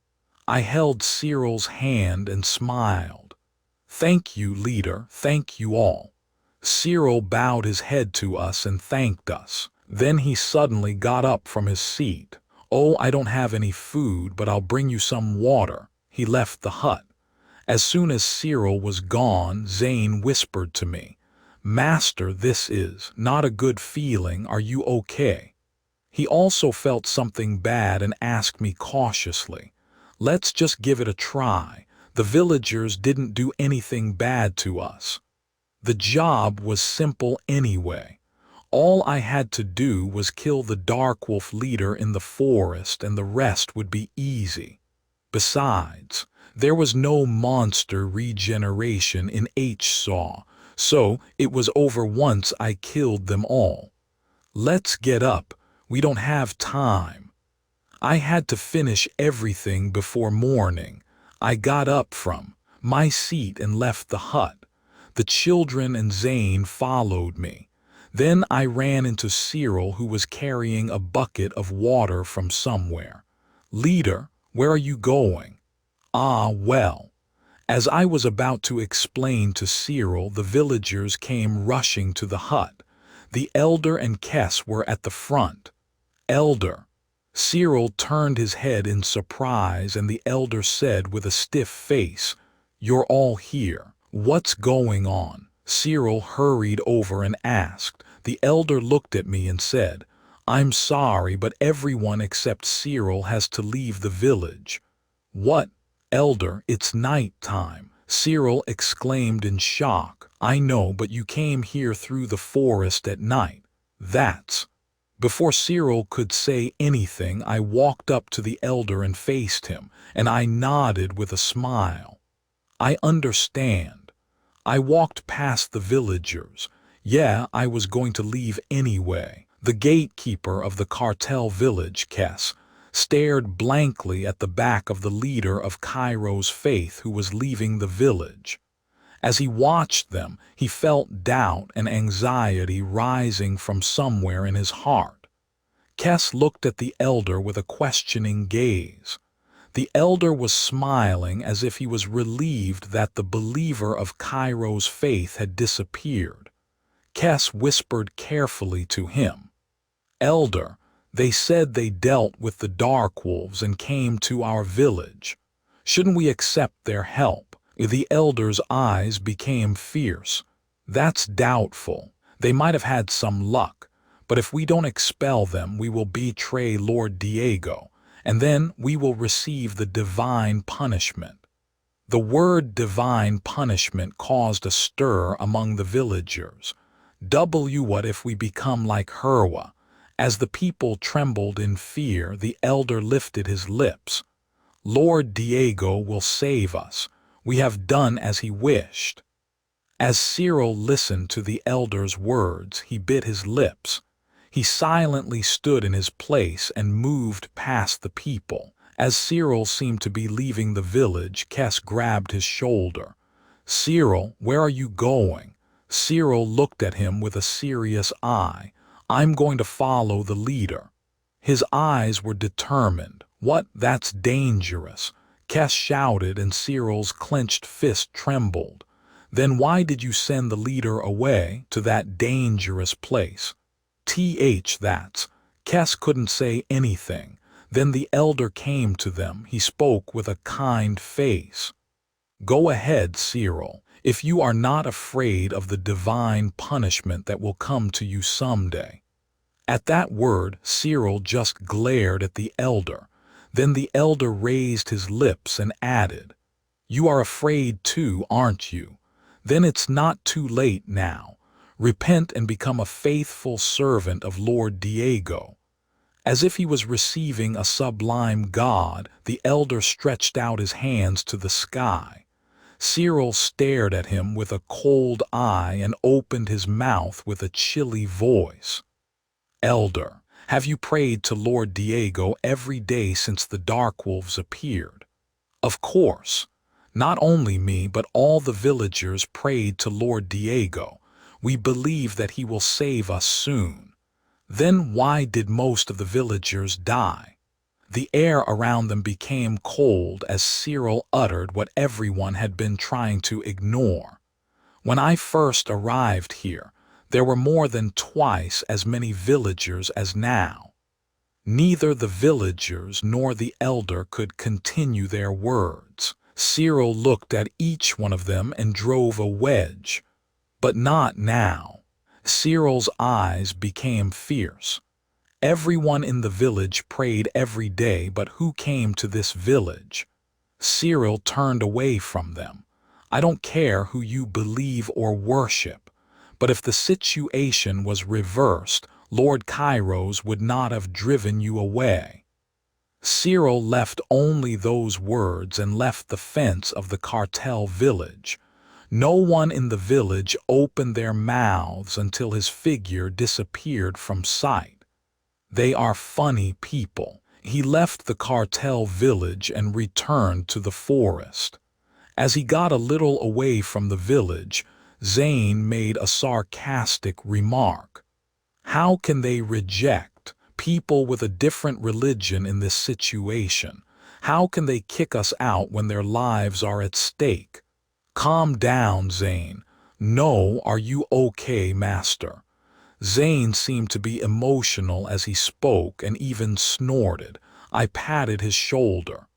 I held Cyril's hand and smiled. Thank you, leader, thank you all. Cyril bowed his head to us and thanked us. Then he suddenly got up from his seat. "Oh, I don't have any food, but I'll bring you some water." He left the hut. As soon as Cyril was gone, Zane whispered to me, "Master, this is not a good feeling. Are you okay?" He also felt something bad and asked me cautiously, "Let's just give it a try. The villagers didn't do anything bad to us." The job was simple anyway. All I had to do was kill the Darkwolf leader in the forest and the rest would be easy. Besides, there was no monster regeneration in Saw, so it was over once I killed them all. Let's get up, we don't have time. I had to finish everything before morning. I got up from my seat and left the hut. The children and Zane followed me. Then I ran into Cyril, who was carrying a bucket of water from somewhere. "Leader, where are you going?" Well. As I was about to explain to Cyril, the villagers came rushing to the hut. The elder and Kess were at the front. "Elder." Cyril turned his head in surprise and the elder said with a stiff face, "You're all here. What's going on?" Cyril hurried over and asked. The elder looked at me and said, "I'm sorry, but everyone except Cyril has to leave the village." "What? Elder, it's night time," Cyril exclaimed in shock. "I know, but you came here through the forest at night. That's..." Before Cyril could say anything, I walked up to the elder and faced him, and I nodded with a smile. "I understand." I walked past the villagers. Yeah, I was going to leave anyway. The gatekeeper of the cartel village, Kess, stared blankly at the back of the leader of Cairo's faith who was leaving the village. As he watched them, he felt doubt and anxiety rising from somewhere in his heart. Kess looked at the elder with a questioning gaze. The elder was smiling as if he was relieved that the believer of Cairo's faith had disappeared. Kess whispered carefully to him, "Elder, they said they dealt with the Darkwolves and came to our village. Shouldn't we accept their help?" The elder's eyes became fierce. "That's doubtful. They might have had some luck, but if we don't expel them, we will betray Lord Diego, and then we will receive the divine punishment." The word divine punishment caused a stir among the villagers. What if we become like Herwa? As the people trembled in fear, the elder lifted his lips. "Lord Diego will save us. We have done as he wished." As Cyril listened to the elder's words, he bit his lips. He silently stood in his place and moved past the people. As Cyril seemed to be leaving the village, Kes grabbed his shoulder. "Cyril, where are you going?" Cyril looked at him with a serious eye. "I'm going to follow the leader." His eyes were determined. "What? That's dangerous." Kes shouted, and Cyril's clenched fist trembled. "Then why did you send the leader away to that dangerous place?" That's. Kes couldn't say anything. Then the elder came to them. He spoke with a kind face. "Go ahead, Cyril, if you are not afraid of the divine punishment that will come to you someday." At that word, Cyril just glared at the elder. Then the elder raised his lips and added, "You are afraid too, aren't you? Then it's not too late now. Repent and become a faithful servant of Lord Diego." As if he was receiving a sublime god, the elder stretched out his hands to the sky. Cyril stared at him with a cold eye and opened his mouth with a chilly voice. "Elder, have you prayed to Lord Diego every day since the dark wolves appeared?" "Of course. Not only me, but all the villagers prayed to Lord Diego. We believe that he will save us soon." "Then why did most of the villagers die?" The air around them became cold as Cyril uttered what everyone had been trying to ignore. "When I first arrived here, there were more than twice as many villagers as now." Neither the villagers nor the elder could continue their words. Cyril looked at each one of them and drove a wedge. "But not now." Cyril's eyes became fierce. "Everyone in the village prayed every day, but who came to this village?" Cyril turned away from them. "I don't care who you believe or worship, but if the situation was reversed, Lord Kairos would not have driven you away." Cyril left only those words and left the fence of the cartel village. No one in the village opened their mouths until his figure disappeared from sight. "They are funny people." He left the cartel village and returned to the forest. As he got a little away from the village, Zane made a sarcastic remark. "How can they reject people with a different religion in this situation? How can they kick us out when their lives are at stake?" "Calm down, Zane." "No, are you okay, master?" Zane seemed to be emotional as he spoke and even snorted. I patted his shoulder.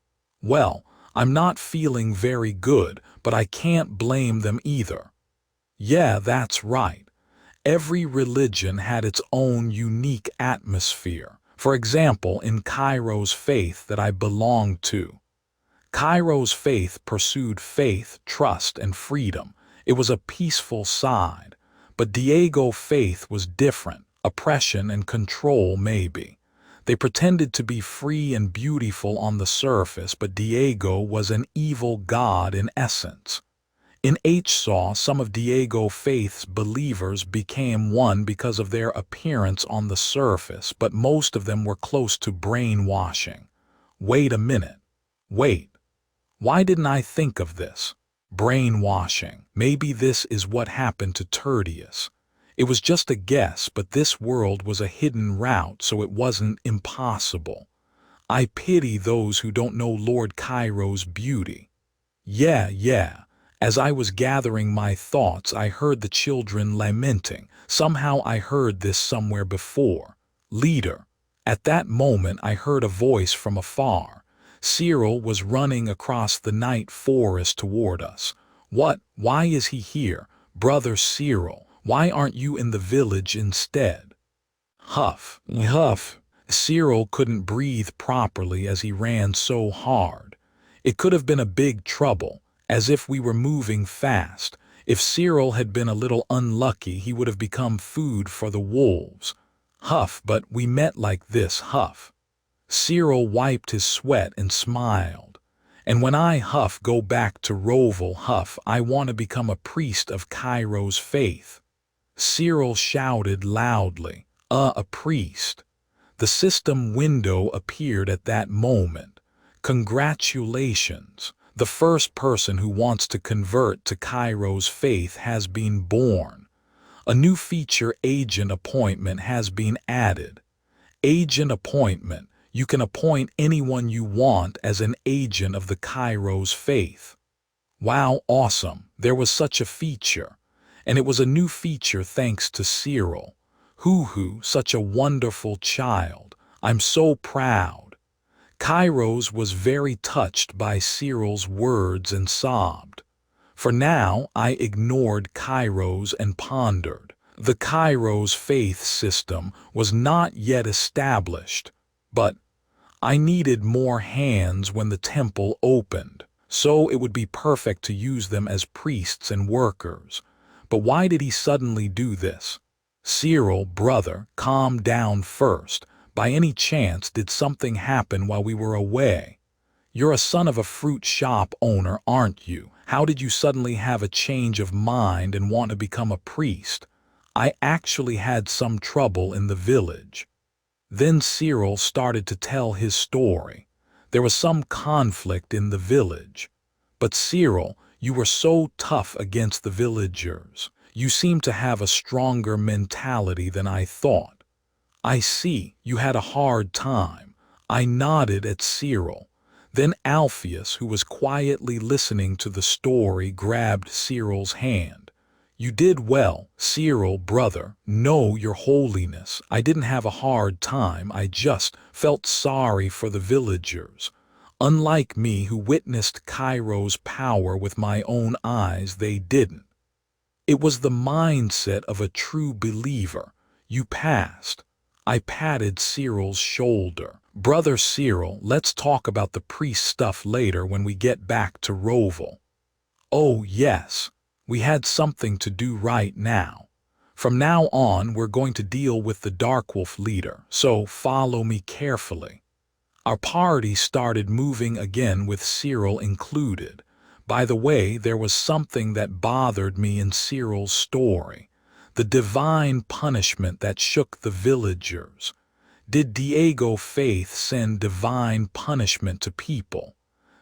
"Well, I'm not feeling very good, but I can't blame them either." "Yeah, that's right. Every religion had its own unique atmosphere. For example, in Cairo's faith that I belonged to. Cairo's faith pursued faith, trust, and freedom. It was a peaceful side. But Diego's faith was different, oppression and control maybe. They pretended to be free and beautiful on the surface, but Diego was an evil god in essence. In Saw, some of Diego faith's believers became one because of their appearance on the surface, but most of them were close to brainwashing. Wait a minute. Wait. Why didn't I think of this? Brainwashing. Maybe this is what happened to Tertius. It was just a guess, but this world was a hidden route, so it wasn't impossible. I pity those who don't know Lord Cairo's beauty. Yeah. As I was gathering my thoughts, I heard the children lamenting. Somehow I heard this somewhere before. Leader. At that moment I heard a voice from afar. Cyril was running across the night forest toward us. What? Why is he here? Brother Cyril, why aren't you in the village instead? Huff. Cyril couldn't breathe properly as he ran so hard. It could have been a big trouble, as if we were moving fast. If Cyril had been a little unlucky, he would have become food for the wolves. Huff, but we met like this, Huff. Cyril wiped his sweat and smiled. And when I, Huff, go back to Roval, Huff, I want to become a priest of Cairo's faith. Cyril shouted loudly, a priest. The system window appeared at that moment. Congratulations! The first person who wants to convert to Cairo's faith has been born. A new feature, agent appointment, has been added. Agent appointment. You can appoint anyone you want as an agent of the Cairo's faith. Wow, awesome. There was such a feature. And it was a new feature thanks to Cyril. Hoo-hoo, such a wonderful child. I'm so proud. Kairos was very touched by Cyril's words and sobbed. For now, I ignored Kairos and pondered. The Kairos faith system was not yet established, but I needed more hands when the temple opened, so it would be perfect to use them as priests and workers. But why did he suddenly do this? Cyril, brother, calm down first. By any chance did something happen while we were away? You're a son of a fruit shop owner, aren't you? How did you suddenly have a change of mind and want to become a priest? I actually had some trouble in the village. Then Cyril started to tell his story. There was some conflict in the village. But Cyril, you were so tough against the villagers. You seem to have a stronger mentality than I thought. I see, you had a hard time. I nodded at Cyril. Then Alpheus, who was quietly listening to the story, grabbed Cyril's hand. You did well, Cyril, brother. No, your holiness, I didn't have a hard time. I just felt sorry for the villagers. Unlike me, who witnessed Cairo's power with my own eyes, they didn't. It was the mindset of a true believer. You passed. I patted Cyril's shoulder. Brother Cyril, let's talk about the priest stuff later when we get back to Roval. Oh yes, we had something to do right now. From now on, we're going to deal with the Darkwolf leader, so follow me carefully. Our party started moving again with Cyril included. By the way, there was something that bothered me in Cyril's story. The divine punishment that shook the villagers. Did Diego Faith send divine punishment to people?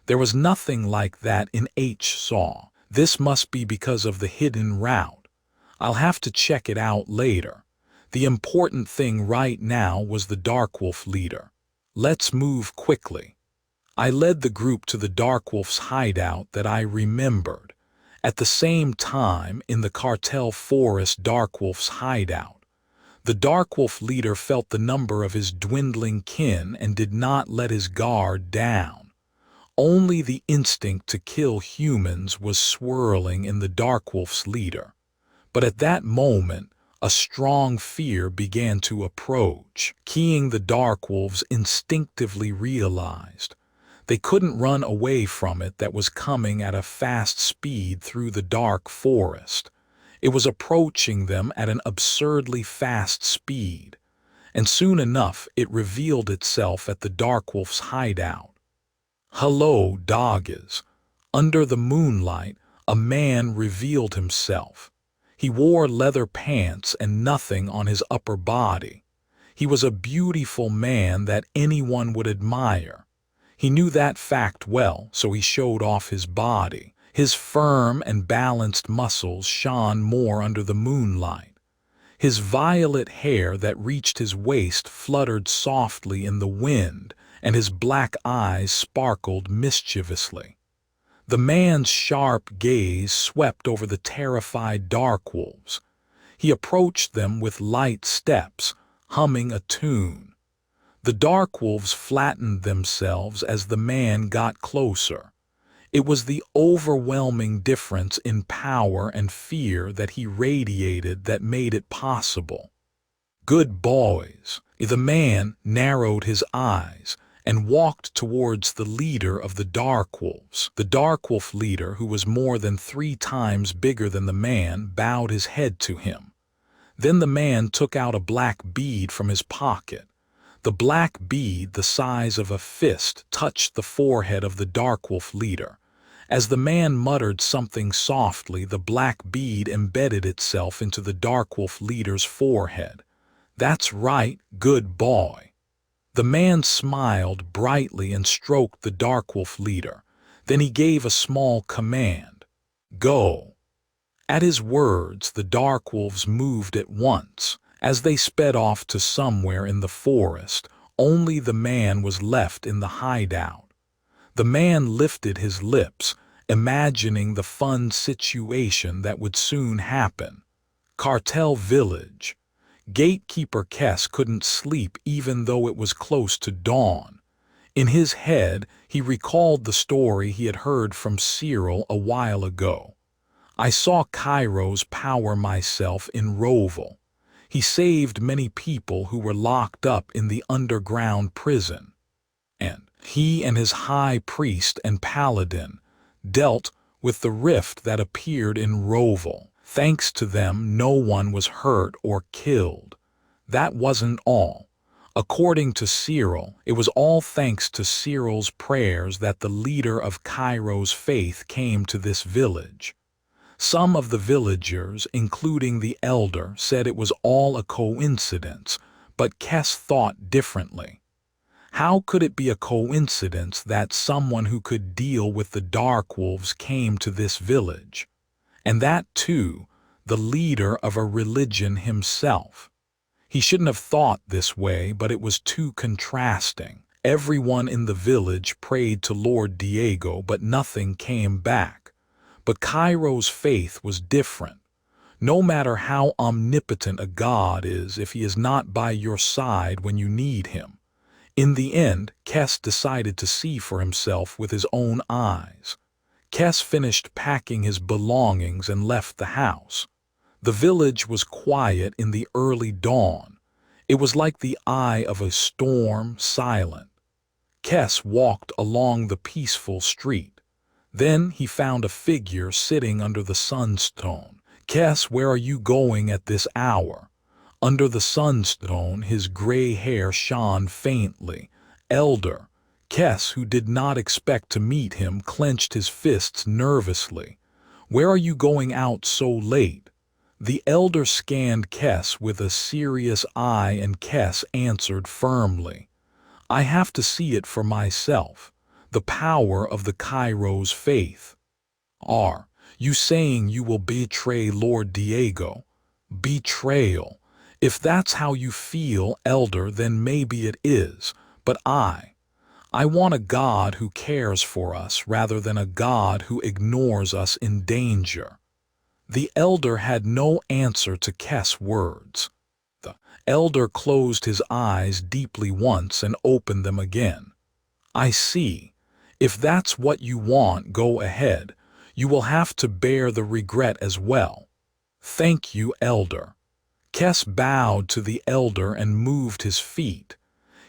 There was nothing like that in H-Saw. This must be because of the hidden route. I'll have to check it out later. The important thing right now was the Darkwolf leader. Let's move quickly. I led the group to the Darkwolf's hideout that I remembered. At the same time, in the cartel forest Darkwolf's hideout. The Darkwolf leader felt the number of his dwindling kin and did not let his guard down. Only the instinct to kill humans was swirling in the Darkwolf's leader. But at that moment, a strong fear began to approach. Keying the Darkwolves instinctively realized they couldn't run away from it that was coming at a fast speed through the dark forest. It was approaching them at an absurdly fast speed, and soon enough it revealed itself at the Darkwolf's hideout. Hello, doggies. Under the moonlight, a man revealed himself. He wore leather pants and nothing on his upper body. He was a beautiful man that anyone would admire. He knew that fact well, so he showed off his body. His firm and balanced muscles shone more under the moonlight. His violet hair that reached his waist fluttered softly in the wind, and his black eyes sparkled mischievously. The man's sharp gaze swept over the terrified Darkwolves. He approached them with light steps, humming a tune. The Darkwolves flattened themselves as the man got closer. It was the overwhelming difference in power and fear that he radiated that made it possible. Good boys, The man narrowed his eyes and walked towards the leader of the dark wolves. The dark wolf leader, who was more than 3 times bigger than the man, bowed his head to him. Then the man took out a black bead from his pocket. The black bead, the size of a fist, touched the forehead of the dark wolf leader. As the man muttered something softly, the black bead embedded itself into the dark wolf leader's forehead. "That's right, good boy." The man smiled brightly and stroked the dark wolf leader. Then he gave a small command. "Go." At his words, the dark wolves moved at once. As they sped off to somewhere in the forest, only the man was left in the hideout. The man lifted his lips, imagining the fun situation that would soon happen. Cartel Village. Gatekeeper Kess couldn't sleep even though it was close to dawn. In his head, he recalled the story he had heard from Cyril a while ago. "I saw Kairos power myself in Roval. He saved many people who were locked up in the underground prison. And he and his high priest and paladin dealt with the rift that appeared in Roval. Thanks to them, no one was hurt or killed. That wasn't all. According to Cyril, it was all thanks to Cyril's prayers that the leader of Kairos' faith came to this village. Some of the villagers, including the elder, said it was all a coincidence, but Kess thought differently. How could it be a coincidence that someone who could deal with the dark wolves came to this village? And that, too, the leader of a religion himself. He shouldn't have thought this way, but it was too contrasting. Everyone in the village prayed to Lord Diego, but nothing came back. But Kairos' faith was different. No matter how omnipotent a god is, if he is not by your side when you need him. In the end, Kess decided to see for himself with his own eyes. Kess finished packing his belongings and left the house. The village was quiet in the early dawn. It was like the eye of a storm, silent. Kess walked along the peaceful street. Then he found a figure sitting under the sunstone. "Kess, where are you going at this hour?" Under the sunstone, his gray hair shone faintly. "Elder." Kess, who did not expect to meet him, clenched his fists nervously. "Where are you going out so late?" The elder scanned Kess with a serious eye, and Kess answered firmly, "I have to see it for myself. The power of the Kairos faith." "Are you saying you will betray Lord Diego?" "Betrayal. If that's how you feel, elder, then maybe it is. But I want a God who cares for us rather than a God who ignores us in danger." The elder had no answer to Kess' words. The elder closed his eyes deeply once and opened them again. "I see. If that's what you want, go ahead. You will have to bear the regret as well." "Thank you, elder." Kess bowed to the elder and moved his feet.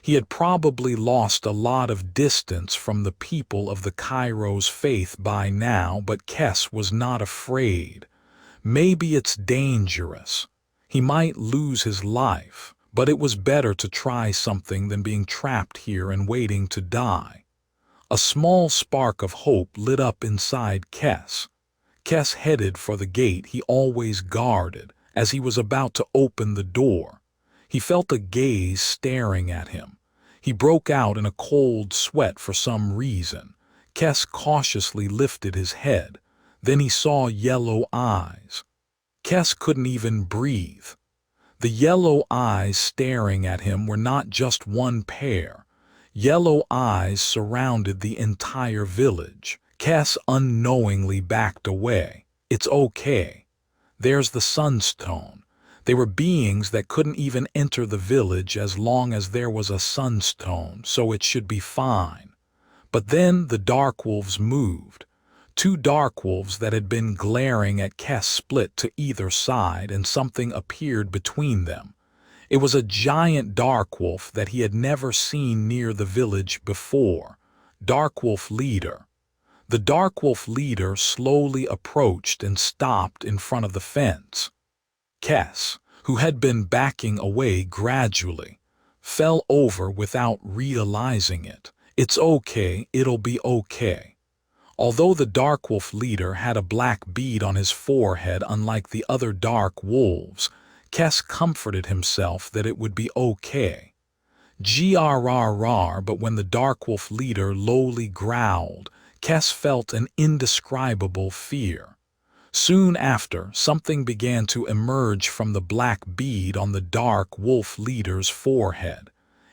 He had probably lost a lot of distance from the people of the Kairos faith by now, but Kess was not afraid. Maybe it's dangerous. He might lose his life, but it was better to try something than being trapped here and waiting to die. A small spark of hope lit up inside Kess. Kess headed for the gate he always guarded. As he was about to open the door, he felt a gaze staring at him. He broke out in a cold sweat for some reason. Kess cautiously lifted his head. Then he saw yellow eyes. Kess couldn't even breathe. The yellow eyes staring at him were not just one pair. Yellow eyes surrounded the entire village. Kess unknowingly backed away. "It's okay. There's the sunstone." They were beings that couldn't even enter the village as long as there was a sunstone, so it should be fine. But then the dark wolves moved. 2 dark wolves that had been glaring at Kess split to either side, and something appeared between them. It was a giant dark wolf that he had never seen near the village before. Dark wolf leader. The dark wolf leader slowly approached and stopped in front of the fence. Kess, who had been backing away gradually, fell over without realizing it. It's okay, it'll be okay. Although the dark wolf leader had a black bead on his forehead unlike the other dark wolves, Kess comforted himself that it would be okay. Grrr, but when the dark wolf leader lowly growled, Kess felt an indescribable fear. Soon after, something began to emerge from the black bead on the dark wolf leader's forehead.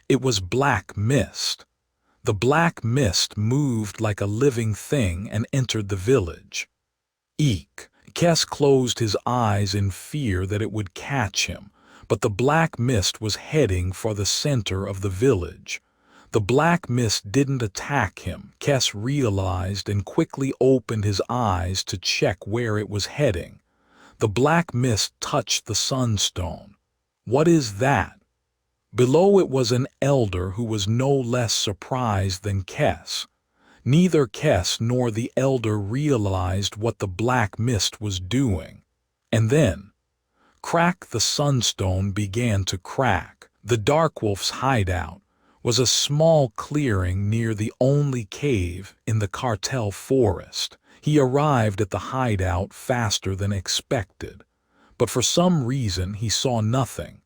It was black mist. The black mist moved like a living thing and entered the village. Eek! Kess closed his eyes in fear that it would catch him, but the black mist was heading for the center of the village. The black mist didn't attack him, Kess realized, and quickly opened his eyes to check where it was heading. The black mist touched the sunstone. What is that? Below it was an elder who was no less surprised than Kess. Neither Kess nor the elder realized what the black mist was doing. And then, crack, the sunstone began to crack. The dark wolf's hideout was a small clearing near the only cave in the cartel forest. He arrived at the hideout faster than expected, but for some reason he saw nothing.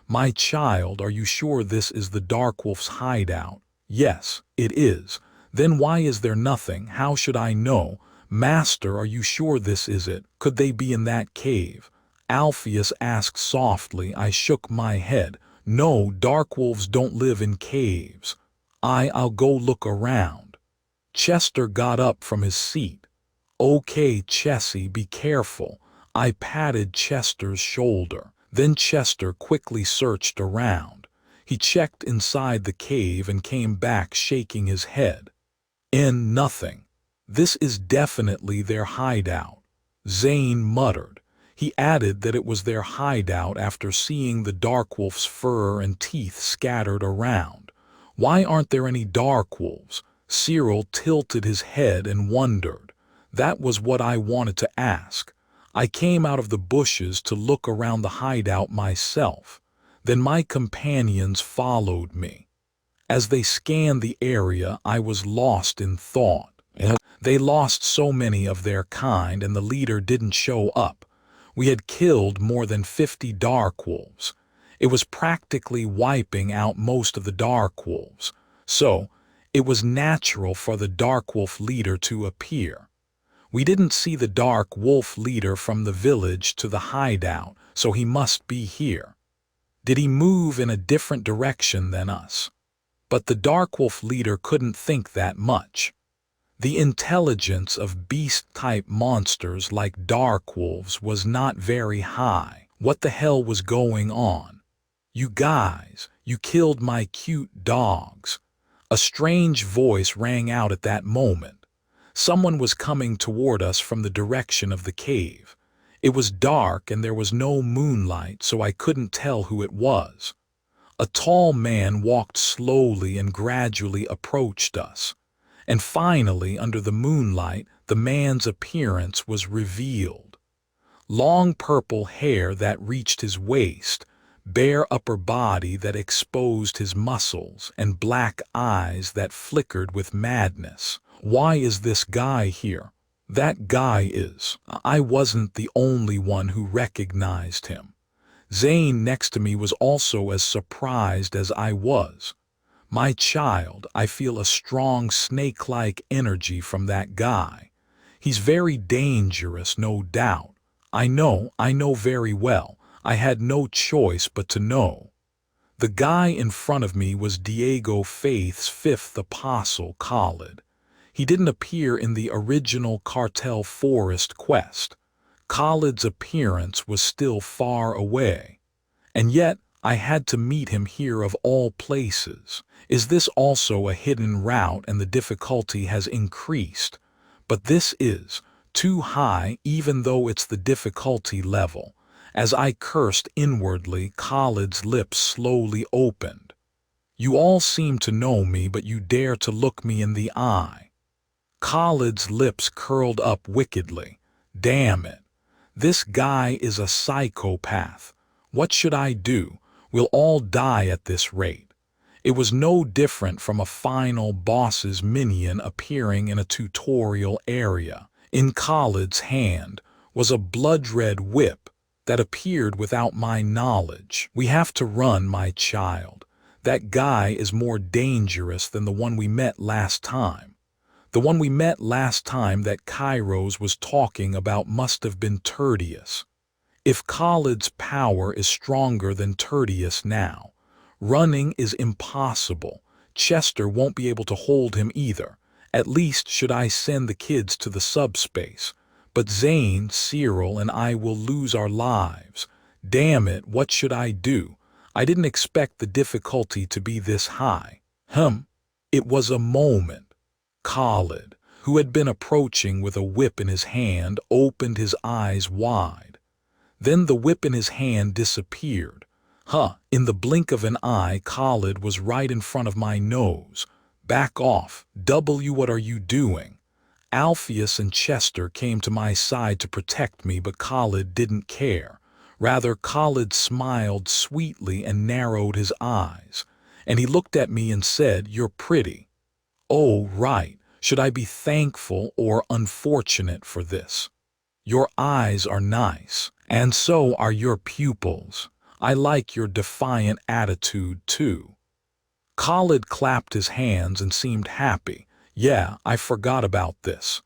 My child, are you sure this is the dark wolf's hideout? Yes, it is. Then why is there nothing? How should I know? Master, are you sure this is it? Could they be in that cave? Alpheus asked softly. I shook my head. No, dark wolves don't live in caves. I'll go look around. Chester got up from his seat. Okay, Chessie, be careful. I patted Chester's shoulder. Then Chester quickly searched around. He checked inside the cave and came back shaking his head. Nothing. This is definitely their hideout, Zane muttered. He added that it was their hideout after seeing the dark wolf's fur and teeth scattered around. Why aren't there any dark wolves? Cyril tilted his head and wondered. That was what I wanted to ask. I came out of the bushes to look around the hideout myself. Then my companions followed me. As they scanned the area, I was lost in thought. They lost so many of their kind and the leader didn't show up. We had killed more than 50 dark wolves. It was practically wiping out most of the dark wolves. So, it was natural for the dark wolf leader to appear. We didn't see the dark wolf leader from the village to the hideout, so he must be here. Did he move in a different direction than us? But the dark wolf leader couldn't think that much. The intelligence of beast-type monsters like dark wolves was not very high. What the hell was going on? You guys, you killed my cute dogs. A strange voice rang out at that moment. Someone was coming toward us from the direction of the cave. It was dark and there was no moonlight, so I couldn't tell who it was. A tall man walked slowly and gradually approached us. And finally, under the moonlight, the man's appearance was revealed. Long purple hair that reached his waist, bare upper body that exposed his muscles, and black eyes that flickered with madness. Why is this guy here? That guy is. I wasn't the only one who recognized him. Zane next to me was also as surprised as I was. My child, I feel a strong snake-like energy from that guy. He's very dangerous, no doubt. I know very well. I had no choice but to know. The guy in front of me was Diego Faith's fifth apostle, Khalid. He didn't appear in the original Cartel Forest quest. Khalid's appearance was still far away. And yet, I had to meet him here of all places. Is this also a hidden route and the difficulty has increased? But this is too high even though it's the difficulty level. As I cursed inwardly, Khalid's lips slowly opened. You all seem to know me, but you dare to look me in the eye. Khalid's lips curled up wickedly. Damn it. This guy is a psychopath. What should I do? We'll all die at this rate. It was no different from a final boss's minion appearing in a tutorial area. In Khalid's hand was a blood-red whip that appeared without my knowledge. We have to run, my child. That guy is more dangerous than the one we met last time. The one we met last time that Kairos was talking about must have been Tertius. If Khalid's power is stronger than Tertius now, running is impossible. Chester won't be able to hold him either. At least should I send the kids to the subspace. But Zane, Cyril, and I will lose our lives. Damn it, what should I do? I didn't expect the difficulty to be this high. It was a moment. Khalid, who had been approaching with a whip in his hand, opened his eyes wide. Then the whip in his hand disappeared. In the blink of an eye, Khalid was right in front of my nose. Back off. What are you doing? Alpheus and Chester came to my side to protect me, but Khalid didn't care. Rather, Khalid smiled sweetly and narrowed his eyes. And he looked at me and said, "You're pretty." Oh, right. Should I be thankful or unfortunate for this? Your eyes are nice, and so are your pupils. I like your defiant attitude, too. Khalid clapped his hands and seemed happy. Yeah, I forgot about this.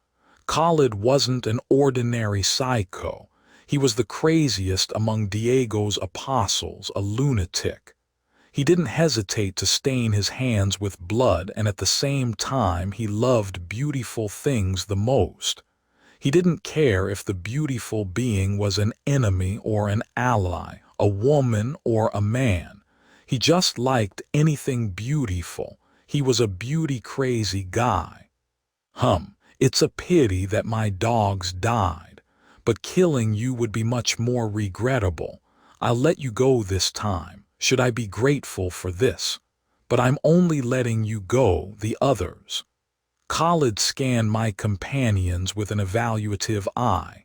Khalid wasn't an ordinary psycho. He was the craziest among Diego's apostles, a lunatic. He didn't hesitate to stain his hands with blood, and at the same time he loved beautiful things the most. He didn't care if the beautiful being was an enemy or an ally, a woman or a man. He just liked anything beautiful. He was a beauty-crazy guy. It's a pity that my dogs died, but killing you would be much more regrettable. I'll let you go this time. Should I be grateful for this? But I'm only letting you go, the others. Khalid scanned my companions with an evaluative eye.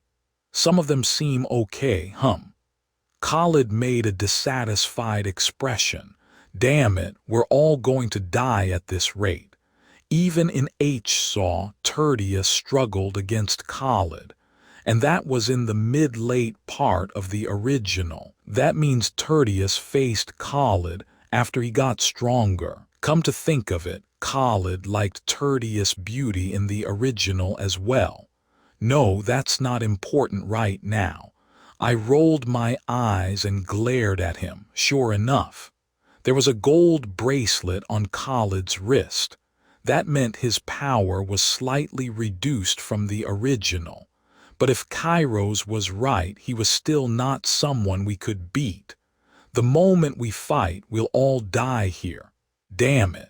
Some of them seem okay, Khalid made a dissatisfied expression. Damn it, we're all going to die at this rate. Even in H-Saw, Tertius struggled against Khalid, and that was in the mid-late part of the original. That means Tertius faced Khalid after he got stronger. Come to think of it, Khalid liked Tertius' beauty in the original as well. No, that's not important right now. I rolled my eyes and glared at him. Sure enough, there was a gold bracelet on Khalid's wrist. That meant his power was slightly reduced from the original. But if Kairos was right, he was still not someone we could beat. The moment we fight, we'll all die here. Damn it.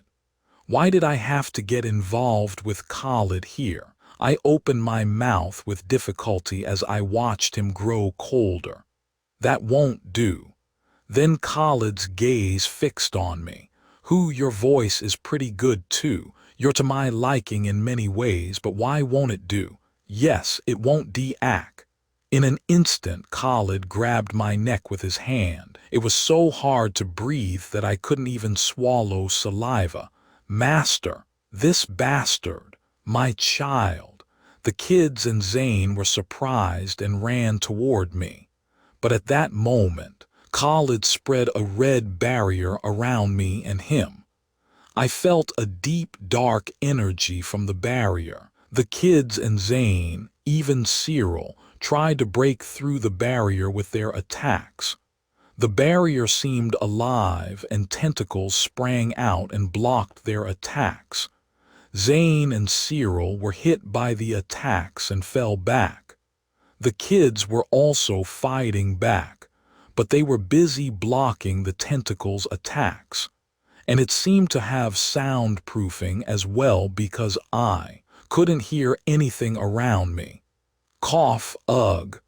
Why did I have to get involved with Khalid here? I opened my mouth with difficulty as I watched him grow colder. That won't do. Then Khalid's gaze fixed on me. Your voice is pretty good too. You're to my liking in many ways, but why won't it do? Yes, it won't de-act. In an instant, Khalid grabbed my neck with his hand. It was so hard to breathe that I couldn't even swallow saliva. Master, this bastard, my child. The kids and Zane were surprised and ran toward me. But at that moment, Khalid spread a red barrier around me and him. I felt a deep, dark energy from the barrier. The kids and Zane, even Cyril, tried to break through the barrier with their attacks. The barrier seemed alive, and tentacles sprang out and blocked their attacks. Zane and Cyril were hit by the attacks and fell back. The kids were also fighting back, but they were busy blocking the tentacles' attacks. And it seemed to have soundproofing as well because I couldn't hear anything around me. Cough, ugh.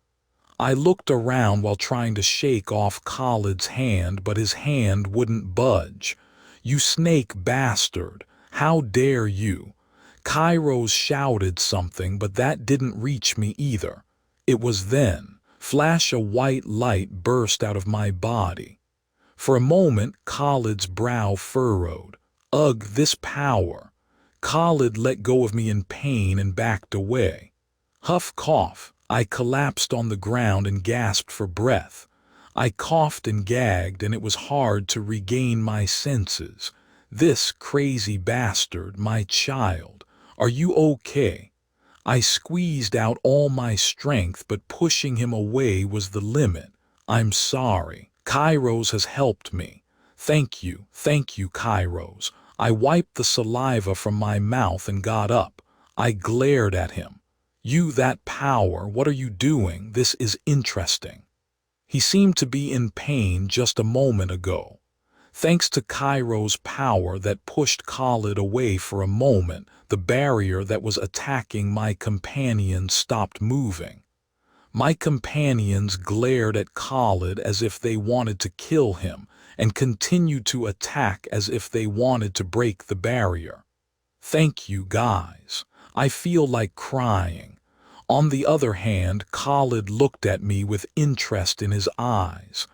I looked around while trying to shake off Khalid's hand, but his hand wouldn't budge. "You snake bastard! How dare you!" Kairos shouted something, but that didn't reach me either. It was then, flash a white light burst out of my body. For a moment, Khalid's brow furrowed. Ugh, this power! Khalid let go of me in pain and backed away. Huff cough, I collapsed on the ground and gasped for breath. I coughed and gagged, and it was hard to regain my senses. This crazy bastard, my child. Are you okay? I squeezed out all my strength, but pushing him away was the limit. I'm sorry. Kairos has helped me. Thank you, Kairos. I wiped the saliva from my mouth and got up. I glared at him. You, that power, what are you doing? This is interesting. He seemed to be in pain just a moment ago. Thanks to Kairos' power that pushed Khalid away for a moment, the barrier that was attacking my companions stopped moving. My companions glared at Khalid as if they wanted to kill him, and continued to attack as if they wanted to break the barrier. Thank you, guys. I feel like crying. On the other hand, Khalid looked at me with interest in his eyes.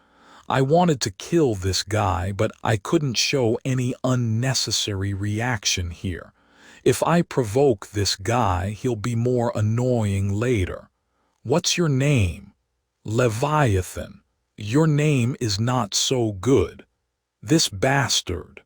I wanted to kill this guy, but I couldn't show any unnecessary reaction here. If I provoke this guy, he'll be more annoying later. What's your name? Leviathan. Your name is not so good. This bastard.